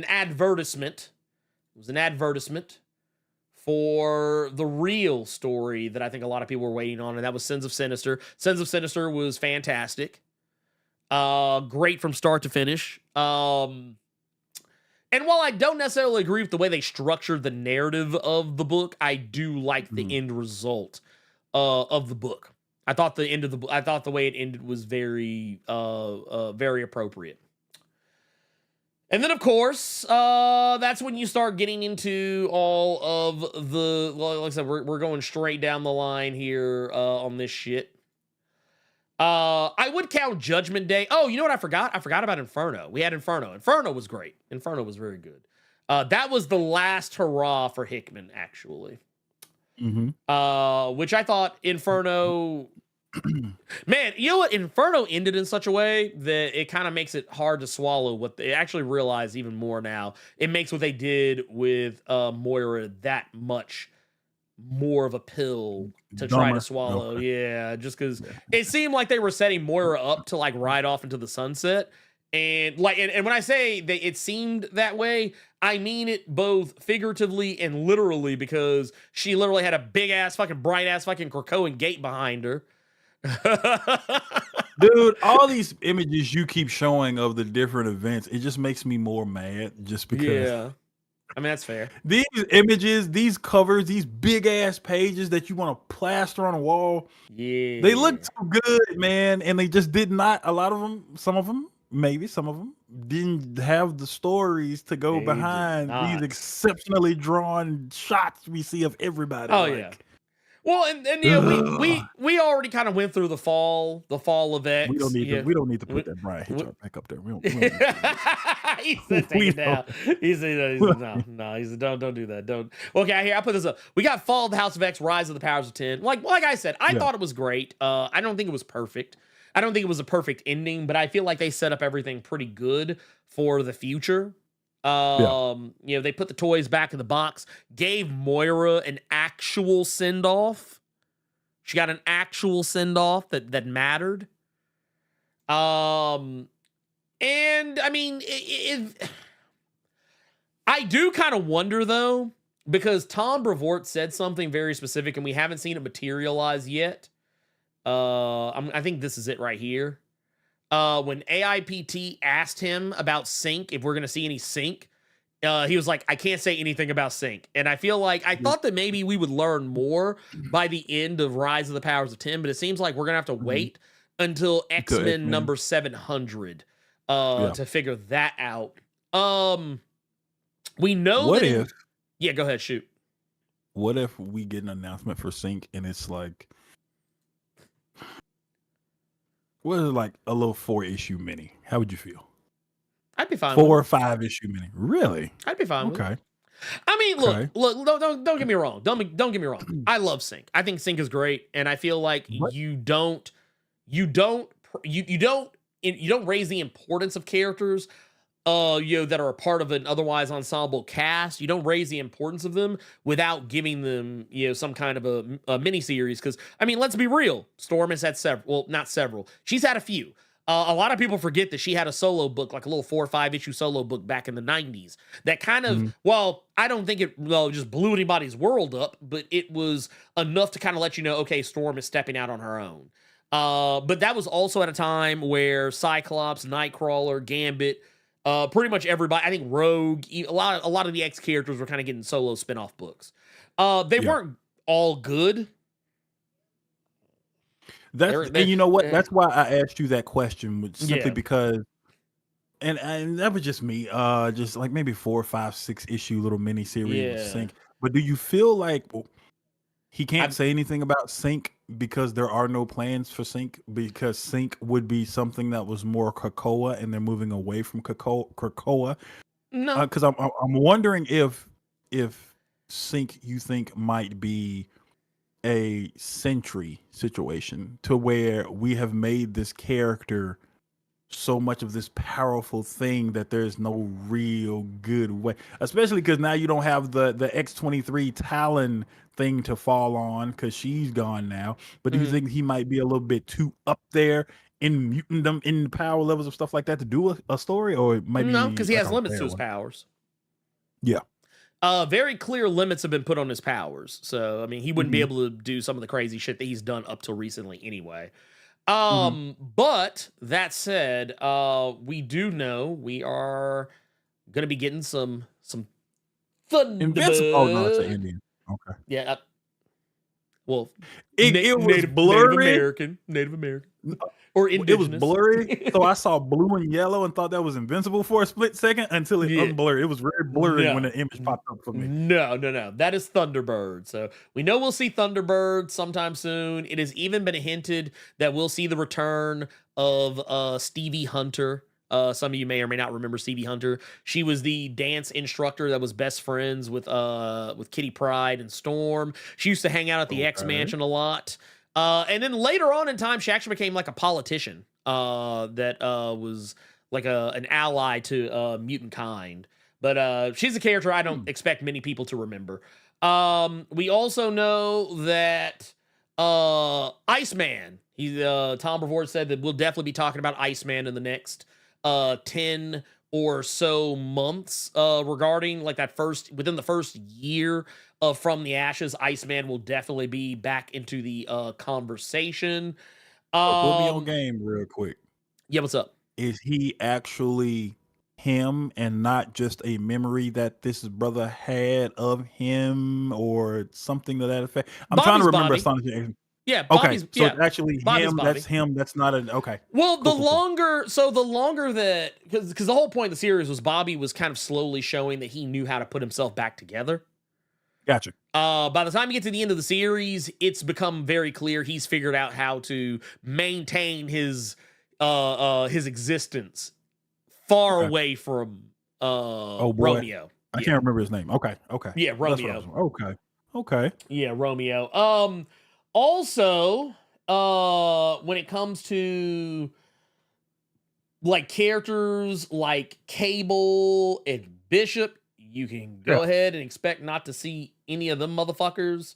Speaker 5: advertisement. It was an advertisement for the real story that I think a lot of people were waiting on, and that was Sins of Sinister. Sins of Sinister was fantastic. Great from start to finish. And while I don't necessarily agree with the way they structured the narrative of the book, I do like the end result of the book. I thought the way it ended was very appropriate. And then, of course, that's when you start getting into all of the, like I said, we're going straight down the line here on this shit. I would count Judgment Day. Oh, you know what I forgot? I forgot about Inferno. We had Inferno. Inferno was great. Inferno was very good. That was the last hurrah for Hickman, actually. Which I thought Inferno... Man, you know what? Inferno ended in such a way that it kind of makes it hard to swallow what they actually realize even more now. It makes what they did with Moira that much more of a pill to try to swallow. Okay. Yeah, just because it seemed like they were setting Moira up to like ride off into the sunset. And like, and when I say that it seemed that way, I mean it both figuratively and literally, because she literally had a big ass fucking bright ass fucking Krakoan gate behind her.
Speaker 6: Dude, all these images you keep showing of the different events, it just makes me more mad just because.
Speaker 5: I mean, that's fair.
Speaker 6: These images, these covers, these big ass pages that you want to plaster on a wall, they look so good, man, and they just did not. A lot of them, some of them, maybe some of them didn't have the stories to go
Speaker 5: They did
Speaker 6: behind these
Speaker 5: not.
Speaker 6: exceptionally drawn shots we see of everybody.
Speaker 5: Oh
Speaker 6: like,
Speaker 5: yeah. Well, and yeah, we already kind of went through the fall of X.
Speaker 6: we don't need to.
Speaker 5: Yeah.
Speaker 6: We don't need to put
Speaker 5: We-
Speaker 6: that Brian
Speaker 5: we-
Speaker 6: Hitchcock back up there. We don't need to do that.
Speaker 5: he said take
Speaker 6: We
Speaker 5: it down. He said no. He said don't do that. Don't. Okay, here I put this up. We got Fall of the House of X, Rise of the Powers of 10. Like I said, I
Speaker 6: Yeah.
Speaker 5: thought it was great. I don't think it was perfect. I don't think it was a perfect ending, but I feel like they set up everything pretty good for the future. They put the toys back in the box, gave Moira an actual send-off. She got an actual send-off that mattered. And I mean, I do kind of wonder though, because Tom Brevoort said something very specific and we haven't seen it materialize yet. I think this is it right here. When AIPT asked him about Sync, if we're going to see any Sync, he was like, I can't say anything about Sync. And I feel like I thought that maybe we would learn more by the end of Rise of the Powers of 10, but it seems like we're going to have to wait until X-Men number 700 to figure that out. We know
Speaker 6: What
Speaker 5: that
Speaker 6: if?
Speaker 5: Yeah, go ahead, shoot.
Speaker 6: What if we get an announcement for Sync and it's like, what is it, like a little 4-issue mini? How would you feel?
Speaker 5: I'd be fine.
Speaker 6: 4 or 5-issue mini? Really?
Speaker 5: I'd be fine. With it.
Speaker 6: Okay.
Speaker 5: I mean,
Speaker 6: Okay.
Speaker 5: look. Don't get me wrong. Don't get me wrong. I love Sync. I think Sync is great, and I feel like you don't raise the importance of characters, that are a part of an otherwise ensemble cast. You don't raise the importance of them without giving them, some kind of a mini series. Because I mean, let's be real. Storm has had several. Well, not several. She's had a few. A lot of people forget that she had a solo book, like a little 4 or 5 issue solo book back in the 90s. That kind of, I don't think it just blew anybody's world up, but it was enough to kind of let you know, okay, Storm is stepping out on her own. But that was also at a time where Cyclops, Nightcrawler, Gambit, pretty much everybody, I think Rogue, a lot of the X characters were kind of getting solo spin-off books. They weren't all good.
Speaker 6: And you know what? That's why I asked you that question, simply because, and that was just me, just like maybe 4, 5, 6 issue little mini series with Sync. But do you feel like he can't say anything about Sync because there are no plans for Sync, because Sync would be something that was more Krakoa and they're moving away from Krakoa?
Speaker 5: No,
Speaker 6: because I'm wondering if Sync you think might be a Sentry situation, to where we have made this character so much of this powerful thing that there's no real good way, especially because now you don't have the X-23 Talon thing to fall on because she's gone now. But do you think he might be a little bit too up there in mutantdom, in power levels of stuff like that to do a story? Or maybe
Speaker 5: no, because he
Speaker 6: like
Speaker 5: has
Speaker 6: a
Speaker 5: limits to
Speaker 6: fair
Speaker 5: his
Speaker 6: one?
Speaker 5: powers.
Speaker 6: Yeah.
Speaker 5: Very clear limits have been put on his powers. So, I mean, he wouldn't be able to do some of the crazy shit that he's done up till recently anyway. But that said, we do know we are going to be getting some Thunderbird.
Speaker 6: Invincible. Oh, no, it's an Indian. Okay.
Speaker 5: Yeah. Well,
Speaker 6: It was blurry.
Speaker 5: Native American. Or
Speaker 6: It was
Speaker 5: indigenous.
Speaker 6: blurry, so I saw blue and yellow and thought that was Invincible for a split second until it unblurred. It was very blurry when the image popped up for me.
Speaker 5: No. That is Thunderbird. So we know we'll see Thunderbird sometime soon. It has even been hinted that we'll see the return of Stevie Hunter. Some of you may or may not remember Stevie Hunter. She was the dance instructor that was best friends with Kitty Pryde and Storm. She used to hang out at the X Mansion a lot. And then later on in time, she actually became like a politician that was like an ally to mutant kind. But she's a character I don't expect many people to remember. We also know that Iceman, Tom Brevoort said that we'll definitely be talking about Iceman in the next 10 or so months regarding like within the first year of From the Ashes. Iceman will definitely be back into the conversation.
Speaker 6: Put me on game real quick.
Speaker 5: Yeah, what's up?
Speaker 6: Is he actually him and not just a memory that this brother had of him or something to that effect? I'm trying to remember
Speaker 5: Bobby.
Speaker 6: Astonishing X-Men.
Speaker 5: Yeah,
Speaker 6: Okay,
Speaker 5: Bobby's
Speaker 6: so
Speaker 5: yeah.
Speaker 6: it's actually
Speaker 5: Bobby's
Speaker 6: him.
Speaker 5: Bobby.
Speaker 6: That's him. That's not an okay.
Speaker 5: Well,
Speaker 6: Cool, cool, cool.
Speaker 5: the longer that because the whole point of the series was Bobby was kind of slowly showing that he knew how to put himself back together.
Speaker 6: Gotcha.
Speaker 5: By the time you get to the end of the series, it's become very clear he's figured out how to maintain his existence far
Speaker 6: Okay.
Speaker 5: away from
Speaker 6: Oh boy,
Speaker 5: Romeo.
Speaker 6: I
Speaker 5: Yeah.
Speaker 6: can't remember his name. Okay, okay.
Speaker 5: Yeah,
Speaker 6: That's what I
Speaker 5: Romeo.
Speaker 6: was- Okay, okay.
Speaker 5: Yeah, Romeo. Also, when it comes to like characters like Cable and Bishop, you can go
Speaker 6: Yeah.
Speaker 5: ahead and expect not to see any of them motherfuckers.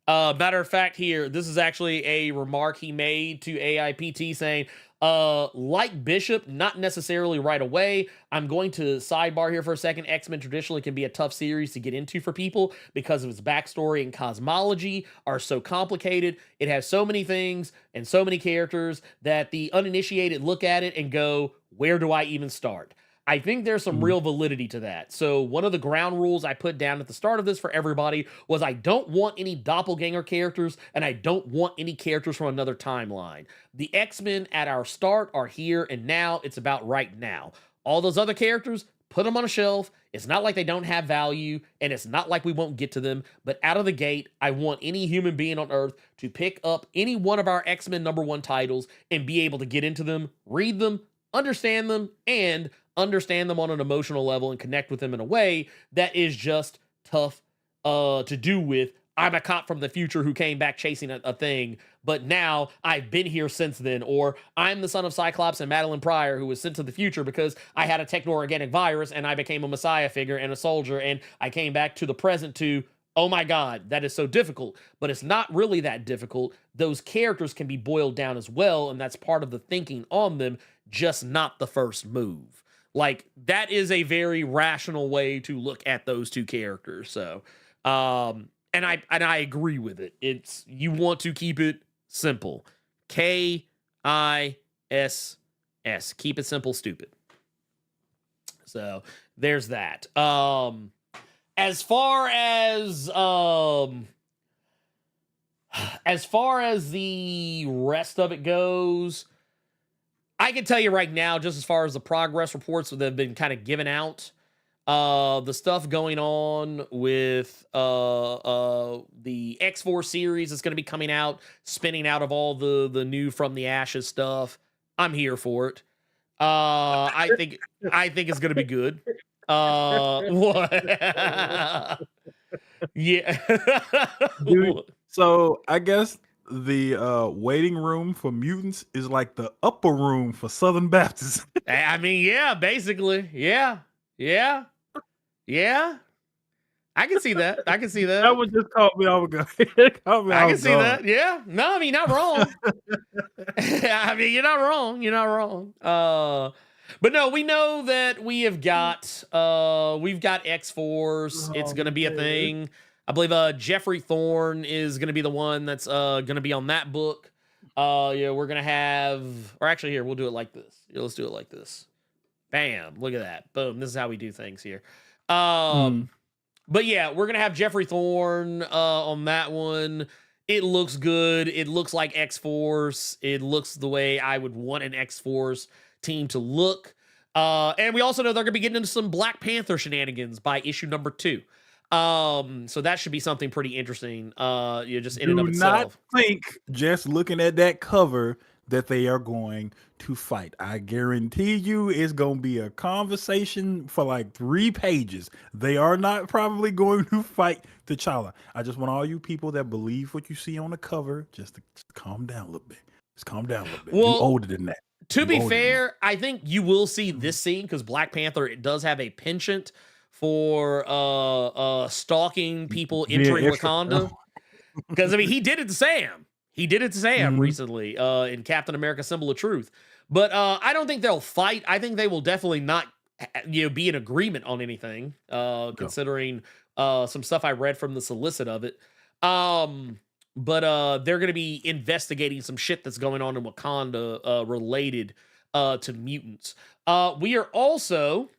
Speaker 5: Matter of fact, here, this is actually a remark he made to AIPT saying, like Bishop, not necessarily right away. I'm going to sidebar here for a second. X-Men traditionally can be a tough series to get into for people because of its backstory and cosmology are so complicated. It has so many things and so many characters that the uninitiated look at it and go, where do I even start? I think there's some real validity to that. So one of the ground rules I put down at the start of this for everybody was I don't want any doppelganger characters and I don't want any characters from another timeline. The X-Men at our start are here and now. It's about right now. All those other characters, put them on a shelf. It's not like they don't have value and it's not like we won't get to them, but out of the gate, I want any human being on Earth to pick up any one of our X-Men #1 titles and be able to get into them, read them, understand them, and understand them on an emotional level and connect with them in a way that is just tough to do with. I'm a cop from the future who came back chasing a thing, but now I've been here since then. Or I'm the son of Cyclops and Madeline Pryor who was sent to the future because I had a techno-organic virus and I became a messiah figure and a soldier and I came back to the present to, oh my God, that is so difficult. But it's not really that difficult. Those characters can be boiled down as well, and that's part of the thinking on them, just not the first move. Like, that is a very rational way to look at those two characters. So, and I agree with it. It's, you want to keep it simple. KISS. Keep it simple, stupid. So there's that. As far as the rest of it goes, I can tell you right now, just as far as the progress reports that have been kind of given out, the stuff going on with the X-Force series is going to be coming out, spinning out of all the new From the Ashes stuff. I'm here for it. I think it's going to be good. What? Yeah.
Speaker 6: Dude, so I guess the waiting room for mutants is like the upper room for Southern Baptists.
Speaker 5: I mean, yeah, basically. Yeah. I can see that.
Speaker 6: That one just caught me off guard.
Speaker 5: I can see that. Yeah. No, I mean, not wrong. I mean, you're not wrong. But no, we know that we've got X-Force. It's going to be a thing. I believe Jeffrey Thorne is going to be the one that's going to be on that book. Yeah, we're going to have, or actually here, we'll do it like this. Yeah, let's do it like this. Bam. Look at that. Boom. This is how we do things here. But yeah, we're going to have Jeffrey Thorne on that one. It looks good. It looks like X-Force. It looks the way I would want an X-Force team to look. And we also know they're going to be getting into some Black Panther shenanigans by issue number 2. So that should be something pretty interesting. Just in and of itself.
Speaker 6: Do not think just looking at that cover that they are going to fight. I guarantee you it's going to be a conversation for like 3 pages. They are not probably going to fight T'Challa. I just want all you people that believe what you see on the cover just to calm down a little bit. Just calm down a little bit.
Speaker 5: Well,
Speaker 6: you're older than that.
Speaker 5: To be fair, I think you will see this scene because Black Panther, it does have a penchant for stalking people entering Wakanda. Because I mean, he did it to Sam. Recently in Captain America: Symbol of Truth. But I don't think they'll fight. I think they will definitely not, be in agreement on anything. Considering some stuff I read from the solicit of it. But they're going to be investigating some shit that's going on in Wakanda related to mutants. We are also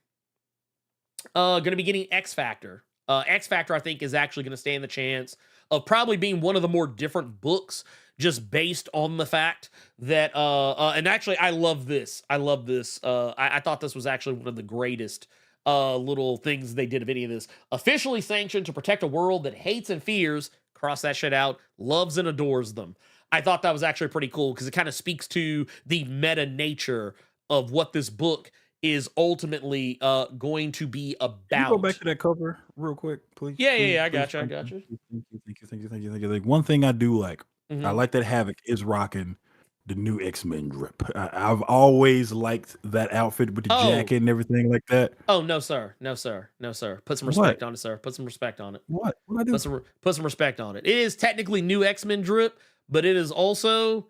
Speaker 5: going to be getting X Factor. X Factor, I think, is actually going to stand the chance of probably being one of the more different books just based on the fact that and actually I love this. I thought this was actually one of the greatest little things they did of any of this. Officially sanctioned to protect a world that hates and fears, cross that shit out, loves and adores them. I thought that was actually pretty cool because it kind of speaks to the meta nature of what this book is ultimately going to be about.
Speaker 6: Can you go back to that cover real quick, please?
Speaker 5: Yeah, I
Speaker 6: Please,
Speaker 5: got you.
Speaker 6: thank you. Like, one thing I do like, I like that Havoc is rocking the new X-Men drip. I've always liked that outfit with the jacket and everything like that.
Speaker 5: Oh, no, sir. Put some respect on it, sir. Put some respect on it.
Speaker 6: What I do?
Speaker 5: Put some respect on it. It is technically new X-Men drip, but it is also...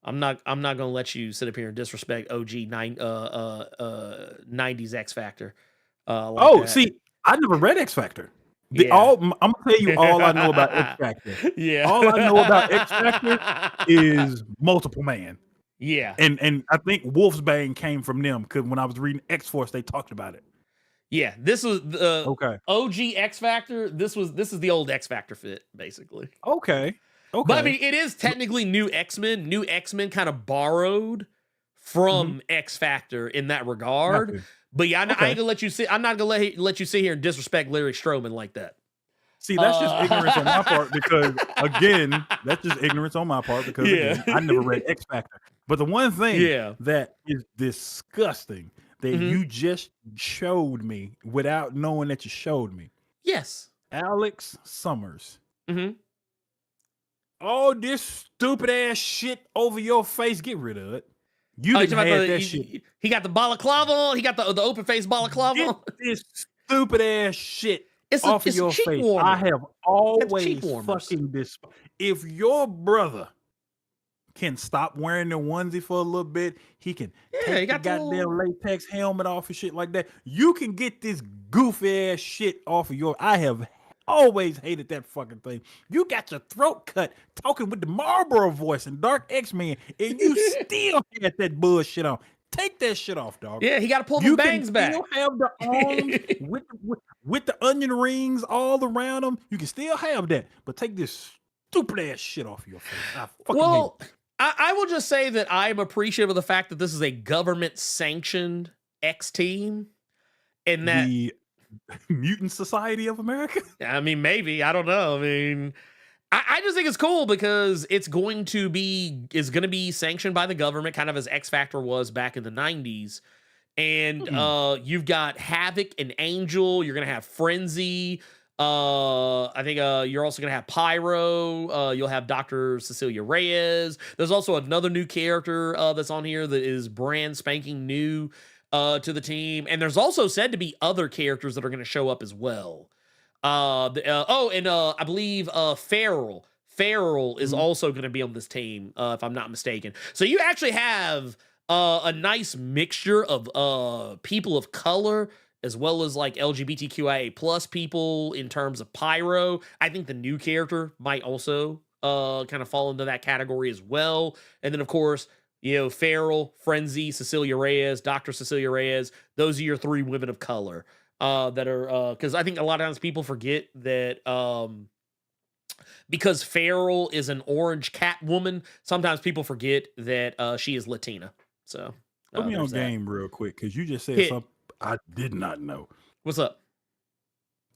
Speaker 5: I'm not gonna let you sit up here and disrespect OG 90s X Factor.
Speaker 6: See, I never read X Factor. I'm gonna tell you all I know about X Factor.
Speaker 5: Yeah,
Speaker 6: all I know about X Factor is Multiple Man.
Speaker 5: Yeah,
Speaker 6: and I think Wolfsbane came from them because when I was reading X Force, they talked about it.
Speaker 5: Yeah, this was the
Speaker 6: okay.
Speaker 5: OG X Factor. This is the old X Factor fit, basically.
Speaker 6: Okay.
Speaker 5: But I mean, it is technically new X-Men. New X-Men kind of borrowed from X Factor in that regard.
Speaker 6: Gotcha.
Speaker 5: But yeah, I ain't gonna let you sit. I'm not gonna let you sit here and disrespect Larry Stroman like that.
Speaker 6: See, that's just ignorance on my part because again, that's just ignorance on my part because again, I never read X Factor. But the one thing that is disgusting that you just showed me without knowing that you showed me.
Speaker 5: Yes,
Speaker 6: Alex Summers. All this stupid ass shit over your face, get rid of it. You didn't have that shit.
Speaker 5: He got the balaclava on. He got the open face balaclava on.
Speaker 6: Get this stupid ass shit off of your face.
Speaker 5: Warmer.
Speaker 6: I have always fucking this. If your brother can stop wearing the onesie for a little bit, he can take the goddamn latex helmet off and shit like that. You can get this goofy ass shit off of your. I have always hated that fucking thing. You got your throat cut talking with the Marlboro voice and Dark X-Men, and you still had that bullshit on. Take that shit off, dog.
Speaker 5: Yeah, he got to pull the bangs back.
Speaker 6: You can still have the arms with the onion rings all around them. You can still have that, but take this stupid ass shit off your face. I fucking hate it.
Speaker 5: I will just say that I am appreciative of the fact that this is a government-sanctioned X team, and that
Speaker 6: the Mutant Society of America.
Speaker 5: I mean, maybe, I don't know. I mean, I just think it's cool because it's going to be sanctioned by the government, kind of as X Factor was back in the 90s. And you've got Havoc and Angel. You're gonna have Frenzy. I think you're also gonna have Pyro. You'll have Dr. Cecilia Reyes. There's also another new character that's on here that is brand spanking new to the team, and there's also said to be other characters that are going to show up as well. I believe Feral is also going to be on this team, if I'm not mistaken. So you actually have a nice mixture of people of color as well as like LGBTQIA plus people in terms of Pyro. I think the new character might also kind of fall into that category as well. And then of course, Feral, Frenzy, Cecilia Reyes, Dr. Cecilia Reyes, those are your three women of color that are, because I think a lot of times people forget that because Feral is an orange cat woman, sometimes people forget that she is Latina. So
Speaker 6: put me on game real quick because you just said something I did not know.
Speaker 5: What's up?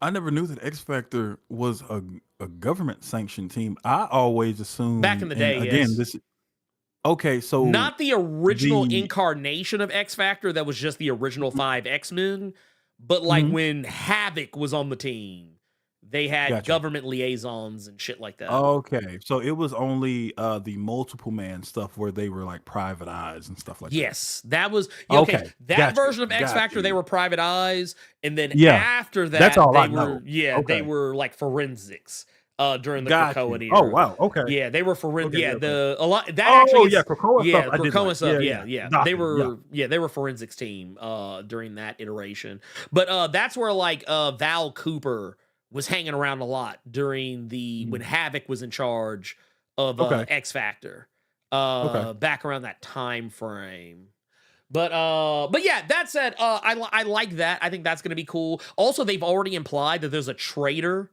Speaker 6: I never knew that X Factor was a government sanctioned team. I always assumed
Speaker 5: back in the day.
Speaker 6: Again, this. Okay, so
Speaker 5: not the original incarnation of X Factor that was just the original 5 X-Men, but like when Havoc was on the team, they had government liaisons and shit like that.
Speaker 6: Okay, so it was only the Multiple Man stuff where they were like Private Eyes and stuff like that.
Speaker 5: Yes, that was that version of X Factor. They were Private Eyes, and then after that,
Speaker 6: that's all
Speaker 5: they
Speaker 6: I
Speaker 5: were
Speaker 6: know.
Speaker 5: They were like forensics. During the Krakoa era.
Speaker 6: Oh wow, okay.
Speaker 5: Yeah, they were forensic.
Speaker 6: Krakoa stuff.
Speaker 5: They were forensics team during that iteration. But that's where like Val Cooper was hanging around a lot during when Havoc was in charge of X Factor. Back around that time frame. But yeah, that said, I like that. I think that's gonna be cool. Also, they've already implied that there's a traitor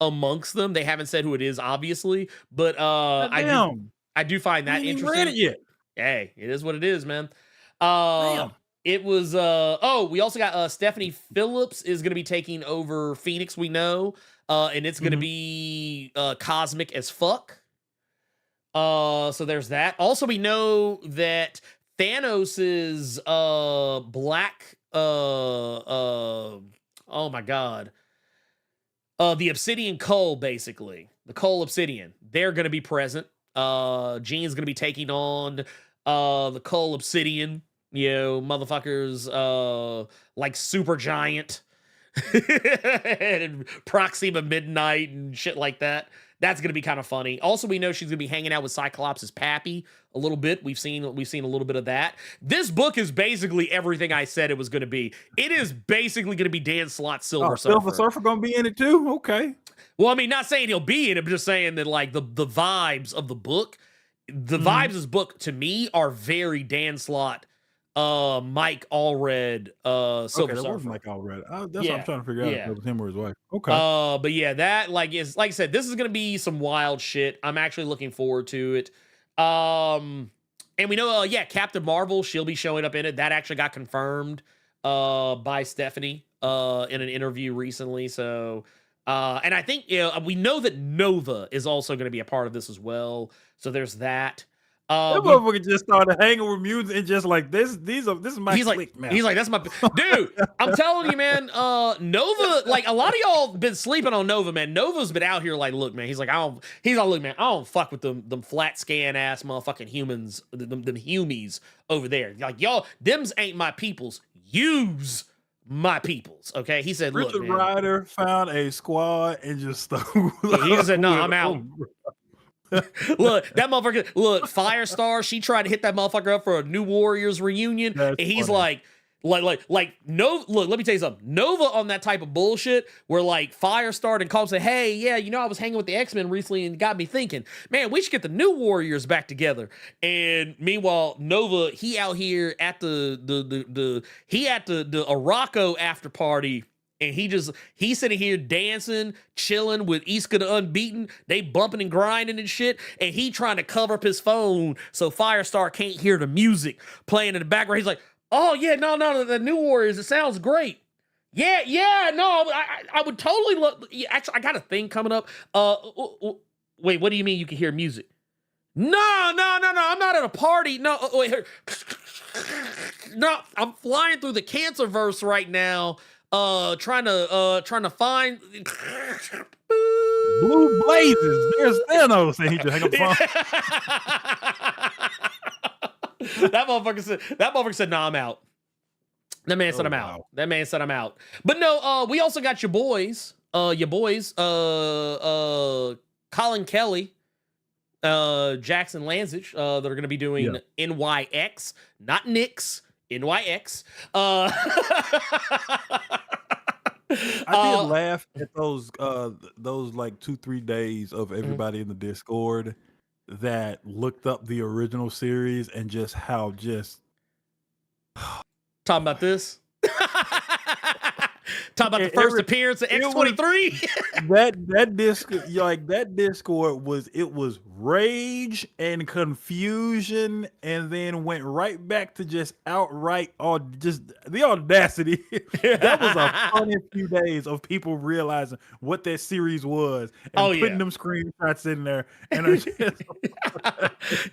Speaker 5: amongst them. They haven't said who it is, obviously, but I do find that interesting.
Speaker 6: Read it yet.
Speaker 5: Hey, it is what it is, man.
Speaker 6: Damn.
Speaker 5: It was we also got Stephanie Phillips is going to be taking over Phoenix, we know, and it's going to be cosmic as fuck. So there's that. Also, we know that Thanos's black oh my god, the Obsidian Cull, basically the Cull Obsidian, they're going to be present. Jean's going to be taking on the Cull Obsidian, you know, motherfuckers like Super Giant and Proxima Midnight and shit like that. That's going to be kind of funny. Also, we know she's going to be hanging out with Cyclops' pappy a little bit. We've seen a little bit of that. This book is basically everything I said it was going to be. It is basically going to be Dan Slott's Silver Surfer.
Speaker 6: Silver Surfer going to be in it too? Okay.
Speaker 5: Well, I mean, not saying he'll be in it, but just saying that, like, the vibes of the book, vibes of this book, to me, are very Dan Slott, Mike Allred, Silver Surfer.
Speaker 6: That was Mike Allred. That's what I'm trying to figure out if it was him or his wife. Okay.
Speaker 5: But yeah, that, like I said, this is going to be some wild shit. I'm actually looking forward to it. And we know, Captain Marvel, she'll be showing up in it. That actually got confirmed by Stephanie in an interview recently. So... and I think we know that Nova is also going to be a part of this as well. So there's that.
Speaker 6: That motherfucker just started hanging with mutants and just like this is my clique, man.
Speaker 5: He's like, that's my dude. I'm telling you, man. Nova, like a lot of y'all been sleeping on Nova, man. Nova's been out here like, look, man. He's like, look, man. I don't fuck with them flat scan ass motherfucking humans, them humies over there. Like y'all, them's ain't my peoples. Use my peoples, okay? He said,
Speaker 6: Richard
Speaker 5: look, man.
Speaker 6: Rider found a squad and just
Speaker 5: he said, no, I'm out. Look, that motherfucker, Firestar, she tried to hit that motherfucker up for a New Warriors reunion.
Speaker 6: That's
Speaker 5: and he's
Speaker 6: funny.
Speaker 5: like, no, look, let me tell you something. Nova on that type of bullshit where like Firestar and Calm say, hey, yeah, you know, I was hanging with the X-Men recently and it got me thinking, man, we should get the New Warriors back together. And meanwhile, Nova, he out here at the Araco after party. And he's sitting here dancing, chilling with Iska the Unbeaten. They bumping and grinding and shit. And he trying to cover up his phone so Firestar can't hear the music playing in the background. He's like, oh, yeah, no, the New Warriors, it sounds great. Yeah, no, I would totally love... Actually, I got a thing coming up. Wait, what do you mean you can hear music? No, I'm not at a party. No, wait, no, I'm flying through the Cancerverse right now. Trying to find
Speaker 6: blue blazes. There's Thanos, and he just hang up the phone.
Speaker 5: That motherfucker said, "Nah, I'm out." That man said, "I'm out." That man said, "I'm out." But no, we also got your boys, Colin Kelly, Jackson Lanzich, that are going to be doing NYX, not Knicks. NYX.
Speaker 6: I did laugh at those like 2-3 days of everybody in the Discord that looked up the original series and just how just
Speaker 5: talking about this. Talk about the first appearance of X-23.
Speaker 6: that Discord was rage and confusion, and then went right back to just outright just the audacity. That was a funny few days of people realizing what that series was and putting them screenshots in there. And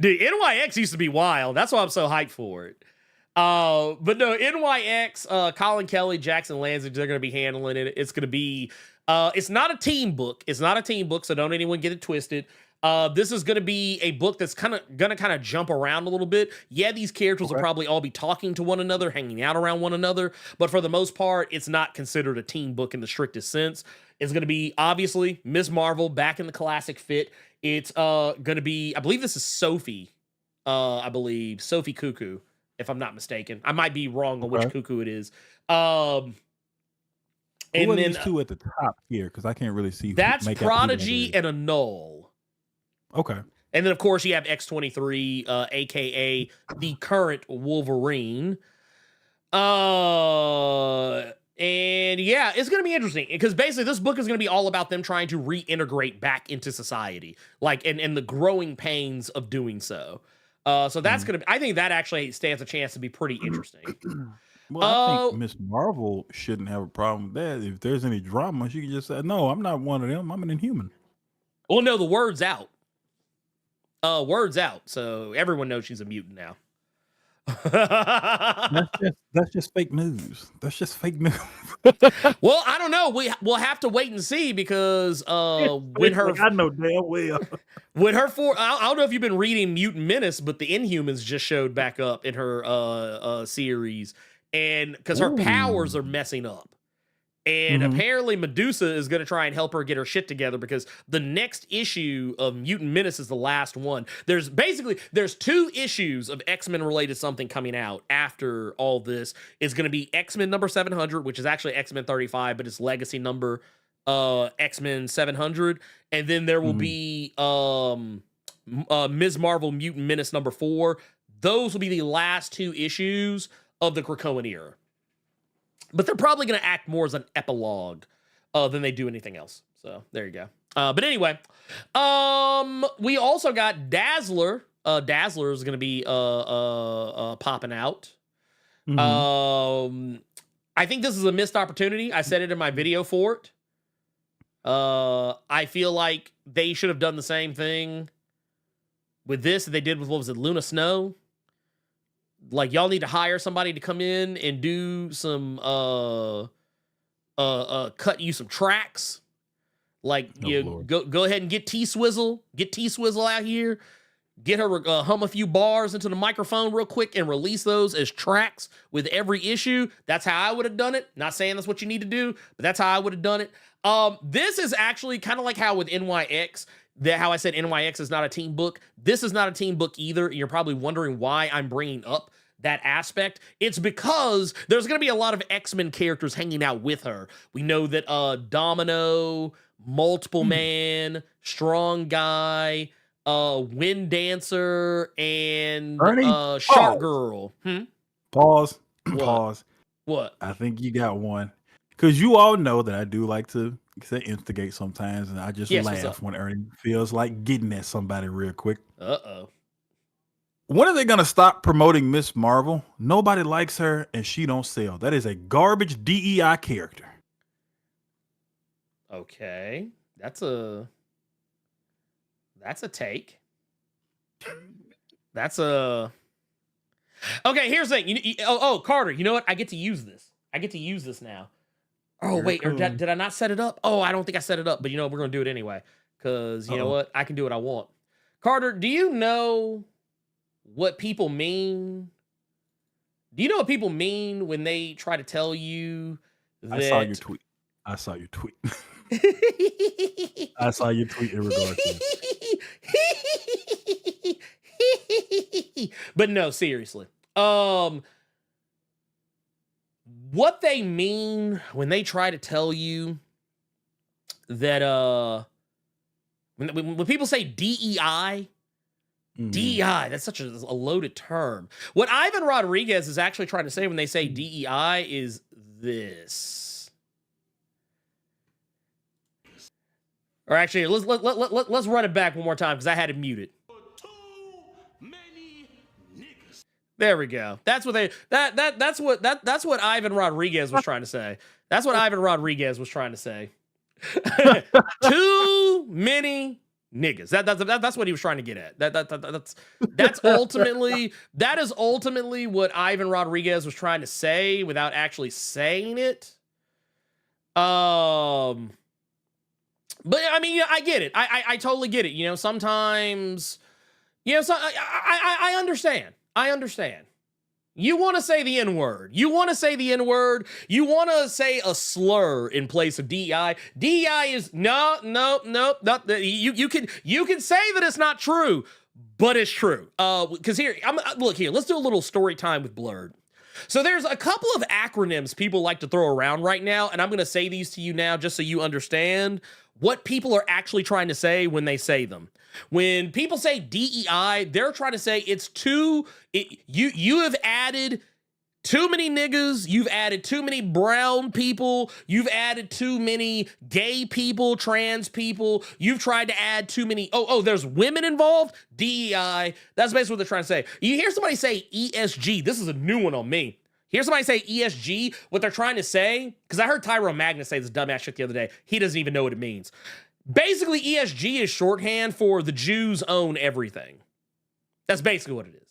Speaker 5: dude, NYX used to be wild. That's why I'm so hyped for it. But no, NYX, Colin Kelly, Jackson Lanzich, they're going to be handling it. It's going to be, it's not a team book. It's not a team book, so don't anyone get it twisted. This is going to be a book that's going to jump around a little bit. Yeah, these characters will probably all be talking to one another, hanging out around one another, but for the most part, it's not considered a team book in the strictest sense. It's going to be, obviously, Ms. Marvel back in the classic fit. It's going to be, I believe this is Sophie, Sophie Cuckoo, if I'm not mistaken. I might be wrong on which Cuckoo it is. And
Speaker 6: then
Speaker 5: then
Speaker 6: these two at the top here, because I can't really see.
Speaker 5: That's Prodigy and a Null.
Speaker 6: Okay.
Speaker 5: And then, of course, you have X-23, a.k.a. the current Wolverine. And Yeah, it's going to be interesting because basically this book is going to be all about them trying to reintegrate back into society, like, and the growing pains of doing so. So that's going to, I think that actually stands a chance to be pretty interesting.
Speaker 6: Well, I think Miss Marvel shouldn't have a problem with that. If there's any drama, she can just say, "No, I'm not one of them. I'm an Inhuman."
Speaker 5: Well, no, the word's out. Word's out, so everyone knows she's a mutant now.
Speaker 6: That's just fake news. That's just fake news.
Speaker 5: Well, I don't know. We'll have to wait and see because when her
Speaker 6: I know damn well.
Speaker 5: when her I don't know if you've been reading Mutant Menace, but the Inhumans just showed back up in her series, and because her powers are messing up. And apparently Medusa is going to try and help her get her shit together because the next issue of Mutant Menace is the last one. There's 2 issues of X-Men related something coming out after all this. It's going to be X-Men number 700, which is actually X-Men 35, but it's legacy number X-Men 700. And then there will be Ms. Marvel Mutant Menace number 4. Those will be the last 2 issues of the Krakoan era. But they're probably going to act more as an epilogue than they do anything else. So there you go. But anyway, we also got Dazzler. Dazzler is going to be popping out. I think this is a missed opportunity. I said it in my video for it. I feel like they should have done the same thing with this that they did with, what was it, Luna Snow? Like, y'all need to hire somebody to come in and do some cut you some tracks. Like, go ahead and get T-Swizzle out here, get her hum a few bars into the microphone real quick and release those as tracks with every issue. That's how I would have done it. Not saying that's what you need to do, but that's how I would have done it. This is actually kind of like how with NYX, how I said NYX is not a team book. This is not a team book either. You're probably wondering why I'm bringing up that aspect. It's because there's going to be a lot of X-Men characters hanging out with her. We know that Domino, Multiple Man, Strong Guy, Wind Dancer, and Shark Girl.
Speaker 6: Pause.
Speaker 5: What?
Speaker 6: Pause.
Speaker 5: What?
Speaker 6: I think you got one. Because you all know that I do like to instigate sometimes, and I just laugh when Ernie feels like getting at somebody real quick.
Speaker 5: Uh-oh.
Speaker 6: When are they going to stop promoting Miss Marvel? Nobody likes her, and she don't sell. That is a garbage DEI character.
Speaker 5: Okay. That's a take. That's a... Okay, here's the thing. Carter, you know what? I get to use this. Now. Oh, wait, or did I not set it up? Oh, I don't think I set it up, but we're going to do it anyway. Because, you know what? I can do what I want. Carter, do you know what people mean? Do you know what people mean when they try to tell you that...
Speaker 6: I saw your tweet. I saw your tweet in regards to it.
Speaker 5: But no, seriously. What they mean when they try to tell you that when people say DEI, DEI, that's such a loaded term. What Ivan Rodriguez is actually trying to say when they say DEI is this. Or actually, let's run it back one more time because I had it muted. There we go. That's what that's what Ivan Rodriguez was trying to say. That's what Ivan Rodriguez was trying to say. Too many niggas. That's what he was trying to get at. That's ultimately what Ivan Rodriguez was trying to say without actually saying it. But I mean, I get it. I totally get it. Sometimes, I understand. I understand. You want to say the N-word. You want to say a slur in place of DEI. DEI is no. You can say that it's not true, but it's true. Because look here. Let's do a little story time with Blerd. So there's a couple of acronyms people like to throw around right now, and I'm going to say these to you now just so you understand what people are actually trying to say when they say them. When people say DEI, they're trying to say it's you have added too many niggas, you've added too many brown people, you've added too many gay people, trans people, you've tried to add too many, there's women involved, DEI, that's basically what they're trying to say. You hear somebody say ESG, this is a new one on me. Hear somebody say ESG, what they're trying to say, because I heard Tyrone Magnus say this dumbass shit the other day, he doesn't even know what it means. Basically, ESG is shorthand for the Jews own everything. That's basically what it is.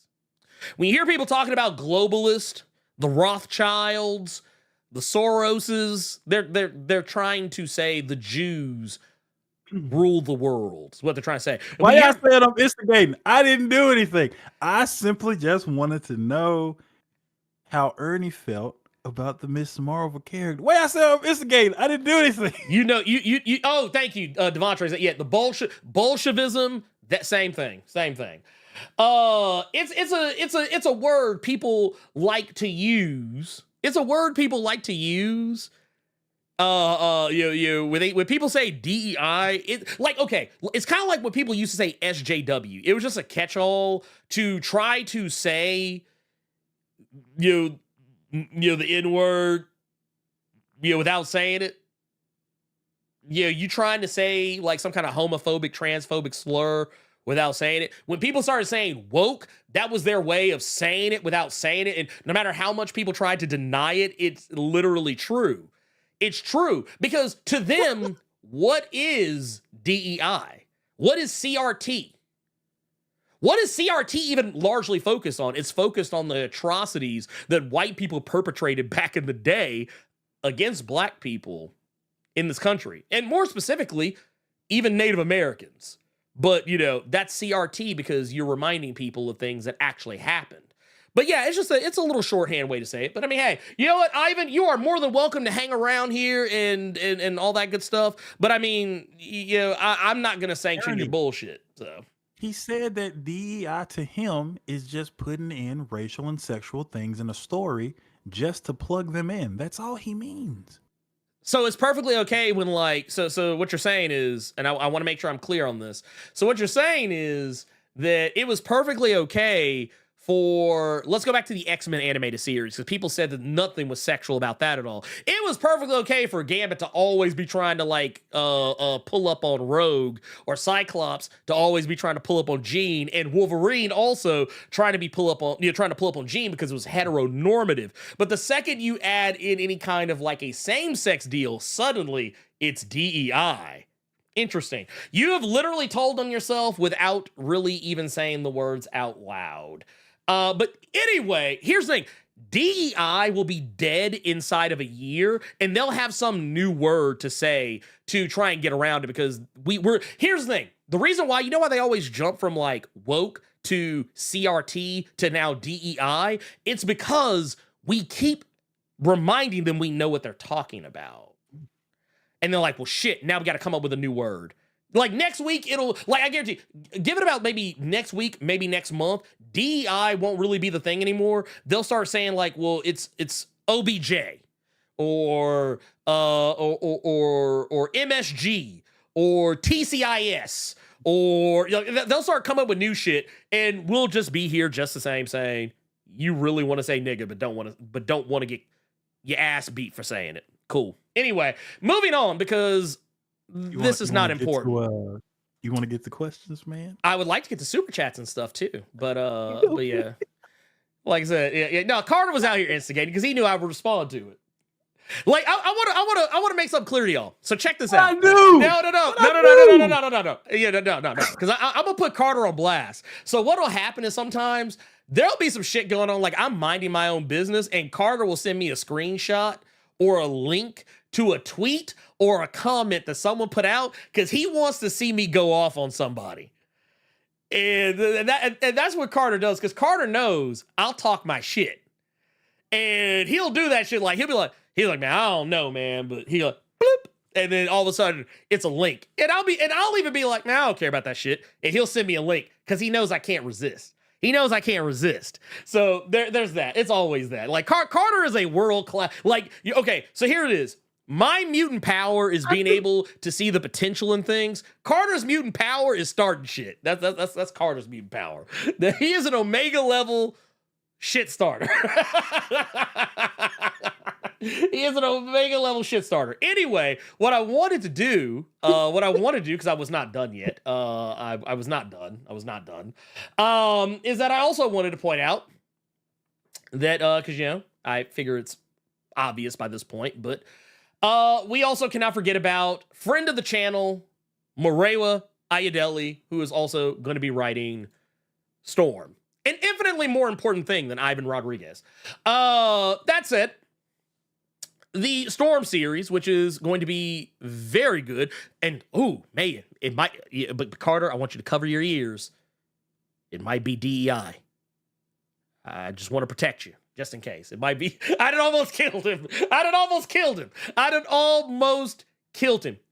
Speaker 5: When you hear people talking about globalist, the Rothschilds, the Soroses, they're trying to say the Jews rule the world. Is what they're trying to say.
Speaker 6: Why y'all saying I'm instigating? I didn't do anything. I simply just wanted to know how Ernie felt about the Miss Marvel character. Why y'all saying I'm instigating? I didn't do anything.
Speaker 5: You know, you. Oh, thank you, Devontre. Yeah, the Bolshevism. That same thing. It's a word people like to use. It's a word people like to use. When people say DEI, it's kind of like when people used to say SJW. It was just a catch-all to try to say, the N-word, without saying it. You trying to say like some kind of homophobic, transphobic slur without saying it. When people started saying woke, that was their way of saying it without saying it. And no matter how much people tried to deny it, it's literally true. It's true because to them, what is DEI? What is CRT? What is CRT even largely focused on? It's focused on the atrocities that white people perpetrated back in the day against black people in this country. And more specifically, even Native Americans. But, that's CRT because you're reminding people of things that actually happened. But yeah, it's a little shorthand way to say it. But I mean, hey, you know what, Ivan, you are more than welcome to hang around here and all that good stuff. But I mean, I'm not going to sanction your bullshit. So
Speaker 6: he said that DEI to him is just putting in racial and sexual things in a story just to plug them in. That's all he means.
Speaker 5: So it's perfectly okay when so what you're saying is, and I want to make sure I'm clear on this. So what you're saying is that it was perfectly okay let's go back to the X-Men animated series, because people said that nothing was sexual about that at all. It was perfectly okay for Gambit to always be trying to pull up on Rogue, or Cyclops to always be trying to pull up on Jean, and Wolverine also trying to pull up on Jean because it was heteronormative. But the second you add in any kind of like a same-sex deal, suddenly it's DEI. Interesting. You have literally told on yourself without really even saying the words out loud. But anyway, here's the thing. DEI will be dead inside of a year, and they'll have some new word to say to try and get around it, because here's the thing. The reason why, why they always jump from like woke to CRT to now DEI? It's because we keep reminding them we know what they're talking about. And they're like, well, shit, now we got to come up with a new word. Like next week, I guarantee, give it about maybe next week, maybe next month, DEI won't really be the thing anymore. They'll start saying like, well, it's OBJ or MSG or TCIS, or they'll start coming up with new shit, and we'll just be here just the same saying, you really want to say nigga, but don't want to get your ass beat for saying it. Cool. Anyway, moving on, because this is not important.
Speaker 6: You want to get the questions, man?
Speaker 5: I would like to get the super chats and stuff too, but yeah, like I said, yeah. No, Carter was out here instigating because he knew I would respond to it. Like I want to make something clear to y'all. So check this out.
Speaker 6: I do.
Speaker 5: No. Yeah, no. Because I'm gonna put Carter on blast. So what'll happen is sometimes there'll be some shit going on. Like I'm minding my own business, and Carter will send me a screenshot or a link to a tweet or a comment that someone put out because he wants to see me go off on somebody. And that's what Carter does, because Carter knows I'll talk my shit. And he'll do that shit. Like he'll be like, man, I don't know, man, but he'll like, bloop, and then all of a sudden it's a link. And I'll even be like, man, I don't care about that shit. And he'll send me a link because he knows I can't resist. So there's that. It's always that. Like Carter is a world class. Like, okay, so here it is. My mutant power is being able to see the potential in things. Carter's mutant power is starting shit. That's Carter's mutant power. He is an Omega level shit starter. He is an Omega level shit starter. Anyway, what I wanted to do, because I was not done yet. I was not done. Is that I also wanted to point out that, because I figure it's obvious by this point, but we also cannot forget about friend of the channel, Marewa Ayadeli, who is also going to be writing Storm. An infinitely more important thing than Ivan Rodriguez. That's it. The Storm series, which is going to be very good, and man, it might. Yeah, but Carter, I want you to cover your ears. It might be DEI. I just want to protect you, just in case. It might be. I done almost killed him.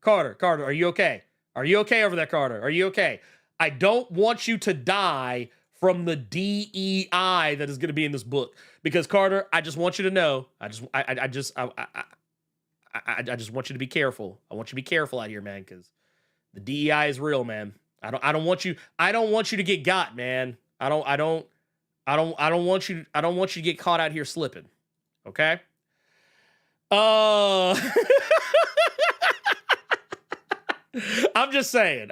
Speaker 5: Carter, are you okay? Are you okay over there, Carter? Are you okay? I don't want you to die from the DEI that is going to be in this book. Because Carter, I just want you to know, I just want you to be careful. I want you to be careful out here, man, because the DEI is real, man. I don't want you to get got, man. I don't want you to get caught out here slipping. Okay? I'm just saying.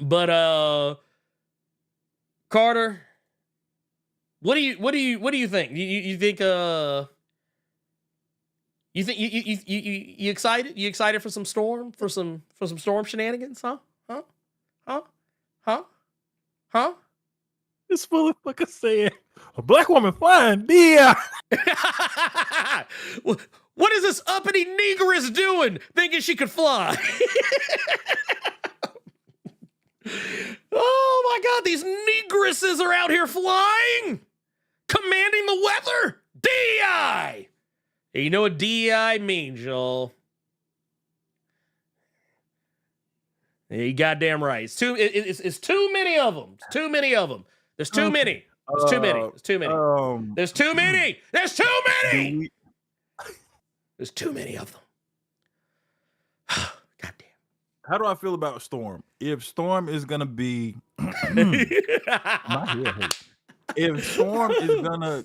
Speaker 5: But Carter, what do you think? You think you excited? You excited for some storm? For some storm shenanigans? Huh?
Speaker 6: This motherfucker said a black woman flying. Yeah.
Speaker 5: What is this uppity negress doing? Thinking she could fly? Oh my God, these negresses are out here flying, commanding the weather. DEI. Hey, you know what DEI means, y'all? You goddamn right. It's too many of them. It's too many of them. There's too many. There's too many. There's too many. There's too many. There's too many. There's too many of them. Goddamn.
Speaker 6: How do I feel about Storm? If Storm is gonna be, my head hurts. If Storm is gonna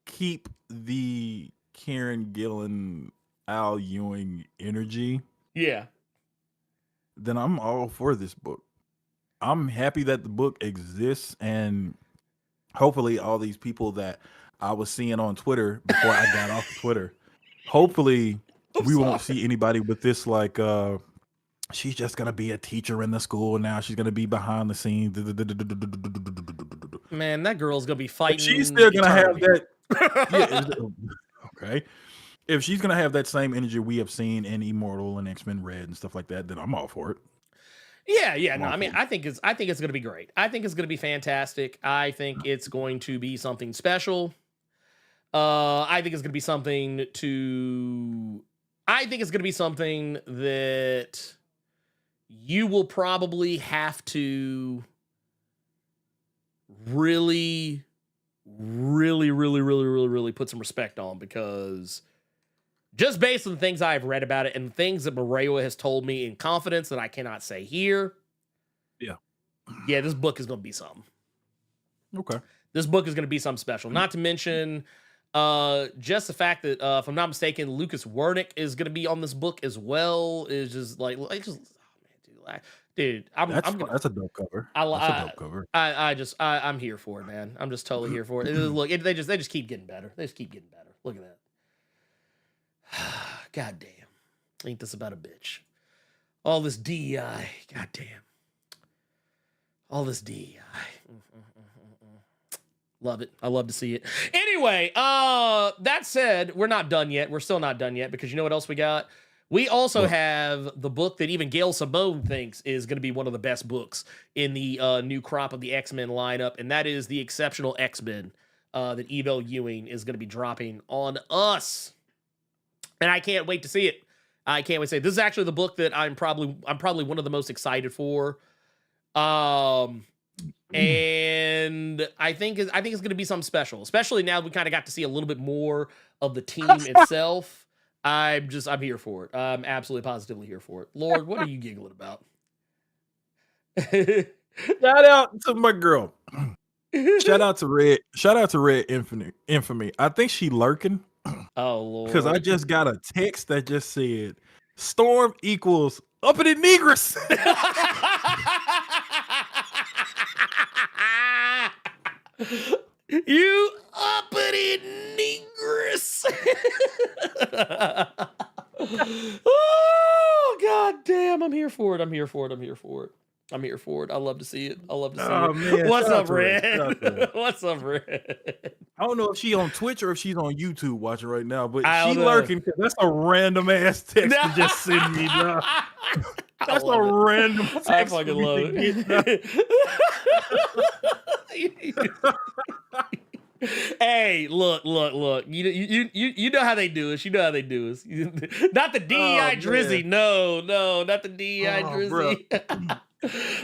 Speaker 6: keep the Karen Gillan, Al Ewing energy,
Speaker 5: yeah,
Speaker 6: then I'm all for this book. I'm happy that the book exists, and hopefully all these people that I was seeing on Twitter before I got off of Twitter, hopefully we won't see anybody with this like she's just gonna be a teacher in the school now. She's gonna be behind the scenes.
Speaker 5: Man, that girl's gonna be fighting.
Speaker 6: But she's still gonna have that. Yeah, okay. If she's gonna have that same energy we have seen in Immortal and X-Men Red and stuff like that, then I'm all for it.
Speaker 5: Yeah. No, I mean, I think it's gonna be great. I think it's gonna be fantastic. I think it's going to be something special. I think it's gonna be something that you will probably have to really put some respect on, because just based on the things I've read about it and the things that Marewa has told me in confidence that I cannot say here. Yeah, this book is going to be something.
Speaker 6: Okay.
Speaker 5: This book is going to be something special. Not to mention just the fact that, if I'm not mistaken, Lucas Wernick is going to be on this book as well. Is just like dude,
Speaker 6: that's a dope cover. That's a dope cover.
Speaker 5: I'm here for it, man. I'm just totally here for it. Look, they just keep getting better. They just keep getting better. Look at that. God damn. Ain't this about a bitch? All this DEI. God damn. All this DEI. Love it. I love to see it. Anyway, that said, we're not done yet. We're still not done yet, because you know what else we got? We also have the book that even Gail Simone thinks is going to be one of the best books in the new crop of the X-Men lineup, and that is The Exceptional X-Men that Evel Ewing is going to be dropping on us. And I can't wait to see it. I can't wait to see it. This is actually the book that I'm probably one of the most excited for. And I think it's going to be something special, especially now we kind of got to see a little bit more of the team itself. I'm here for it. I'm absolutely positively here for it. Lord, what are you giggling about?
Speaker 6: Shout out to my girl. Shout out to Red. Shout out to Red Infamy. I think she lurking
Speaker 5: Oh Lord.
Speaker 6: because I just got a text that just said Storm equals uppity negress.
Speaker 5: You uppity negress. Oh god damn, I'm here for it. I'm here for it. I'm here for it. I'm here for it. I love to see it. I love to see it.
Speaker 6: Man,
Speaker 5: What's
Speaker 6: shout out
Speaker 5: up,
Speaker 6: to Red? Shout out to
Speaker 5: Red?
Speaker 6: Red.
Speaker 5: What's up, Red?
Speaker 6: I don't know if she's on Twitch or if she's on YouTube watching right now, but
Speaker 5: I
Speaker 6: she
Speaker 5: don't know.
Speaker 6: lurking because that's a random ass text to just send me. Dog. That's a random text.
Speaker 5: I fucking
Speaker 6: for me
Speaker 5: love
Speaker 6: to get, dog.
Speaker 5: it. Hey, look. You know how they do us. You know how they do us. Not the DEI Drizzy. No, not the DEI Drizzy.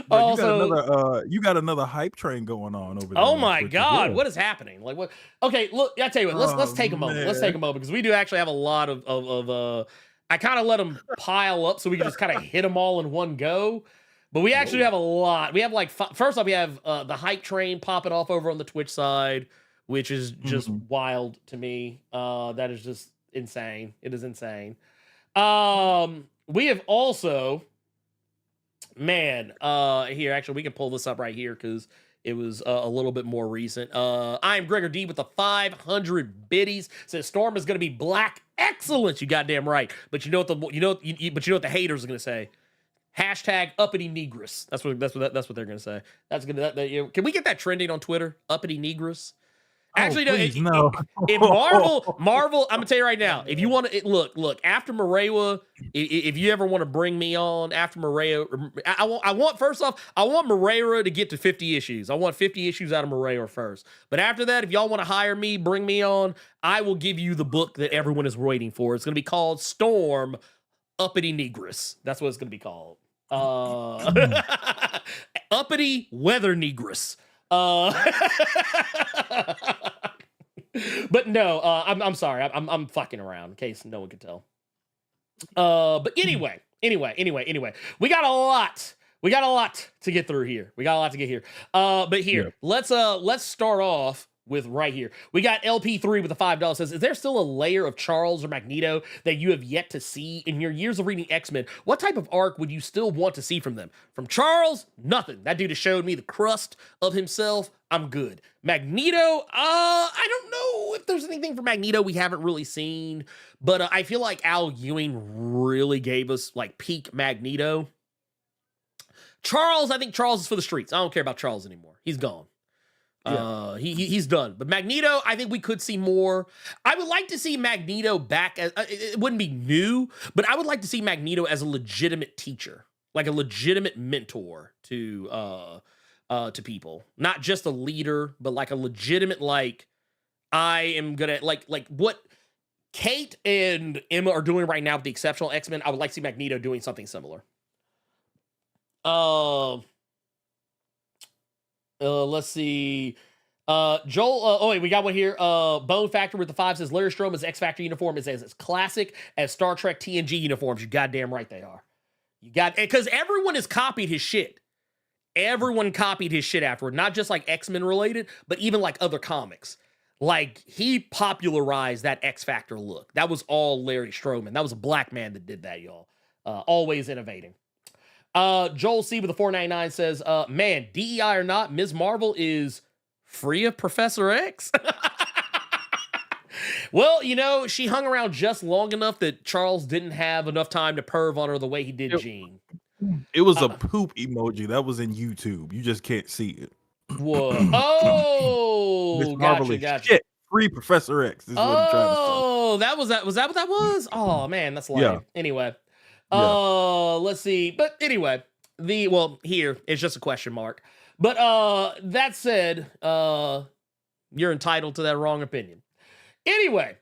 Speaker 6: But you got another hype train going on over there.
Speaker 5: Oh
Speaker 6: on
Speaker 5: my
Speaker 6: Twitch as
Speaker 5: god,
Speaker 6: well.
Speaker 5: what is happening? Like what? Okay, look, I tell you what. Let's take a moment. Let's take a moment because we do actually have a lot of I kind of let them pile up so we can just kind of hit them all in one go. But we actually have a lot. We have like first off, we have the hype train popping off over on the Twitch side, which is just wild to me. That is just insane. It is insane. We have also, man, here actually we can pull this up right here because it was a little bit more recent. I am Gregor D with the 500 biddies. Says Storm is going to be black excellence. You goddamn right. But you know what the haters are going to say? Hashtag uppity negress. That's what they're going to say. That's gonna. Can we get that trending on Twitter? Uppity negress. Actually, no. In Marvel, I'm gonna tell you right now. If you want to look after Marewa, if you ever want to bring me on after Marewa, I want first off, I want Marewa to get to 50 issues. I want 50 issues out of Marewa first. But after that, if y'all want to hire me, bring me on, I will give you the book that everyone is waiting for. It's gonna be called Storm Uppity Negress. That's what it's gonna be called. Uppity Weather Negress. But no, I'm sorry. I'm fucking around in case no one could tell. But anyway, we got a lot to get through here. But here, let's start off with right here. We got LP3 with the $5 says, is there still a layer of Charles or Magneto that you have yet to see in your years of reading X-Men? What type of arc would you still want to see from them? From Charles, nothing. That dude has showed me the crust of himself. I'm good. Magneto, I don't know if there's anything for Magneto we haven't really seen, but I feel like Al Ewing really gave us like peak Magneto. Charles, I think Charles is for the streets. I don't care about Charles anymore. He's gone. Yeah. He's done. But Magneto, I think we could see more. I would like to see Magneto back as it wouldn't be new, but I would like to see Magneto as a legitimate teacher, like a legitimate mentor to people, not just a leader, but like a legitimate like I am gonna like what Kate and Emma are doing right now with the Exceptional X-Men. I would like to see Magneto doing something similar. Let's see. Joel, wait, we got one here. Bone Factor with the 5 says Larry Stroman's X Factor uniform is as classic as Star Trek TNG uniforms. You goddamn right they are. Because everyone has copied his shit. Everyone copied his shit afterward, not just like X-Men related, but even like other comics. Like he popularized that X Factor look. That was all Larry Stroman. That was a black man that did that, y'all. Always innovating. Joel C with the 499 says, man, DEI or not, Ms. Marvel is free of Professor X. Well, you know, she hung around just long enough that Charles didn't have enough time to perv on her the way he did Jean.
Speaker 6: It was a poop emoji that was in YouTube. You just can't see it.
Speaker 5: Whoa. Oh, gotcha.
Speaker 6: Shit. Free Professor X is what I'm trying to say.
Speaker 5: Oh, was that what that was? Oh man, that's lame.
Speaker 6: Yeah.
Speaker 5: Anyway.
Speaker 6: Yeah.
Speaker 5: Let's see. But anyway, here it's just a question mark. But that said, you're entitled to that wrong opinion. Anyway,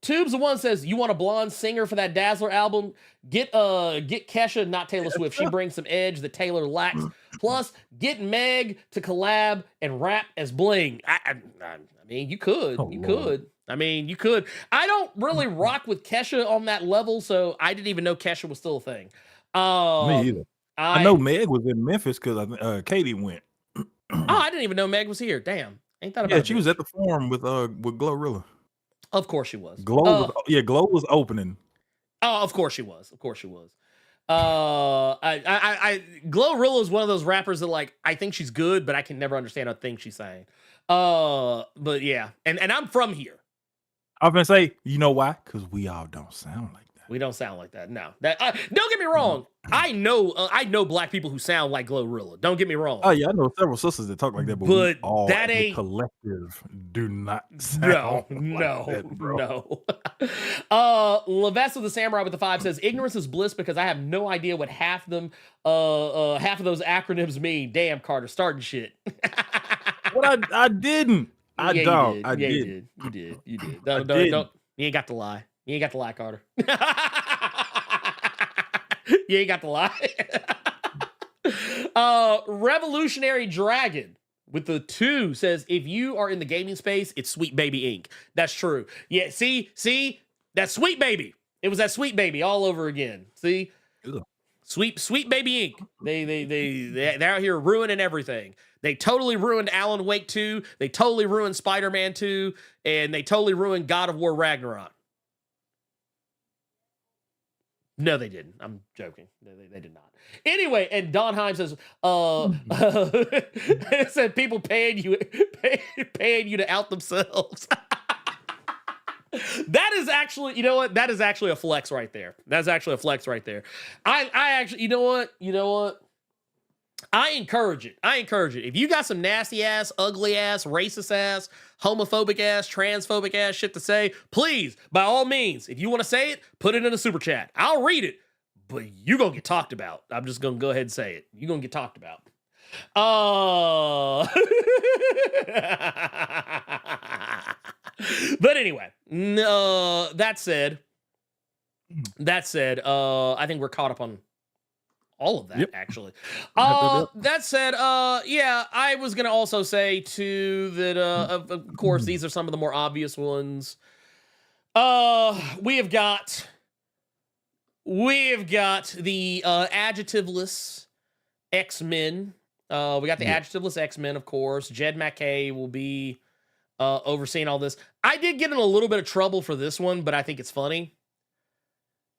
Speaker 5: Tubes of One says, you want a blonde singer for that Dazzler album? Get Kesha, not Taylor Swift. She brings some edge that Taylor lacks. Plus, get Meg to collab and rap as Bling. I mean, you could. Could. I mean, you could. I don't really rock with Kesha on that level, so I didn't even know Kesha was still a thing.
Speaker 6: Me either. I know Meg was in Memphis because Katie went.
Speaker 5: Oh, I didn't even know Meg was here. Damn, ain't that about?
Speaker 6: Yeah, she was at the forum with Glorilla.
Speaker 5: Of course she was.
Speaker 6: Glow was opening.
Speaker 5: Oh, of course she was. Of course she was. Glorilla is one of those rappers that like I think she's good, but I can never understand a thing she's saying. But yeah, and I'm from here.
Speaker 6: I was gonna say, you know why? Because we all don't sound like that.
Speaker 5: We don't sound like that. No, that don't get me wrong. I know black people who sound like Glorilla. Don't get me wrong.
Speaker 6: Oh yeah, I know several sisters that talk like that, but we all
Speaker 5: that
Speaker 6: as a
Speaker 5: ain't
Speaker 6: collective do not sound
Speaker 5: no.
Speaker 6: that,
Speaker 5: Levesque of the Samurai with the 5 says ignorance is bliss because I have no idea what half of those acronyms mean. Damn, Carter, starting shit.
Speaker 6: What I didn't. I did.
Speaker 5: You did. Don't. You ain't got to lie. You ain't got to lie, Carter. You ain't got to lie. Revolutionary Dragon with the 2 says, if you are in the gaming space, it's Sweet Baby Inc. That's true. Yeah, see? That's Sweet Baby. It was that Sweet Baby all over again. See?
Speaker 6: Ugh.
Speaker 5: Sweet Baby Inc. They're out here ruining everything. They totally ruined Alan Wake 2. They totally ruined Spider-Man 2. And they totally ruined God of War Ragnarok. No, they didn't. I'm joking. They did not. Anyway, and Don Heim says, it said people paying you to out themselves. That is actually, you know what? That is actually a flex right there. That's actually a flex right there. I actually, you know what? I encourage it. If you got some nasty ass, ugly ass, racist ass, homophobic ass, transphobic ass shit to say, please, by all means, if you want to say it, put it in a super chat. I'll read it, but you gonna get talked about. I'm just gonna go ahead and say it. You're gonna get talked about. But anyway, that said, I think we're caught up on all of that, actually. That said, yeah, I was going to also say, too, that, of course, these are some of the more obvious ones. We have got the adjectiveless X-Men. We got the adjectiveless X-Men, of course. Jed MacKay will be overseeing all this. I did get in a little bit of trouble for this one, but I think it's funny.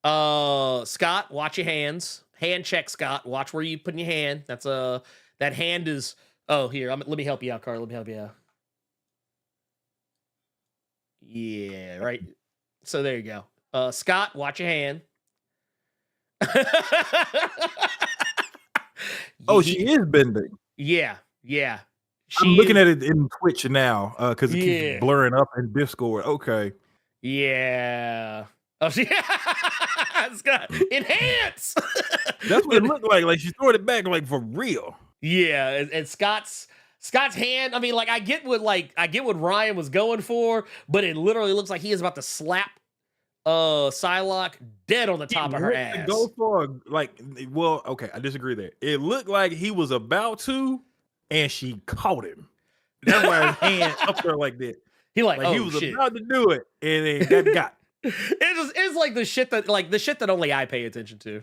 Speaker 5: Scott, watch your hands. Hand check, Scott. Watch where you put your hand. That's that hand is. Oh, here. Let me help you out, Carl. Let me help you out. Yeah, right. So there you go. Scott, watch your hand.
Speaker 6: Oh, she is bending.
Speaker 5: Yeah.
Speaker 6: I'm looking at it in Twitch now because it keeps blurring up in Discord. Okay.
Speaker 5: Yeah. Oh, it's got enhance.
Speaker 6: That's what it looked like. Like she threw it back, like for real.
Speaker 5: Yeah, and Scott's hand. I mean, like I get what Ryan was going for, but it literally looks like he is about to slap Psylocke dead on the top of her ass.
Speaker 6: Go for okay, I disagree there. It looked like he was about to, and she caught him. That's why his hand up there like that.
Speaker 5: He
Speaker 6: he was about to do it, and then got.
Speaker 5: It's like the shit that only I pay attention to.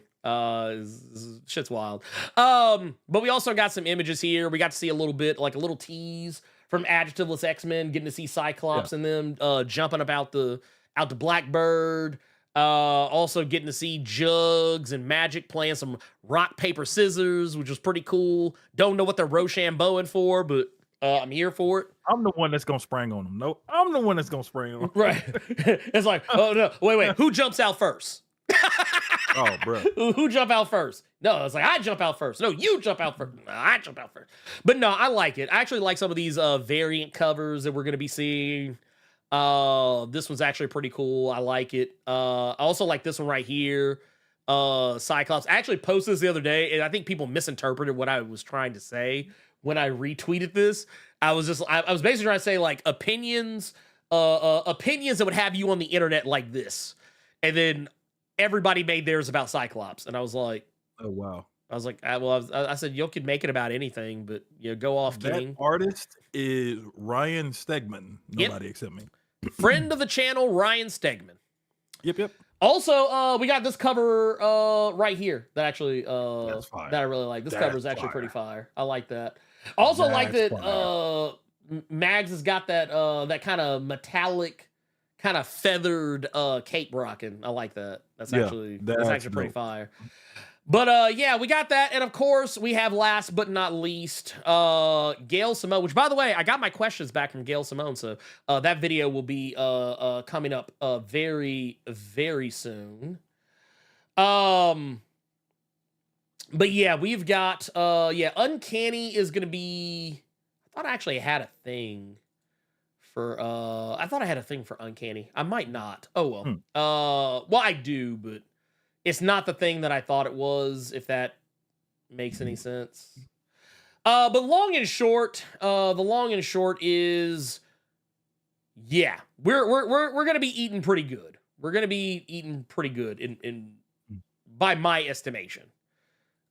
Speaker 5: Shit's wild. But we also got some images here. We got to see a little bit, like a little tease from adjectiveless X-Men, getting to see Cyclops and them jumping out to Blackbird. Also getting to see Jugs and Magic playing some rock, paper, scissors, which was pretty cool. Don't know what they're Rochambeauing for, but I'm here for it.
Speaker 6: I'm the one that's gonna spring on them. No, I'm the one that's gonna spring on them.
Speaker 5: Right. It's like, oh no, wait. Who jumps out first?
Speaker 6: Oh, bro.
Speaker 5: Who jump out first? No, it's like I jump out first. No, you jump out first. No, I jump out first. But no, I like it. I actually like some of these variant covers that we're gonna be seeing. This one's actually pretty cool. I like it. I also like this one right here. Cyclops. I actually posted this the other day, and I think people misinterpreted what I was trying to say when I retweeted this. I was basically trying to say like opinions that would have you on the internet like this, and then everybody made theirs about Cyclops, and I was like,
Speaker 6: oh wow.
Speaker 5: I was like, I said you could make it about anything, but go off, King.
Speaker 6: That artist is Ryan Stegman. Nobody except me.
Speaker 5: Friend of the channel, Ryan Stegman.
Speaker 6: Yep.
Speaker 5: Also, we got this cover right here that actually
Speaker 6: that
Speaker 5: I really like. This cover is actually pretty fire. I like that. Also like
Speaker 6: That's
Speaker 5: that
Speaker 6: fire.
Speaker 5: Mags has got that that kind of metallic, kind of feathered cape rocking. I like that. That's
Speaker 6: Yeah,
Speaker 5: actually
Speaker 6: that's
Speaker 5: pretty
Speaker 6: dope.
Speaker 5: fire. But yeah, we got that. And of course, we have last but not least, Gail Simone, which by the way, I got my questions back from Gail Simone. So that video will be coming up very, very soon. But yeah, we've got yeah, Uncanny is gonna be, I thought I actually had a thing for I thought I had a thing for Uncanny. I might not. Oh well.
Speaker 6: Hmm.
Speaker 5: Well, I do, but it's not the thing that I thought it was, if that makes any sense. But the long and short is, yeah, we're gonna be eating pretty good. We're gonna be eating pretty good in by my estimation.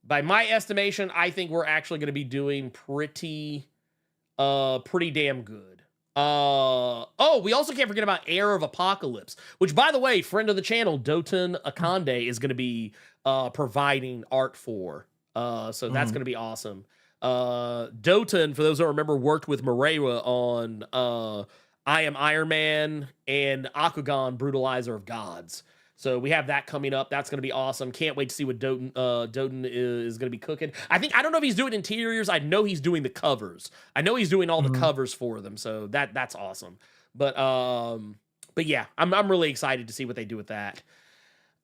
Speaker 5: By my estimation, I think we're actually gonna be doing pretty damn good. Oh, we also can't forget about Heir of Apocalypse, which, by the way, friend of the channel, Dotun Akande, is going to be providing art for. So that's going to be awesome. Dotun, for those who remember, worked with Moreira on I Am Iron Man and Akugan, Brutalizer of Gods. So we have that coming up. That's going to be awesome. Can't wait to see what Doden is going to be cooking. I don't know if he's doing interiors. I know he's doing the covers. I know he's doing all the covers for them. So that's awesome. But yeah, I'm really excited to see what they do with that.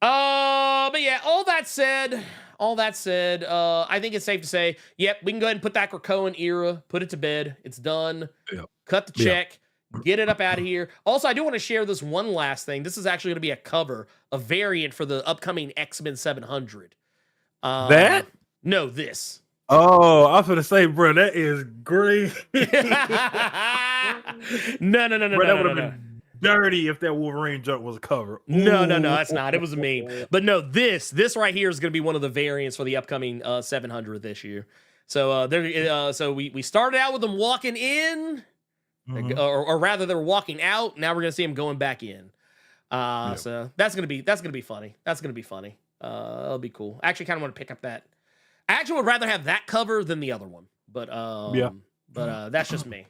Speaker 5: But yeah, all that said, I think it's safe to say, yep, we can go ahead and put that Krakoan era, put it to bed. It's done.
Speaker 6: Yep.
Speaker 5: Cut the check. Get it up out of here. Also, I do want to share this one last thing. This is actually going to be a cover, a variant for the upcoming X-Men 700.
Speaker 6: That?
Speaker 5: No, this.
Speaker 6: Oh, I was going to say, bro, that is great.
Speaker 5: No.
Speaker 6: Bro, that would have been dirty if that Wolverine joke was a cover.
Speaker 5: No, that's not. It was a meme. But no, this right here is going to be one of the variants for the upcoming 700 this year. So so we started out with them walking in. Or rather, they're walking out. Now we're gonna see him going back in. So that's gonna be funny. That's gonna be funny. That'll be cool. I actually kind of want to pick up that. I actually would rather have that cover than the other one. But that's just me.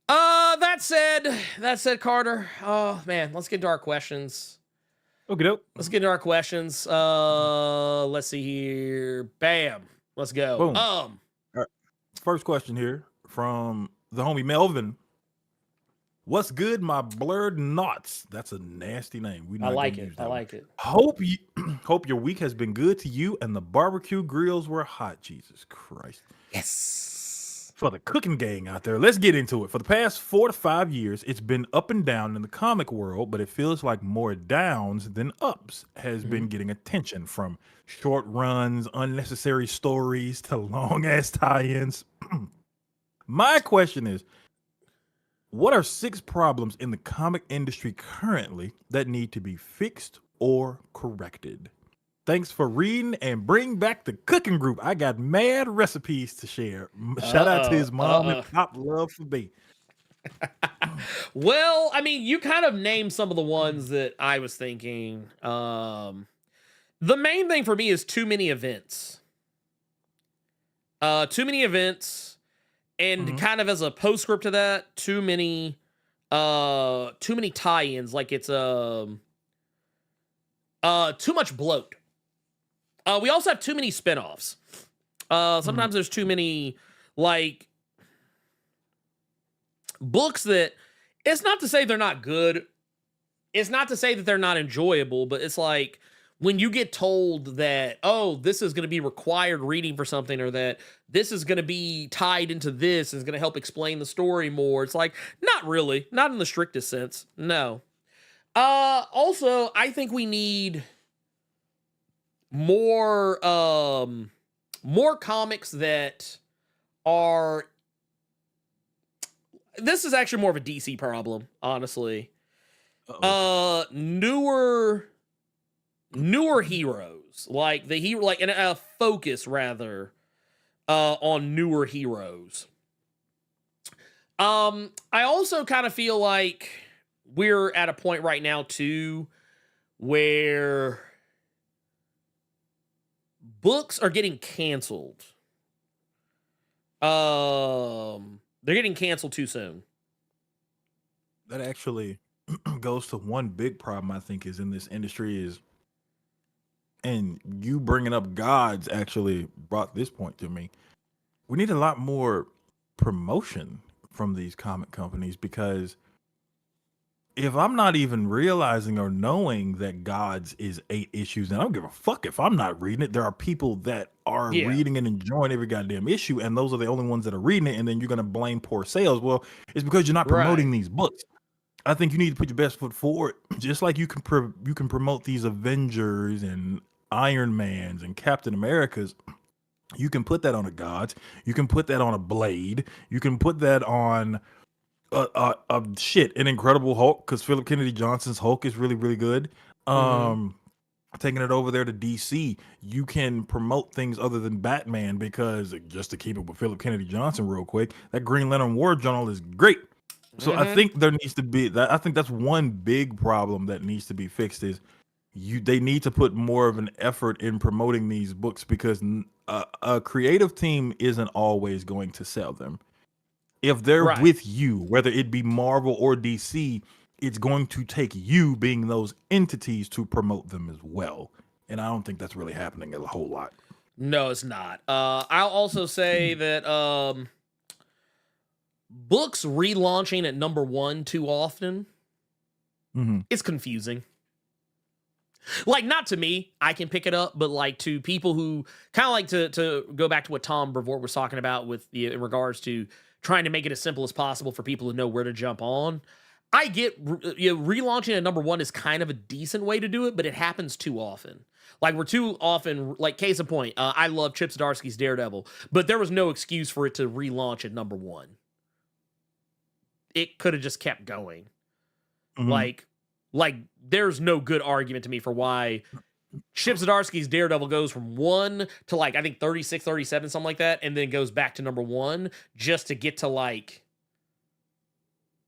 Speaker 5: That said, Carter. Oh man, let's get into our questions.
Speaker 6: Okay, dope.
Speaker 5: Let's get into our questions. Let's see here. Bam. Let's go.
Speaker 6: Boom. All right. First question here from the homie Melvin. What's good, my blurred knots? That's a nasty name.
Speaker 5: I like it. I like it.
Speaker 6: Hope your week has been good to you and the barbecue grills were hot. Jesus Christ.
Speaker 5: Yes.
Speaker 6: For the cooking gang out there, let's get into it. For the past 4 to 5 years, it's been up and down in the comic world, but it feels like more downs than ups has been getting attention, from short runs, unnecessary stories to long ass tie-ins. My question is, what are 6 problems in the comic industry currently that need to be fixed or corrected? Thanks for reading and bring back the cooking group. I got mad recipes to share. Shout out to his mom and pop, love for me.
Speaker 5: Well, I mean, you kind of named some of the ones that I was thinking. The main thing for me is too many events. And kind of as a postscript to that, too many tie-ins. Like it's too much bloat. We also have too many spinoffs. Sometimes there's too many like books that, it's not to say they're not good. It's not to say that they're not enjoyable, but it's like when you get told that, oh, this is going to be required reading for something, or that this is going to be tied into this and is going to help explain the story more. It's like, not really, not in the strictest sense. No. Also, I think we need more comics that are, this is actually more of a DC problem, honestly. Newer heroes, like the hero, like a focus rather on newer heroes. I also kind of feel like we're at a point right now too where books are getting canceled They're getting canceled too soon.
Speaker 6: That actually goes to one big problem I think is in this industry is, and you bringing up gods actually brought this point to me. We need a lot more promotion from these comic companies, because if I'm not even realizing or knowing that Gods is 8 issues, and I don't give a fuck if I'm not reading it, there are people that are reading and enjoying every goddamn issue, and those are the only ones that are reading it, and then you're going to blame poor sales. Well, it's because you're not promoting these books. I think you need to put your best foot forward, just like you can promote these Avengers and Iron Mans and Captain Americas. You can put that on a Gods. You can put that on a Blade. You can put that on an Incredible Hulk, because Philip Kennedy Johnson's Hulk is really, really good. Taking it over there to DC, you can promote things other than Batman, because just to keep it with Philip Kennedy Johnson real quick, that Green Lantern War Journal is great. So I think there needs to be that. I think that's one big problem that needs to be fixed is they need to put more of an effort in promoting these books, because a creative team isn't always going to sell them. If they're with you, whether it be Marvel or DC, it's going to take you being those entities to promote them as well. And I don't think that's really happening a whole lot.
Speaker 5: No, it's not. I'll also say that books relaunching at #1 too often, it's confusing. Like, not to me, I can pick it up, but like to people who kind of like to go back to what Tom Brevoort was talking about with in regards to trying to make it as simple as possible for people to know where to jump on. I get relaunching at #1 is kind of a decent way to do it, but it happens too often. Like, we're too often, like, case in point, I love Chip Zdarsky's Daredevil, but there was no excuse for it to relaunch at #1. It could have just kept going. Like there's no good argument to me for why Chip Zdarsky's Daredevil goes from 1 to, like, I think 36, 37, something like that, and then goes back to #1 just to get to, like,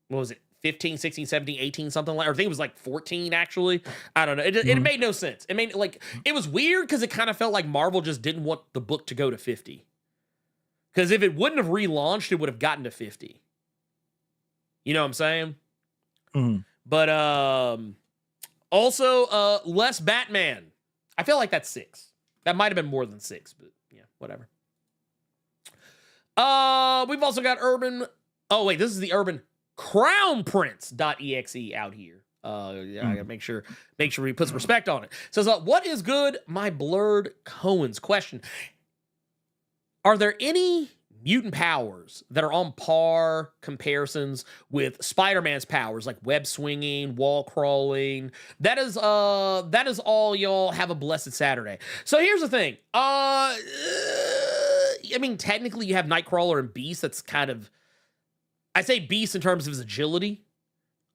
Speaker 5: what was it, 15, 16, 17, 18, something like, or I think it was like 14, actually. I don't know. It made no sense. It made, like, it was weird because it kind of felt like Marvel just didn't want the book to go to 50. Because if it wouldn't have relaunched, it would have gotten to 50. You know what I'm saying? But also less Batman. I feel like that's 6. That might have been more than 6, but yeah, whatever. We've also got Urban. Oh wait, this is the Urban CrownPrince.exe out here. I gotta make sure we put some respect on it. Says, what is good, my Blerd Cohen's question? Are there any mutant powers that are on par comparisons with Spider-Man's powers, like web swinging, wall crawling? That is all, y'all. Have a blessed Saturday. So here's the thing. I mean, technically you have Nightcrawler and Beast. That's kind of, I say Beast in terms of his agility.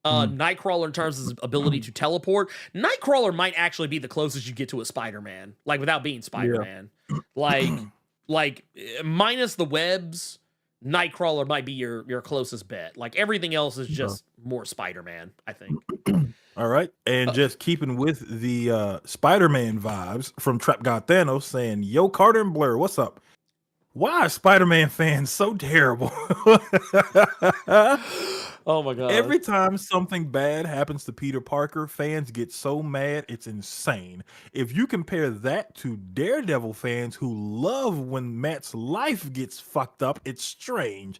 Speaker 5: Nightcrawler in terms of his ability to teleport. Nightcrawler might actually be the closest you get to a Spider-Man, like, without being Spider-Man. Yeah. Like minus the webs, Nightcrawler might be your closest bet. Like, everything else is just more Spider-Man, I think.
Speaker 6: All right. And just keeping with the Spider-Man vibes from Trap God Thanos saying, yo, Carter and Blur, what's up? Why are Spider-Man fans so terrible?
Speaker 5: Oh my God.
Speaker 6: Every time something bad happens to Peter Parker, fans get so mad, it's insane. If you compare that to Daredevil fans who love when Matt's life gets fucked up, it's strange.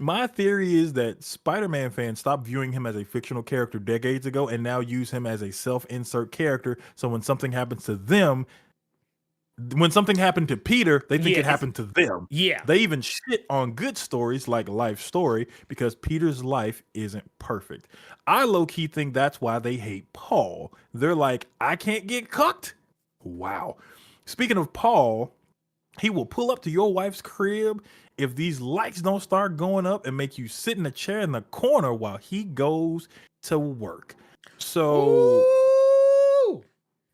Speaker 6: My theory is that Spider-Man fans stopped viewing him as a fictional character decades ago and now use him as a self-insert character. So when something happens to them, when something happened to Peter, they think it happened to them.
Speaker 5: Yeah.
Speaker 6: They even shit on good stories like Life Story because Peter's life isn't perfect. I low-key think that's why they hate Paul. They're like, I can't get cucked? Wow. Speaking of Paul, he will pull up to your wife's crib if these lights don't start going up and make you sit in a chair in the corner while he goes to work. So...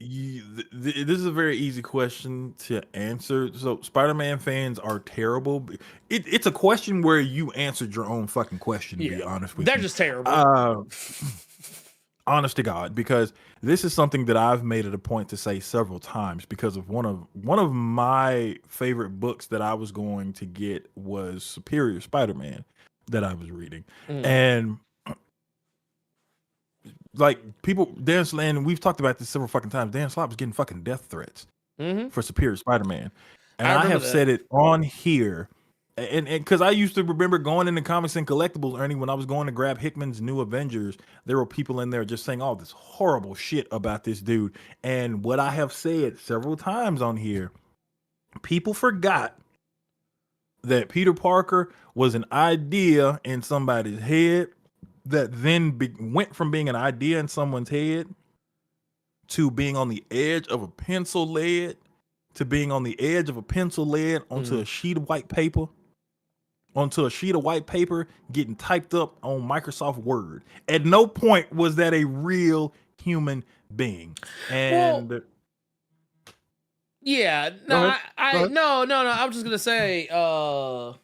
Speaker 6: this is a very easy question to answer. So Spider-Man fans are terrible. It's a question where you answered your own fucking question, to be honest with you.
Speaker 5: They're just terrible.
Speaker 6: honest to God, because this is something that I've made it a point to say several times, because of one of my favorite books that I was going to get was Superior Spider-Man that I was reading. And like people, Dan Slott, and we've talked about this several fucking times, Dan Slott was getting fucking death threats for Superior Spider-Man. And I have said it on here. And because I used to remember going into comics and collectibles, Ernie, when I was going to grab Hickman's New Avengers, there were people in there just saying all this horrible shit about this dude. And what I have said several times on here, people forgot that Peter Parker was an idea in somebody's head that then went from being an idea in someone's head to being on the edge of a pencil lead to being on the edge of a pencil lead onto a sheet of white paper. Onto a sheet of white paper getting typed up on Microsoft Word. At no point was that a real human being. And
Speaker 5: no, no. I was just gonna say, wow,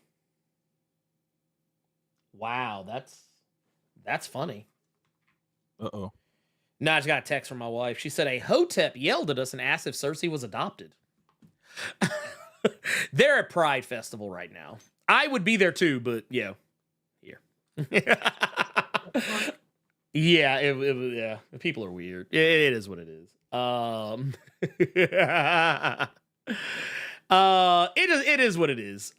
Speaker 5: that's funny.
Speaker 6: Uh-oh.
Speaker 5: No, I just got a text from my wife. She said a Hotep yelled at us and asked if Cersei was adopted. They're at Pride Festival right now. I would be there too, but here. Yeah, people are weird. It is what it is. It is what it is.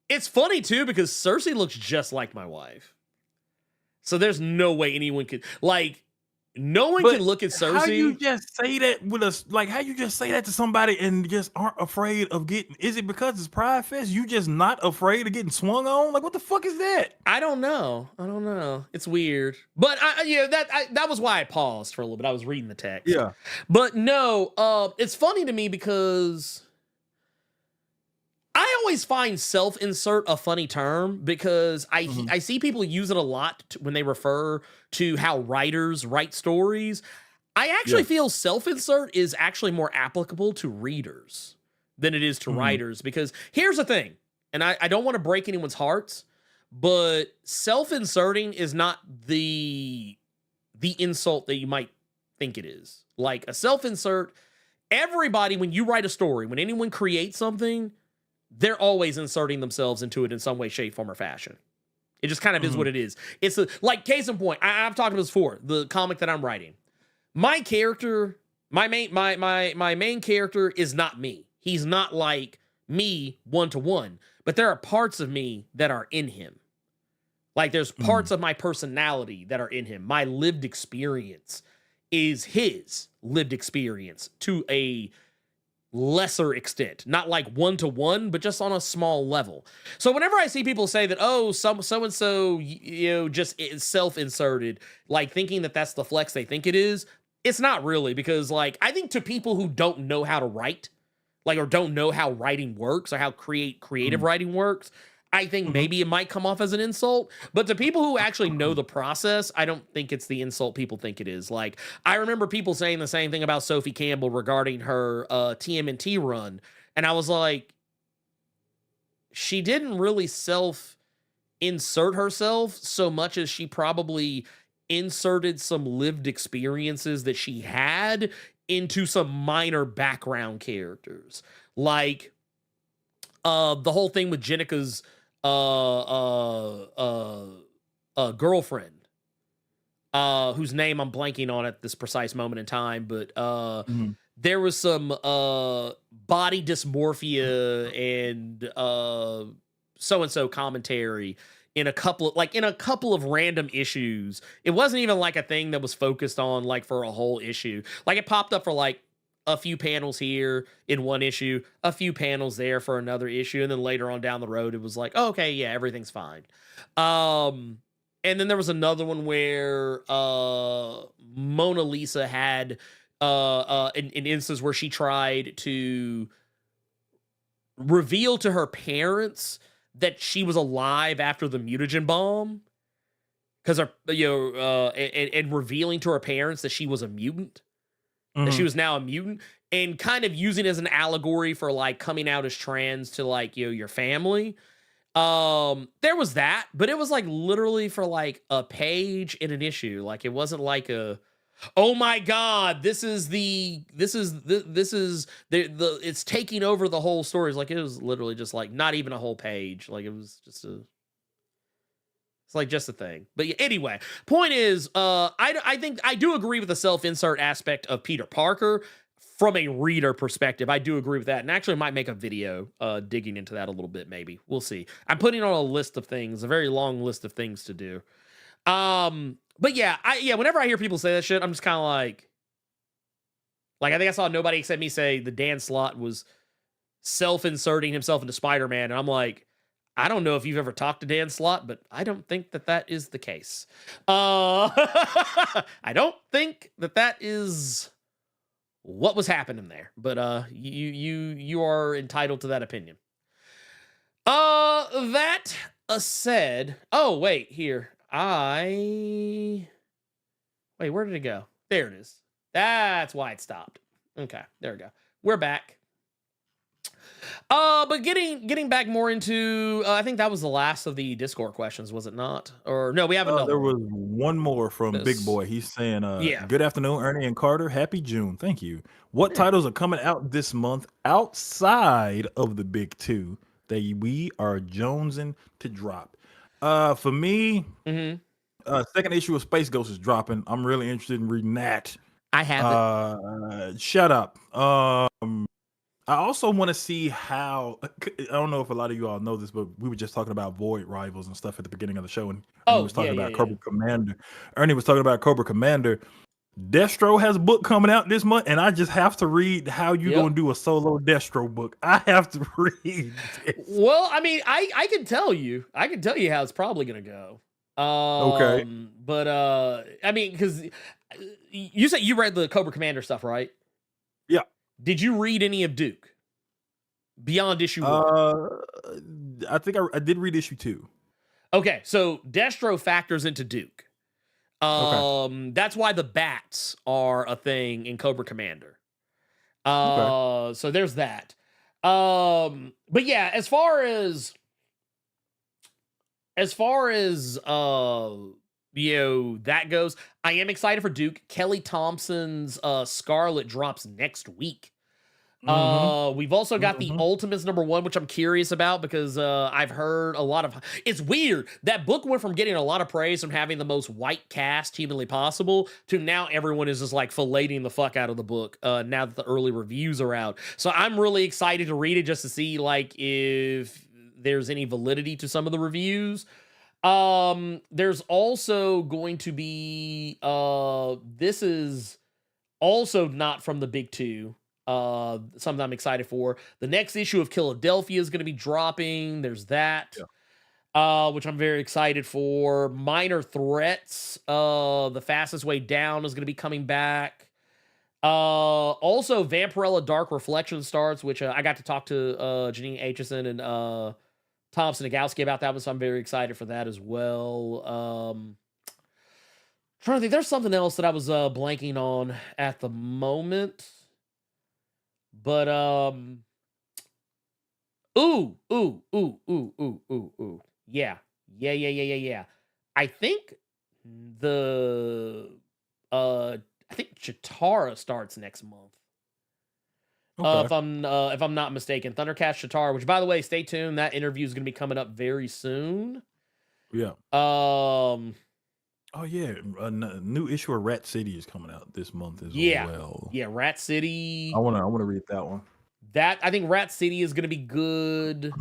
Speaker 5: It's funny too because Cersei looks just like my wife. So there's no way anyone could no one can look at Cersei.
Speaker 6: How you just say that with us? Like, how you just say that to somebody and just aren't afraid of getting? Is it because it's Pride Fest? You just not afraid of getting swung on? Like, what the fuck is that?
Speaker 5: I don't know. It's weird. But that was why I paused for a little bit. I was reading the text.
Speaker 6: Yeah.
Speaker 5: But no, it's funny to me because I always find self-insert a funny term because I see people use it a lot when they refer to how writers write stories. I actually feel self-insert is actually more applicable to readers than it is to writers, because here's the thing, and I don't want to break anyone's hearts, but self-inserting is not the insult that you might think it is. Like a self-insert, everybody, when you write a story, when anyone creates something, they're always inserting themselves into it in some way, shape, form, or fashion. It just kind of is what it is. It's like case in point. I've talked about this before. The comic that I'm writing, my character, my main character is not me. He's not like me 1-to-1. But there are parts of me that are in him. Like there's parts of my personality that are in him. My lived experience is his lived experience to a lesser extent, not like 1-to-1, but just on a small level. So whenever I see people say that, oh, so-and-so, just self-inserted, like thinking that that's the flex they think it is, it's not really, because like, I think to people who don't know how to write, like, or don't know how writing works or how creative writing works, I think maybe it might come off as an insult, but to people who actually know the process, I don't think it's the insult people think it is. Like, I remember people saying the same thing about Sophie Campbell regarding her TMNT run, and I was like, she didn't really self-insert herself so much as she probably inserted some lived experiences that she had into some minor background characters. Like, the whole thing with Jenica's girlfriend, whose name I'm blanking on at this precise moment in time, but there was some body dysmorphia and so-and-so commentary in a couple of random issues. It wasn't even like a thing that was focused on like for a whole issue. Like it popped up for like a few panels here in one issue, a few panels there for another issue, and then later on down the road, it was like, oh, okay, yeah, everything's fine. And then there was another one where Mona Lisa had an instance where she tried to reveal to her parents that she was alive after the mutagen bomb, because and revealing to her parents that she was a mutant. That she was now a mutant, and kind of using it as an allegory for like coming out as trans to like, your family. There was that, but it was like literally for like a page in an issue. Like it wasn't like a, oh my God, this is the it's taking over the whole story. It's like, it was literally just like not even a whole page. Like it was just it's like just a thing. But yeah, anyway, point is, I think I do agree with the self-insert aspect of Peter Parker from a reader perspective. I do agree with that, and actually might make a video digging into that a little bit. Maybe we'll see. I'm putting on a list of things, a very long list of things to do. But yeah, whenever I hear people say that shit, I'm just kind of like I think I saw nobody except me say the Dan Slott was self-inserting himself into Spider-Man, and I'm like, I don't know if you've ever talked to Dan Slott, but I don't think that is the case. I don't think that is what was happening there, but you are entitled to that opinion. That said, oh wait, here wait, where did it go? There it is. That's why it stopped. Okay, there we go. We're back. But getting back more into, I think that was the last of the Discord questions, was it not? Or no, we have another.
Speaker 6: There was one more from Big Boy. He's saying,
Speaker 5: yeah.
Speaker 6: Good afternoon, Ernie and Carter. Happy June. Thank you. What titles are coming out this month outside of the big two that we are jonesing to drop? For me, second issue of Space Ghost is dropping. I'm really interested in reading that.
Speaker 5: I have it.
Speaker 6: Shut up. I also want to see how, I don't know if a lot of you all know this, but we were just talking about Void Rivals and stuff at the beginning of the show, and Ernie was talking about Cobra Commander. Ernie was talking about Cobra Commander. Destro has a book coming out this month, and I just have to read how you gonna do a solo Destro book. I have to read this.
Speaker 5: Well, I mean, I can tell you how it's probably gonna go.
Speaker 6: Okay.
Speaker 5: But I mean, because you said you read the Cobra Commander stuff, right?
Speaker 6: Yeah.
Speaker 5: Did you read any of Duke beyond issue 1?
Speaker 6: I think I did read issue 2.
Speaker 5: Okay, so Destro factors into Duke. That's why the bats are a thing in Cobra Commander. So there's that. But yeah, as far as that goes, I am excited for Duke. Kelly Thompson's Scarlet drops next week. We've also got the Ultimates #1, which I'm curious about because I've heard a lot of. It's weird. That book went from getting a lot of praise from having the most white cast humanly possible to now everyone is just like filleting the fuck out of the book now that the early reviews are out. So I'm really excited to read it just to see like if there's any validity to some of the reviews. There's also going to be this is also not from the big two. Something I'm excited for. The next issue of Philadelphia is going to be dropping. There's that, which I'm very excited for. Minor Threats, The Fastest Way Down is going to be coming back. Also, Vampirella Dark Reflection starts, which I got to talk to Janine Aitchison and Thompson Nagowski about that one, so I'm very excited for that as well. Trying to think, there's something else that I was blanking on at the moment. But yeah. I think Chitara starts next month. If I'm not mistaken, Thundercats Chitara, which by the way, stay tuned. That interview is going to be coming up very soon.
Speaker 6: Yeah. Oh yeah, a new issue of Rat City is coming out this month as well.
Speaker 5: Yeah, Rat City.
Speaker 6: I want to read that one.
Speaker 5: I think Rat City is going to be good.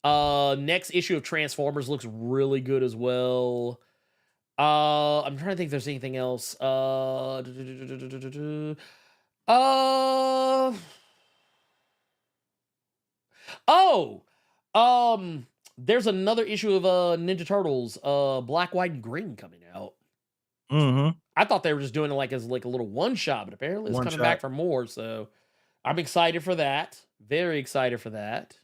Speaker 5: Next issue of Transformers looks really good as well. I'm trying to think if there's anything else. There's another issue of Ninja Turtles, Black, White, and Green coming out. I thought they were just doing it like as like a little one shot, but apparently it's coming back for more. So I'm excited for that. Very excited for that.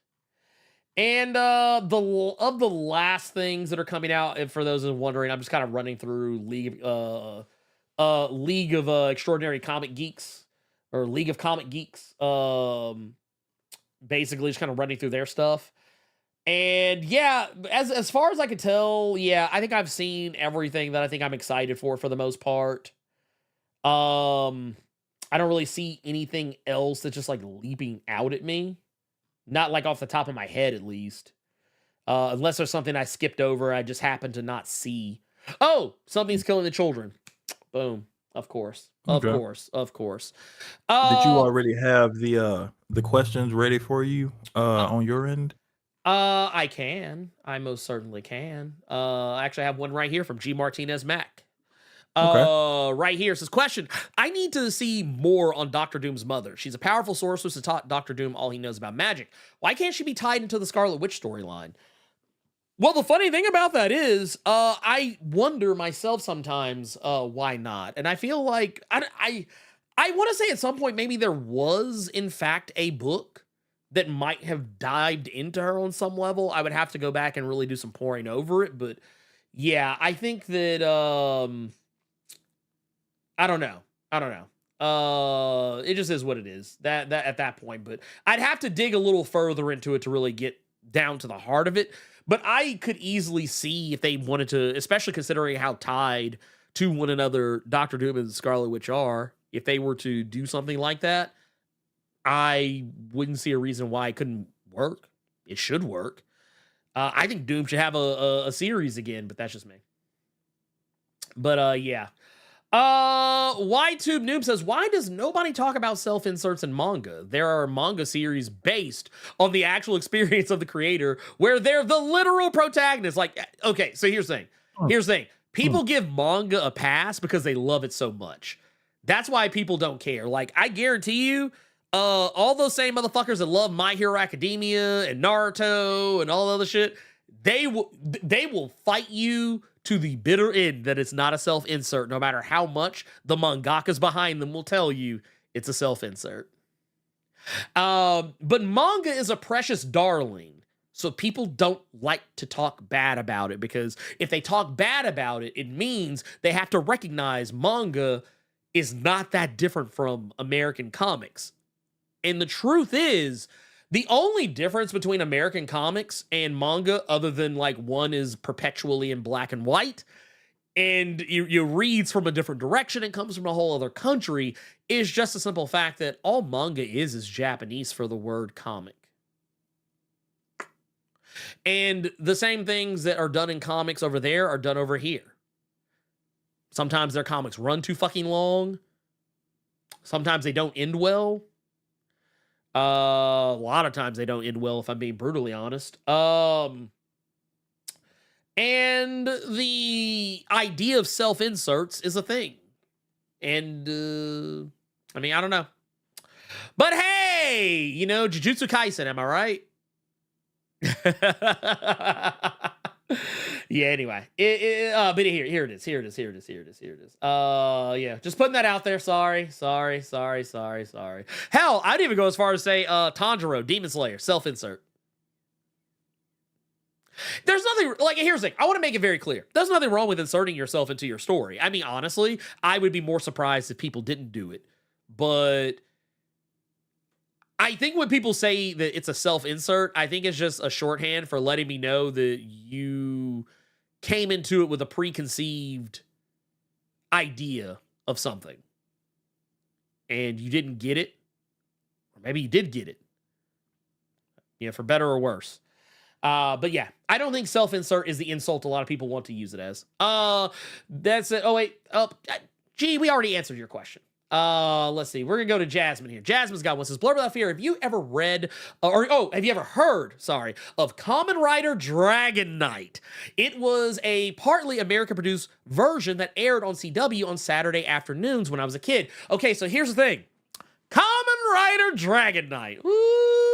Speaker 5: And the last things that are coming out, and for those who are wondering, I'm just kind of running through League of Extraordinary Comic Geeks or League of Comic Geeks. Basically, just kind of running through their stuff. And yeah, as far as I could tell, yeah, I think I've seen everything that I think I'm excited for the most part. I don't really see anything else that's just like leaping out at me. Not like off the top of my head, at least. Unless there's something I skipped over, I just happen to not see. Oh, something's killing the children. Boom. Of course. Of
Speaker 6: Okay.
Speaker 5: course. Of course.
Speaker 6: Did you already have the questions ready for you on your end?
Speaker 5: I can. I most certainly can. I actually have one right here from G Martinez Mac.
Speaker 6: Okay.
Speaker 5: Right here says, question, I need to see more on Doctor Doom's mother. She's a powerful sorceress who taught Doctor Doom all he knows about magic. Why can't she be tied into the Scarlet Witch storyline? Well, the funny thing about that is, I wonder myself sometimes, why not? And I feel like, I want to say at some point, maybe there was, in fact, a book that might have dived into her on some level. I would have to go back and really do some poring over it, but yeah, I think that, I don't know. It just is what it is. That at that point, but I'd have to dig a little further into it to really get down to the heart of it. But I could easily see if they wanted to, especially considering how tied to one another Doctor Doom and Scarlet Witch are, if they were to do something like that, I wouldn't see a reason why it couldn't work. It should work. I think Doom should have a series again, but that's just me. But yeah. YTube Noob says, why does nobody talk about self-inserts in manga? There are manga series based on the actual experience of the creator where they're the literal protagonist. Like, okay, so here's the thing. Here's the thing. People give manga a pass because they love it so much. That's why people don't care. Like, I guarantee you, all those same motherfuckers that love My Hero Academia and Naruto and all the other shit, they will fight you to the bitter end that it's not a self-insert, no matter how much the mangakas behind them will tell you it's a self-insert. But manga is a precious darling, so people don't like to talk bad about it, because if they talk bad about it, it means they have to recognize manga is not that different from American comics. And the truth is, the only difference between American comics and manga, other than like one is perpetually in black and white, and you reads from a different direction and comes from a whole other country, is just the simple fact that all manga is Japanese for the word comic. And the same things that are done in comics over there are done over here. Sometimes their comics run too fucking long. Sometimes they don't end well. A lot of times they don't end well, if I'm being brutally honest. And the idea of self-inserts is a thing. And, I mean, I don't know. But hey, you know, Jujutsu Kaisen, am I right? Yeah, anyway. But here it is. Yeah, just putting that out there. Sorry. Hell, I'd even go as far as say, Tanjiro, Demon Slayer, self-insert. There's nothing, like, here's the thing. I want to make it very clear. There's nothing wrong with inserting yourself into your story. I mean, honestly, I would be more surprised if people didn't do it. But I think when people say that it's a self-insert, I think it's just a shorthand for letting me know that you came into it with a preconceived idea of something. And you didn't get it. Or maybe you did get it. Yeah, for better or worse. But yeah, I don't think self-insert is the insult a lot of people want to use it as. That's it. Oh, wait. Gee, we already answered your question. Let's see. We're gonna go to Jasmine here. Jasmine's got one. Says, Blerd Without Fear, have you ever read, have you ever heard, of Kamen Rider Dragon Knight? It was a partly American-produced version that aired on CW on Saturday afternoons when I was a kid. Okay, so here's the thing. Kamen Rider Dragon Knight. Ooh.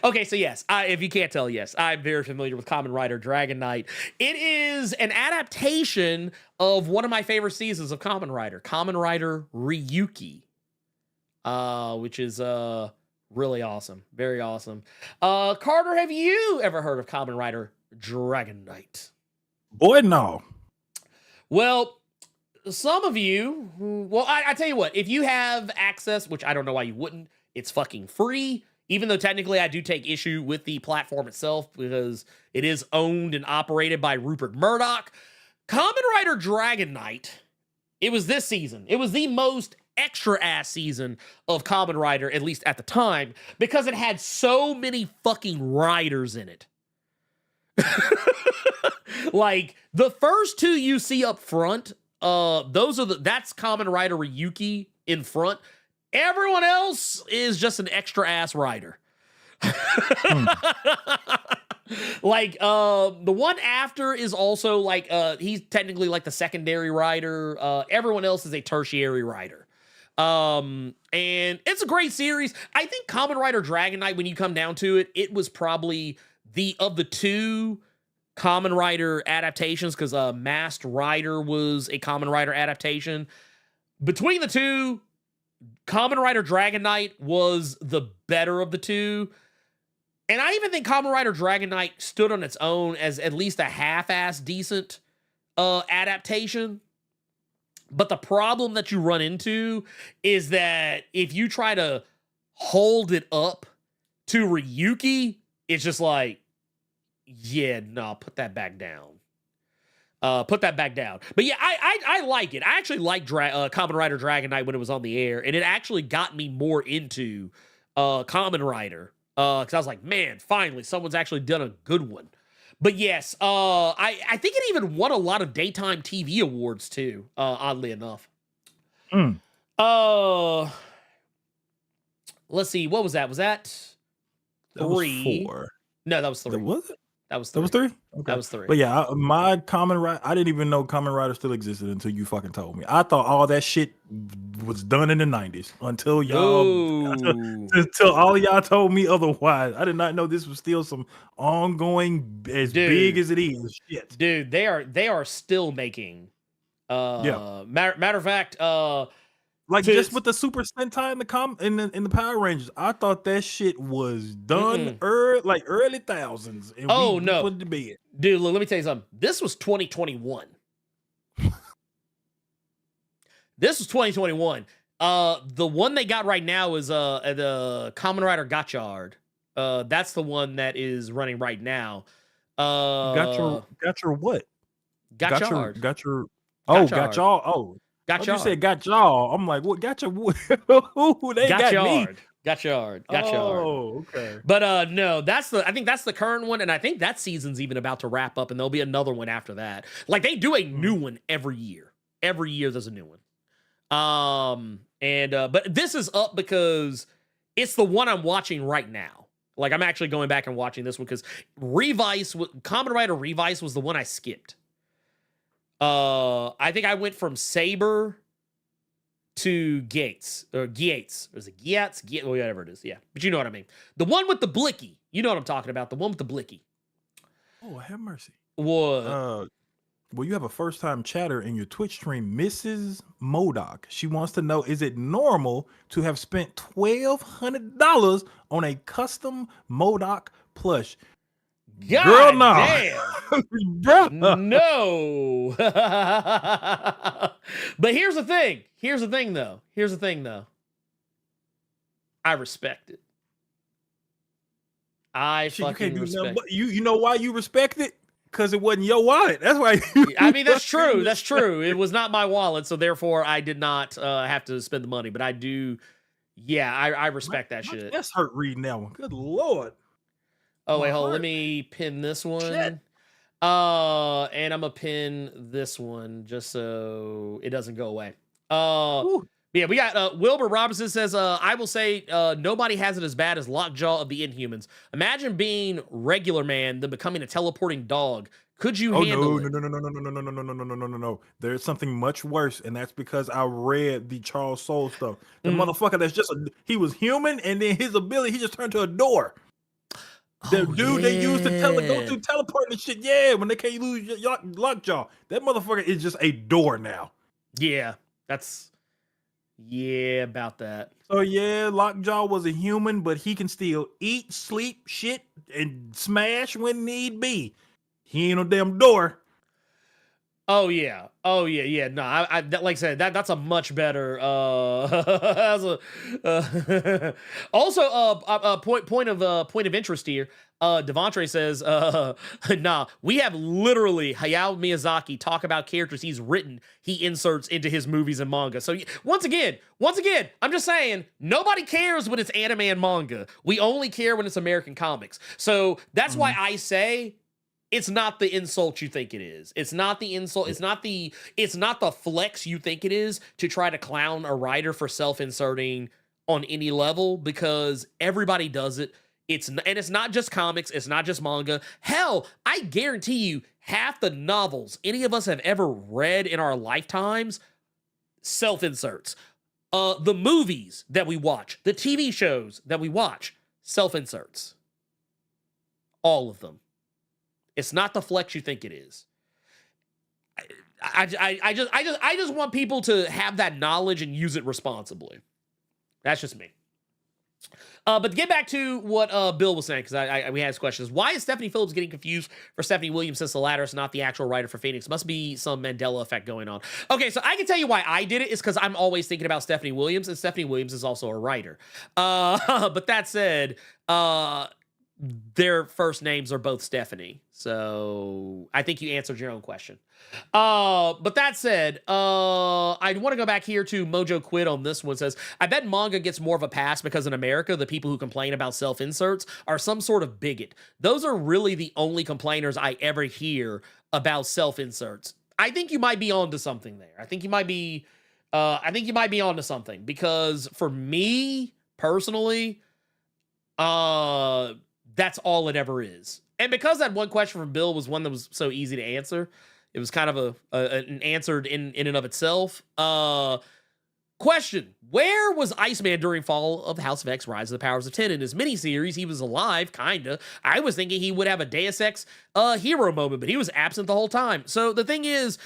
Speaker 5: Okay, so yes, if you can't tell, yes, I'm very familiar with Kamen Rider Dragon Knight. It is an adaptation of one of my favorite seasons of Kamen Rider Ryuki, which is really awesome, very awesome. Carter, have you ever heard of Kamen Rider Dragon Knight?
Speaker 6: Boy, no.
Speaker 5: Well, some of you, I tell you what, if you have access, which I don't know why you wouldn't, it's fucking free. even though technically I do take issue with the platform itself because it is owned and operated by Rupert Murdoch. Kamen Rider Dragon Knight, it was this season. It was the most extra ass season of Kamen Rider, at least at the time, because it had so many fucking riders in it. Like the first two you see up front, that's Kamen Rider Ryuki in front. Everyone else is just an extra ass rider. Like the one after is also like he's technically like the secondary rider. Everyone else is a tertiary rider. And it's a great series. I think Kamen Rider Dragon Knight, when you come down to it, it was probably of the two Kamen Rider adaptations, because Masked Rider was a Kamen Rider adaptation. Between the two, Kamen Rider Dragon Knight was the better of the two. And I even think Kamen Rider Dragon Knight stood on its own as at least a half-ass decent adaptation. But the problem that you run into is that if you try to hold it up to Ryuki, it's just like, yeah, no, put that back down. Put that back down. But yeah, I like it. I actually liked Kamen Rider Dragon Knight when it was on the air, and it actually got me more into Kamen Rider. Because I was like, man, finally, someone's actually done a good one. But yes, I think it even won a lot of daytime TV awards too, oddly enough. Let's see, what was that? Was that 3?
Speaker 6: That was 4.
Speaker 5: No, that was 3.
Speaker 6: Was it?
Speaker 5: That was 3.
Speaker 6: That was 3? Okay.
Speaker 5: That was 3.
Speaker 6: But yeah, my Kamen Rider, I didn't even know Kamen Rider still existed until you fucking told me. I thought all that shit was done in the 90s until until all of y'all told me otherwise. I did not know this was still some ongoing, big as it is, shit.
Speaker 5: Dude, they are still making. Matter of fact,
Speaker 6: like just with the Super Sentai in the Power Rangers, I thought that shit was done early thousands. And we put it to bed.
Speaker 5: Dude, look, let me tell you something. This was 2021. This was 2021. The one they got right now is the Kamen Rider Gotchard. That's the one that is running right now.
Speaker 6: Gotchard what?
Speaker 5: Gotchard.
Speaker 6: Gotchard. Oh, Gotchard. Oh.
Speaker 5: Gotchard.
Speaker 6: You said got y'all. I'm like, what? Gotcha. They got me.
Speaker 5: Gotchard.
Speaker 6: Oh, okay.
Speaker 5: But no, I think that's the current one, and I think that season's even about to wrap up, and there'll be another one after that. Like they do a new one every year. Every year there's a new one. But this is up because it's the one I'm watching right now. Like I'm actually going back and watching this one because Kamen Rider Revice was the one I skipped. I think I went from Saber to Gates or Gates. Or is it Gates? Whatever it is. Yeah, but you know what I mean. The one with the blicky. You know what I'm talking about. The one with the blicky.
Speaker 6: Oh, have mercy.
Speaker 5: What?
Speaker 6: Well, you have a first-time chatter in your Twitch stream, Mrs. Modoc. She wants to know, is it normal to have spent $1,200 on a custom Modoc plush?
Speaker 5: God
Speaker 6: Girl, no.
Speaker 5: Damn. No. But here's the thing. Here's the thing, though. I respect it. I fucking respect it.
Speaker 6: You know why you respect it? Because it wasn't your wallet. That's why.
Speaker 5: I mean, that's true. That's true. It was not my wallet, so therefore I did not have to spend the money. But I do. Yeah, I respect that shit.
Speaker 6: That's hurt reading that one. Good Lord.
Speaker 5: Oh, wait, hold on. Let me pin this one. Shit. And I'm going to pin this one just so it doesn't go away. Yeah, we got Wilbur Robinson says, I will say nobody has it as bad as Lockjaw of the Inhumans. Imagine being regular man, then becoming a teleporting dog. Could you handle it?
Speaker 6: No. There's something much worse, and that's because I read the Charles Soule stuff. The motherfucker that's he was human, and then his ability, he just turned to a door. The dude they used to go through teleporting and shit. Yeah, when they can't lose your Lockjaw. That motherfucker is just a door now.
Speaker 5: Yeah, about that.
Speaker 6: So yeah, Lockjaw was a human, but he can still eat, sleep, shit, and smash when need be. He ain't no damn door.
Speaker 5: Oh yeah. No, like I said, that's a much better. That's also, point of interest here. Devontre says, nah, we have literally Hayao Miyazaki talk about characters he's written, he inserts into his movies and manga. So once again, I'm just saying, nobody cares when it's anime and manga. We only care when it's American comics. So that's why I say it's not the insult you think it is. It's not the insult. It's not the flex you think it is to try to clown a writer for self-inserting on any level, because everybody does it. It's not just comics. It's not just manga. Hell, I guarantee you half the novels any of us have ever read in our lifetimes, self-inserts. The movies that we watch, the TV shows that we watch, self-inserts. All of them. It's not the flex you think it is. I just want people to have that knowledge and use it responsibly. That's just me. But to get back to what Bill was saying, because we had his questions. Why is Stephanie Phillips getting confused for Stephanie Williams since the latter is not the actual writer for Phoenix? Must be some Mandela effect going on. Okay, so I can tell you why I did it is because I'm always thinking about Stephanie Williams, and Stephanie Williams is also a writer. But that said, their first names are both Stephanie. So I think you answered your own question. But that said, I want to go back here to Mojo Quid on this one. Says, I bet manga gets more of a pass because in America, the people who complain about self-inserts are some sort of bigot. Those are really the only complainers I ever hear about self-inserts. I think you might be onto something there. I think you might be onto something, because for me personally, that's all it ever is. And because that one question from Bill was one that was so easy to answer, it was kind of an answered in and of itself. Question: where was Iceman during Fall of the House of X, Rise of the Powers of 10? In his miniseries, he was alive, kinda. I was thinking he would have a Deus Ex hero moment, but he was absent the whole time. So the thing is,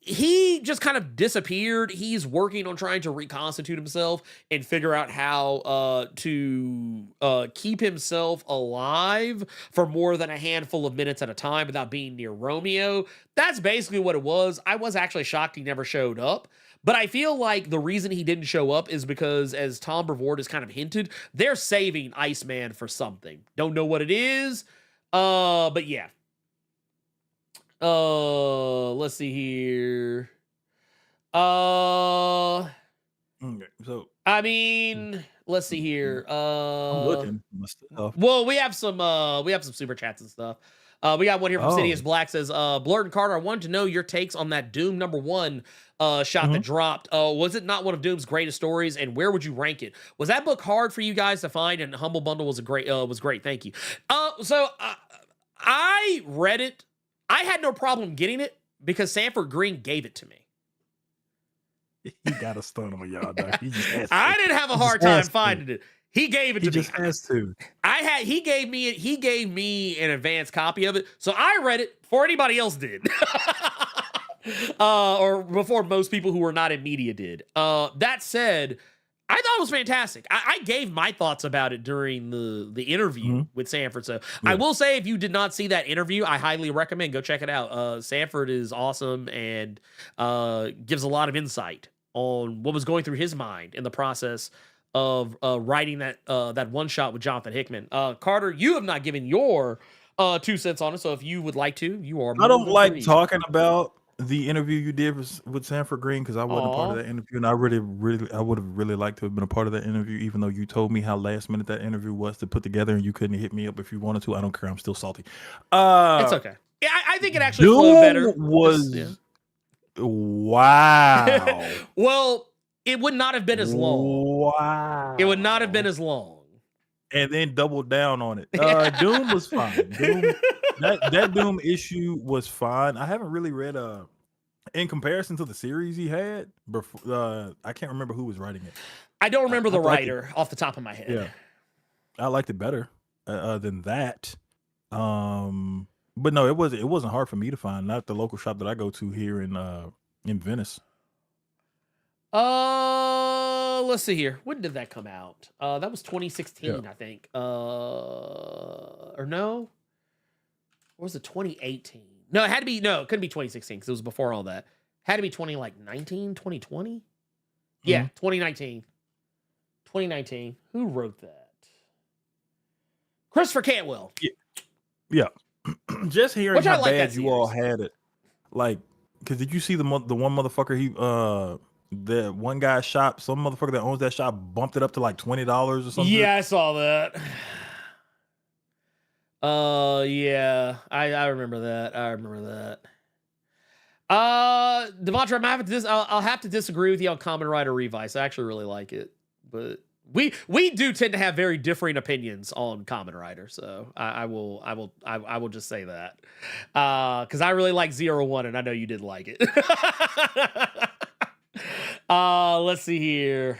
Speaker 5: he just kind of disappeared. He's working on trying to reconstitute himself and figure out how to keep himself alive for more than a handful of minutes at a time without being near Romeo. That's basically what it was. I was actually shocked he never showed up. But I feel like the reason he didn't show up is because, as Tom Brevoort has kind of hinted, they're saving Iceman for something. Don't know what it is. But yeah. Let's see here. Okay,
Speaker 6: so
Speaker 5: I mean, let's see here.
Speaker 6: I'm looking.
Speaker 5: Well, we have some super chats and stuff. We got one here from Sidious Black. Says, Blerd and Carter, I wanted to know your takes on that Doom #1 shot that dropped. Was it not one of Doom's greatest stories, and where would you rank it? Was that book hard for you guys to find? And Humble Bundle was great. Thank you. So I read it. I had no problem getting it because Sanford Green gave it to me.
Speaker 6: He got a stun on y'all, dog.
Speaker 5: I didn't have a hard time finding it. He gave it to me.
Speaker 6: He just has to.
Speaker 5: He gave me an advanced copy of it, so I read it before anybody else did, or before most people who were not in media did. That said, I thought it was fantastic. I gave my thoughts about it during the interview with Sanford. So I will say, if you did not see that interview, I highly recommend go check it out. Sanford is awesome and gives a lot of insight on what was going through his mind in the process of writing that one shot with Jonathan Hickman. Carter, you have not given your 2 cents on it, so if you would like to, you are.
Speaker 6: I don't like talking about the interview you did with Sanford Green because I wasn't a part of that interview, and I would have really liked to have been a part of that interview, even though you told me how last minute that interview was to put together, and you couldn't hit me up if you wanted to. I don't care. I'm still salty.
Speaker 5: It's okay. Yeah, I think it actually flowed better.
Speaker 6: Wow.
Speaker 5: Well, it would not have been as long.
Speaker 6: Wow.
Speaker 5: It would not have been as long.
Speaker 6: And then doubled down on it. Doom was fine. That Doom issue was fine. I haven't really read in comparison to the series he had before. I can't remember who was writing it.
Speaker 5: I don't remember the writer off the top of my head.
Speaker 6: Yeah, I liked it better than that. But no, it wasn't hard for me to find. Not the local shop that I go to here in Venice.
Speaker 5: Let's see here. When did that come out? That was 2016, I think. Or no? Or was it 2018? No, it had to be, no, it couldn't be 2016 because it was before all that. Had to be 2019, 2020? Yeah, 2019. 2019. Who wrote that? Christopher Cantwell.
Speaker 6: Yeah. Just hearing
Speaker 5: Which I
Speaker 6: how
Speaker 5: like
Speaker 6: bad
Speaker 5: that
Speaker 6: you all
Speaker 5: series.
Speaker 6: had it. Like, because did you see the one motherfucker, the one guy shop, some motherfucker that owns that shop bumped it up to like $20 or something?
Speaker 5: Yeah, I saw that. Yeah, I remember that. I remember that. Devontra, I'll have to disagree with you on Kamen Rider Revice. I actually really like it, but we do tend to have very differing opinions on Kamen Rider. So I will just say that because I really like 01 and I know you did like it. Let's see here.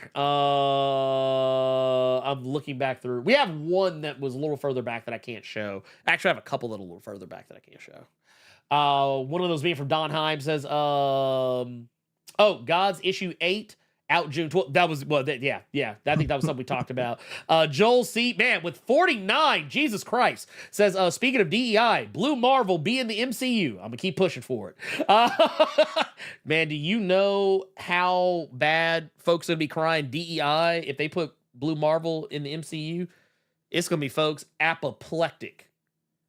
Speaker 5: I'm looking back through. We have one that was a little further back that I can't show. Actually, I have a couple that are a little further back that I can't show. One of those being from Don Heim says, God's issue 8 out June 12th. That was, well, yeah. I think that was something we talked about. Joel C. Man, with 49, Jesus Christ, says, speaking of DEI, Blue Marvel be in the MCU. I'm going to keep pushing for it. Man, do you know how bad folks are going to be crying DEI if they put Blue Marvel in the MCU? It's going to be, folks, apoplectic.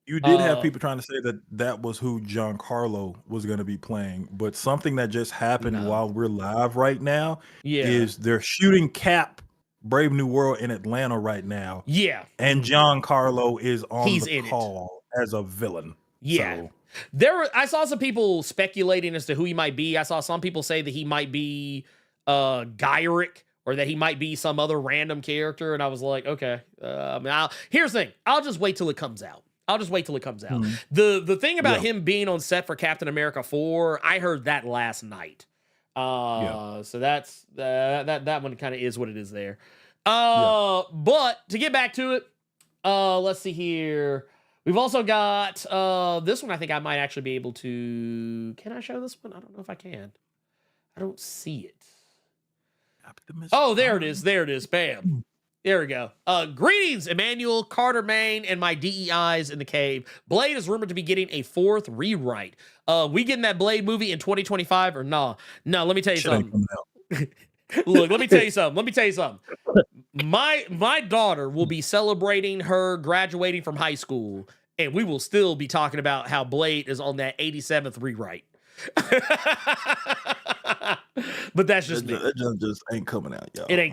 Speaker 6: You did have people trying to say that was who Giancarlo was going to be playing, but something that just happened while we're live right now is they're shooting Cap Brave New World in Atlanta right now.
Speaker 5: Yeah.
Speaker 6: And Giancarlo is on
Speaker 5: He's
Speaker 6: the call as a villain.
Speaker 5: Yeah.
Speaker 6: So.
Speaker 5: I saw some people speculating as to who he might be. I saw some people say that he might be Gyrick or that he might be some other random character. And I was like, okay. Here's the thing. I'll just wait till it comes out.
Speaker 6: Mm-hmm.
Speaker 5: The thing about him being on set for Captain America 4, I heard that last night. So that's that one kind of is what it is there. But to get back to it, let's see here. We've also got this one. I think I might actually be able to. Can I show this one? I don't know if I can. I don't see it. Oh, there it is. There it is. Bam. There we go. Greetings, Emmanuel, Carter, Maine, and my DEIs in the cave. Blade is rumored to be getting a 4th rewrite. We getting that Blade movie in 2025 or nah? No, let me tell you something. Look, let me tell you something. My daughter will be celebrating her graduating from high school, and we will still be talking about how Blade is on that 87th rewrite. But that's just me.
Speaker 6: It just ain't coming out, y'all.
Speaker 5: It ain't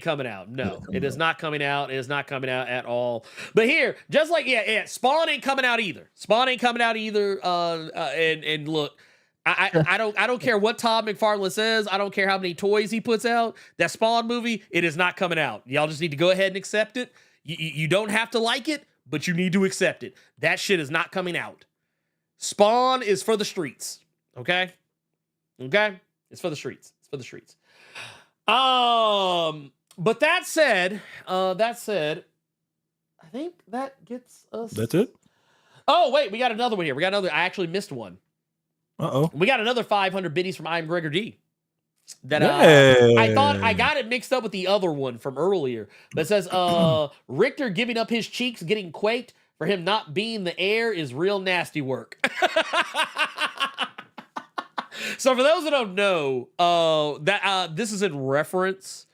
Speaker 5: coming out. No, it is not coming out. It is not coming out at all. But here, just like Spawn ain't coming out either. And look, I don't care what Todd McFarlane says. I don't care how many toys he puts out. That Spawn movie, it is not coming out. Y'all just need to go ahead and accept it. You don't have to like it, but you need to accept it. That shit is not coming out. Spawn is for the streets. Okay? It's for the streets. But that said, I think that gets us.
Speaker 6: That's it?
Speaker 5: Oh, wait, we got another one here. I actually missed one. We got another 500 biddies from I'm Gregor D. That I thought I got it mixed up with the other one from earlier. That says Richter giving up his cheeks, getting quaked for him not being the heir is real nasty work. So for those that don't know, this is in reference.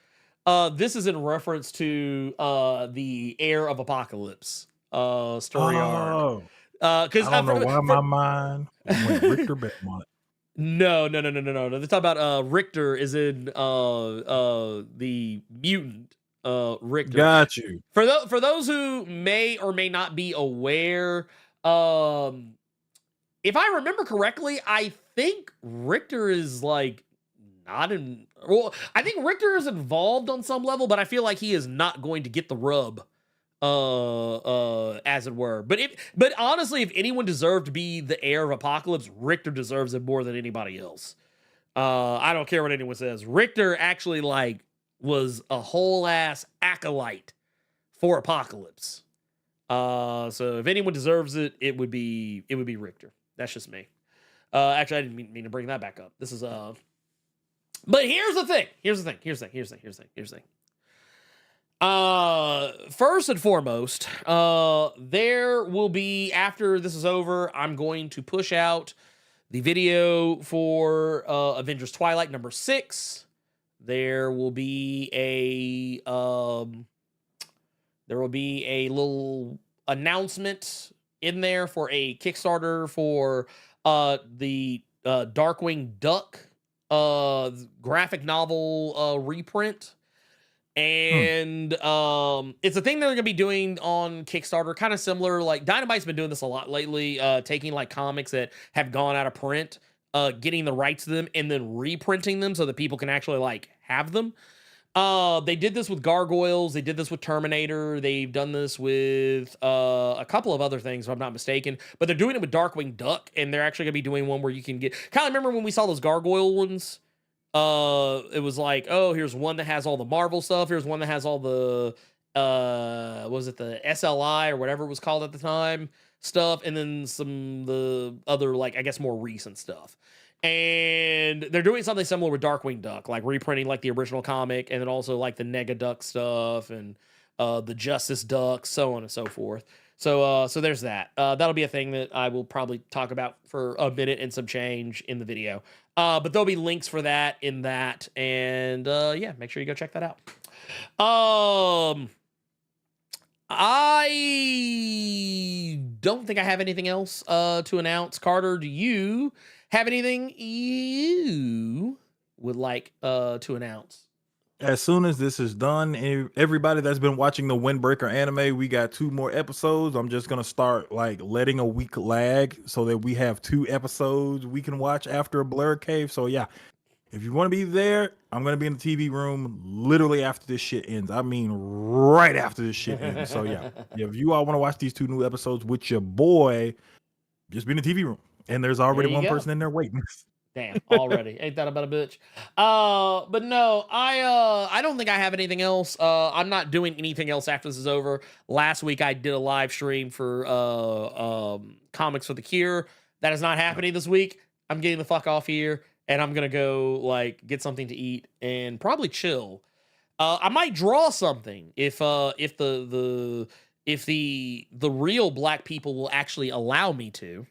Speaker 5: This is in reference to the Heir of Apocalypse story arc. Because
Speaker 6: I don't know why my mind went Richter Belmont.
Speaker 5: No. They're talking about Richter is in the mutant Richter.
Speaker 6: Got you.
Speaker 5: For those who may or may not be aware, if I remember correctly, I think Richter is like not in. Well, I think Richter is involved on some level, but I feel like he is not going to get the rub, as it were. But honestly, if anyone deserved to be the heir of Apocalypse, Richter deserves it more than anybody else. I don't care what anyone says. Richter actually was a whole ass acolyte for Apocalypse. So if anyone deserves it, it would be Richter. That's just me. Actually, I didn't mean to bring that back up. This is but here's the thing. First and foremost, there will be, after this is over, I'm going to push out the video for Avengers Twilight number 6. There will be a little announcement in there for a Kickstarter for the Darkwing Duck graphic novel reprint. And it's a thing that they're gonna be doing on Kickstarter, kind of similar. Like Dynamite's been doing this a lot lately, taking like comics that have gone out of print, getting the rights to them, and then reprinting them so that people can actually like have them. They did this with Gargoyles. They did this with Terminator. They've done this with a couple of other things, if I'm not mistaken. But they're doing it with Darkwing Duck, and they're actually gonna be doing one where you can get. Kind of remember when we saw those Gargoyle ones. It was like, oh, here's one that has all the Marvel stuff. Here's one that has all the, was it the SLI or whatever it was called at the time stuff. And then the other, like, I guess more recent stuff. And they're doing something similar with Darkwing Duck, like reprinting like the original comic. And then also like the Nega Duck stuff and, the Justice Duck, so on and so forth. So there's that. That'll be a thing that I will probably talk about for a minute and some change in the video. But there'll be links for that in that. And yeah, make sure you go check that out. I don't think I have anything else to announce. Carter, do you have anything you would like to announce?
Speaker 6: As soon as this is done, everybody that's been watching the Windbreaker anime, we got 2 more episodes. I'm just gonna start like letting a week lag so that we have 2 episodes we can watch after a Blerd Cave. So yeah, if you want to be there, I'm gonna be in the TV room literally after this shit ends. I mean, right after this shit ends. So yeah, if you all want to watch these 2 new episodes with your boy, just be in the TV room, and there's already one person in there waiting.
Speaker 5: Damn, already. Ain't that about a bitch? But no, I don't think I have anything else. I'm not doing anything else after this is over. Last week I did a live stream for Comics for the Cure. That is not happening this week. I'm getting the fuck off here, and I'm gonna go like get something to eat and probably chill. I might draw something if the real black people will actually allow me to.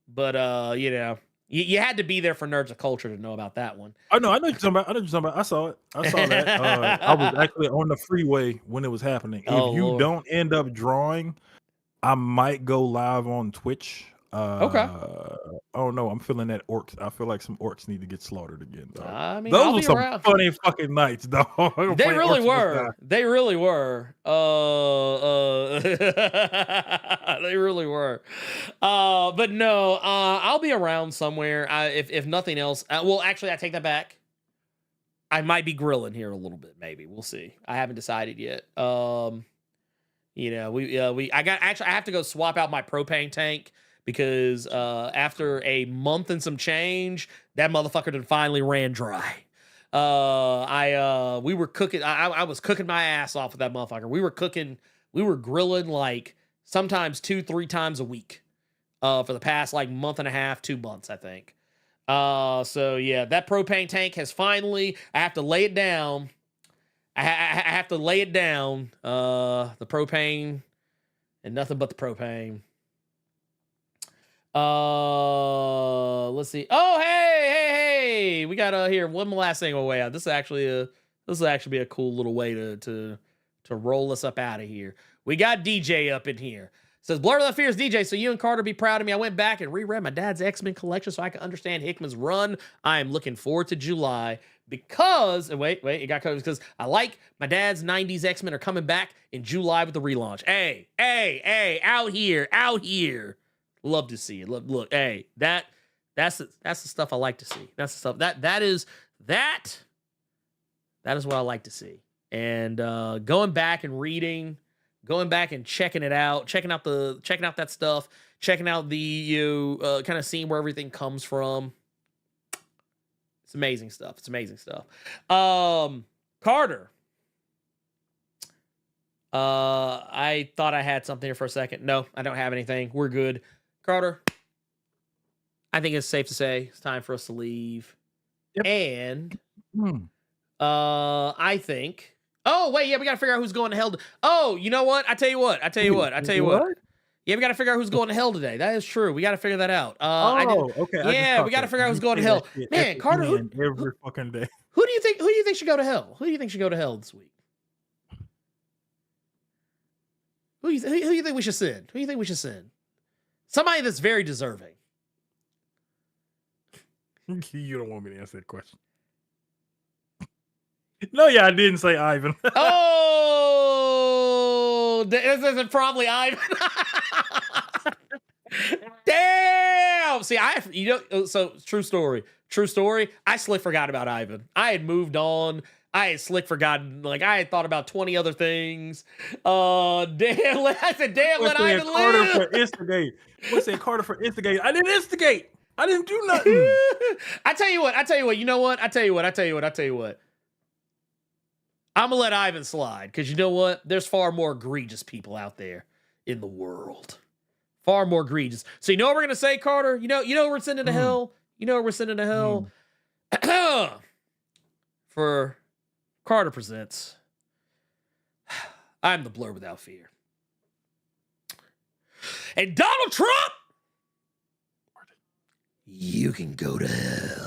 Speaker 5: But you know, you had to be there for Nerds of Culture to know about that one.
Speaker 6: I know you're talking about. I saw it. I saw that. I was actually on the freeway when it was happening.
Speaker 5: Oh,
Speaker 6: if you
Speaker 5: Lord.
Speaker 6: don't end up drawing, I might go live on Twitch.
Speaker 5: Okay.
Speaker 6: I don't know. I'm feeling that orcs. I feel like some orcs need to get slaughtered again. Dog.
Speaker 5: I mean,
Speaker 6: Those
Speaker 5: I'll
Speaker 6: were
Speaker 5: be
Speaker 6: some
Speaker 5: around.
Speaker 6: funny fucking nights, dog.
Speaker 5: They really were. They really were. They really were. But no, I'll be around somewhere. If nothing else, well, actually, I take that back. I might be grilling here a little bit. Maybe we'll see. I haven't decided yet. You know, I have to go swap out my propane tank because after a month and some change, that motherfucker done finally ran dry. We were cooking. I was cooking my ass off with that motherfucker. We were grilling like sometimes 2-3 times a week for the past like month and a half, 2 months, I think. So yeah, that propane tank has finally, I have to lay it down. I have to lay it down. The propane and nothing but the propane. Let's see. Oh, hey. We got here one last thing on the way out. This will actually be a cool little way to roll us up out of here. We got DJ up in here. Says, Blerd Without Fear's DJ, so you and Carter be proud of me. I went back and reread my dad's X-Men collection so I can understand Hickman's run. I am looking forward to July because, wait, it got covered because I like my dad's 90s X-Men are coming back in July with the relaunch. Hey, out here. Love to see it. Look, hey, that's the stuff I like to see. That's the stuff that is what I like to see. And going back and reading, going back and checking it out, checking out that stuff, checking out the kind of seeing where everything comes from. It's amazing stuff. Carter. I thought I had something here for a second. No, I don't have anything. We're good. Carter, I think it's safe to say it's time for us to leave. Yep. And I think Oh, wait, yeah, we got to figure out who's going to hell. Oh, you know what? I tell you what. Yeah, we got to figure out who's going to hell today. That is true. We got to figure that out.
Speaker 6: Okay.
Speaker 5: Yeah, we got to figure out who's going to hell. Man, Carter,
Speaker 6: every fucking day.
Speaker 5: Who do you think should go to hell? Who do you think should go to hell this week? Who do you think we should send? Who do you think we should send? Somebody that's very deserving.
Speaker 6: You don't want me to answer that question. No, yeah, I didn't say Ivan.
Speaker 5: Oh, this isn't probably Ivan. Damn. See, so true story. I slick forgot about Ivan. I had moved on. I had slick forgotten. Like, I had thought about 20 other things. Damn. I said, damn, let Ivan
Speaker 6: Carter
Speaker 5: live.
Speaker 6: for instigate. What's saying Carter for instigate? I didn't instigate. I didn't do nothing.
Speaker 5: I tell you what. You know what? I tell you what. I'm going to let Ivan slide because you know what? There's far more egregious people out there in the world. Far more egregious. So you know what we're going to say, Carter? You know what we're sending to hell? You know what we're sending to hell? For Carter Presents, I'm the Blerd Without Fear. And Donald Trump, you can go to hell.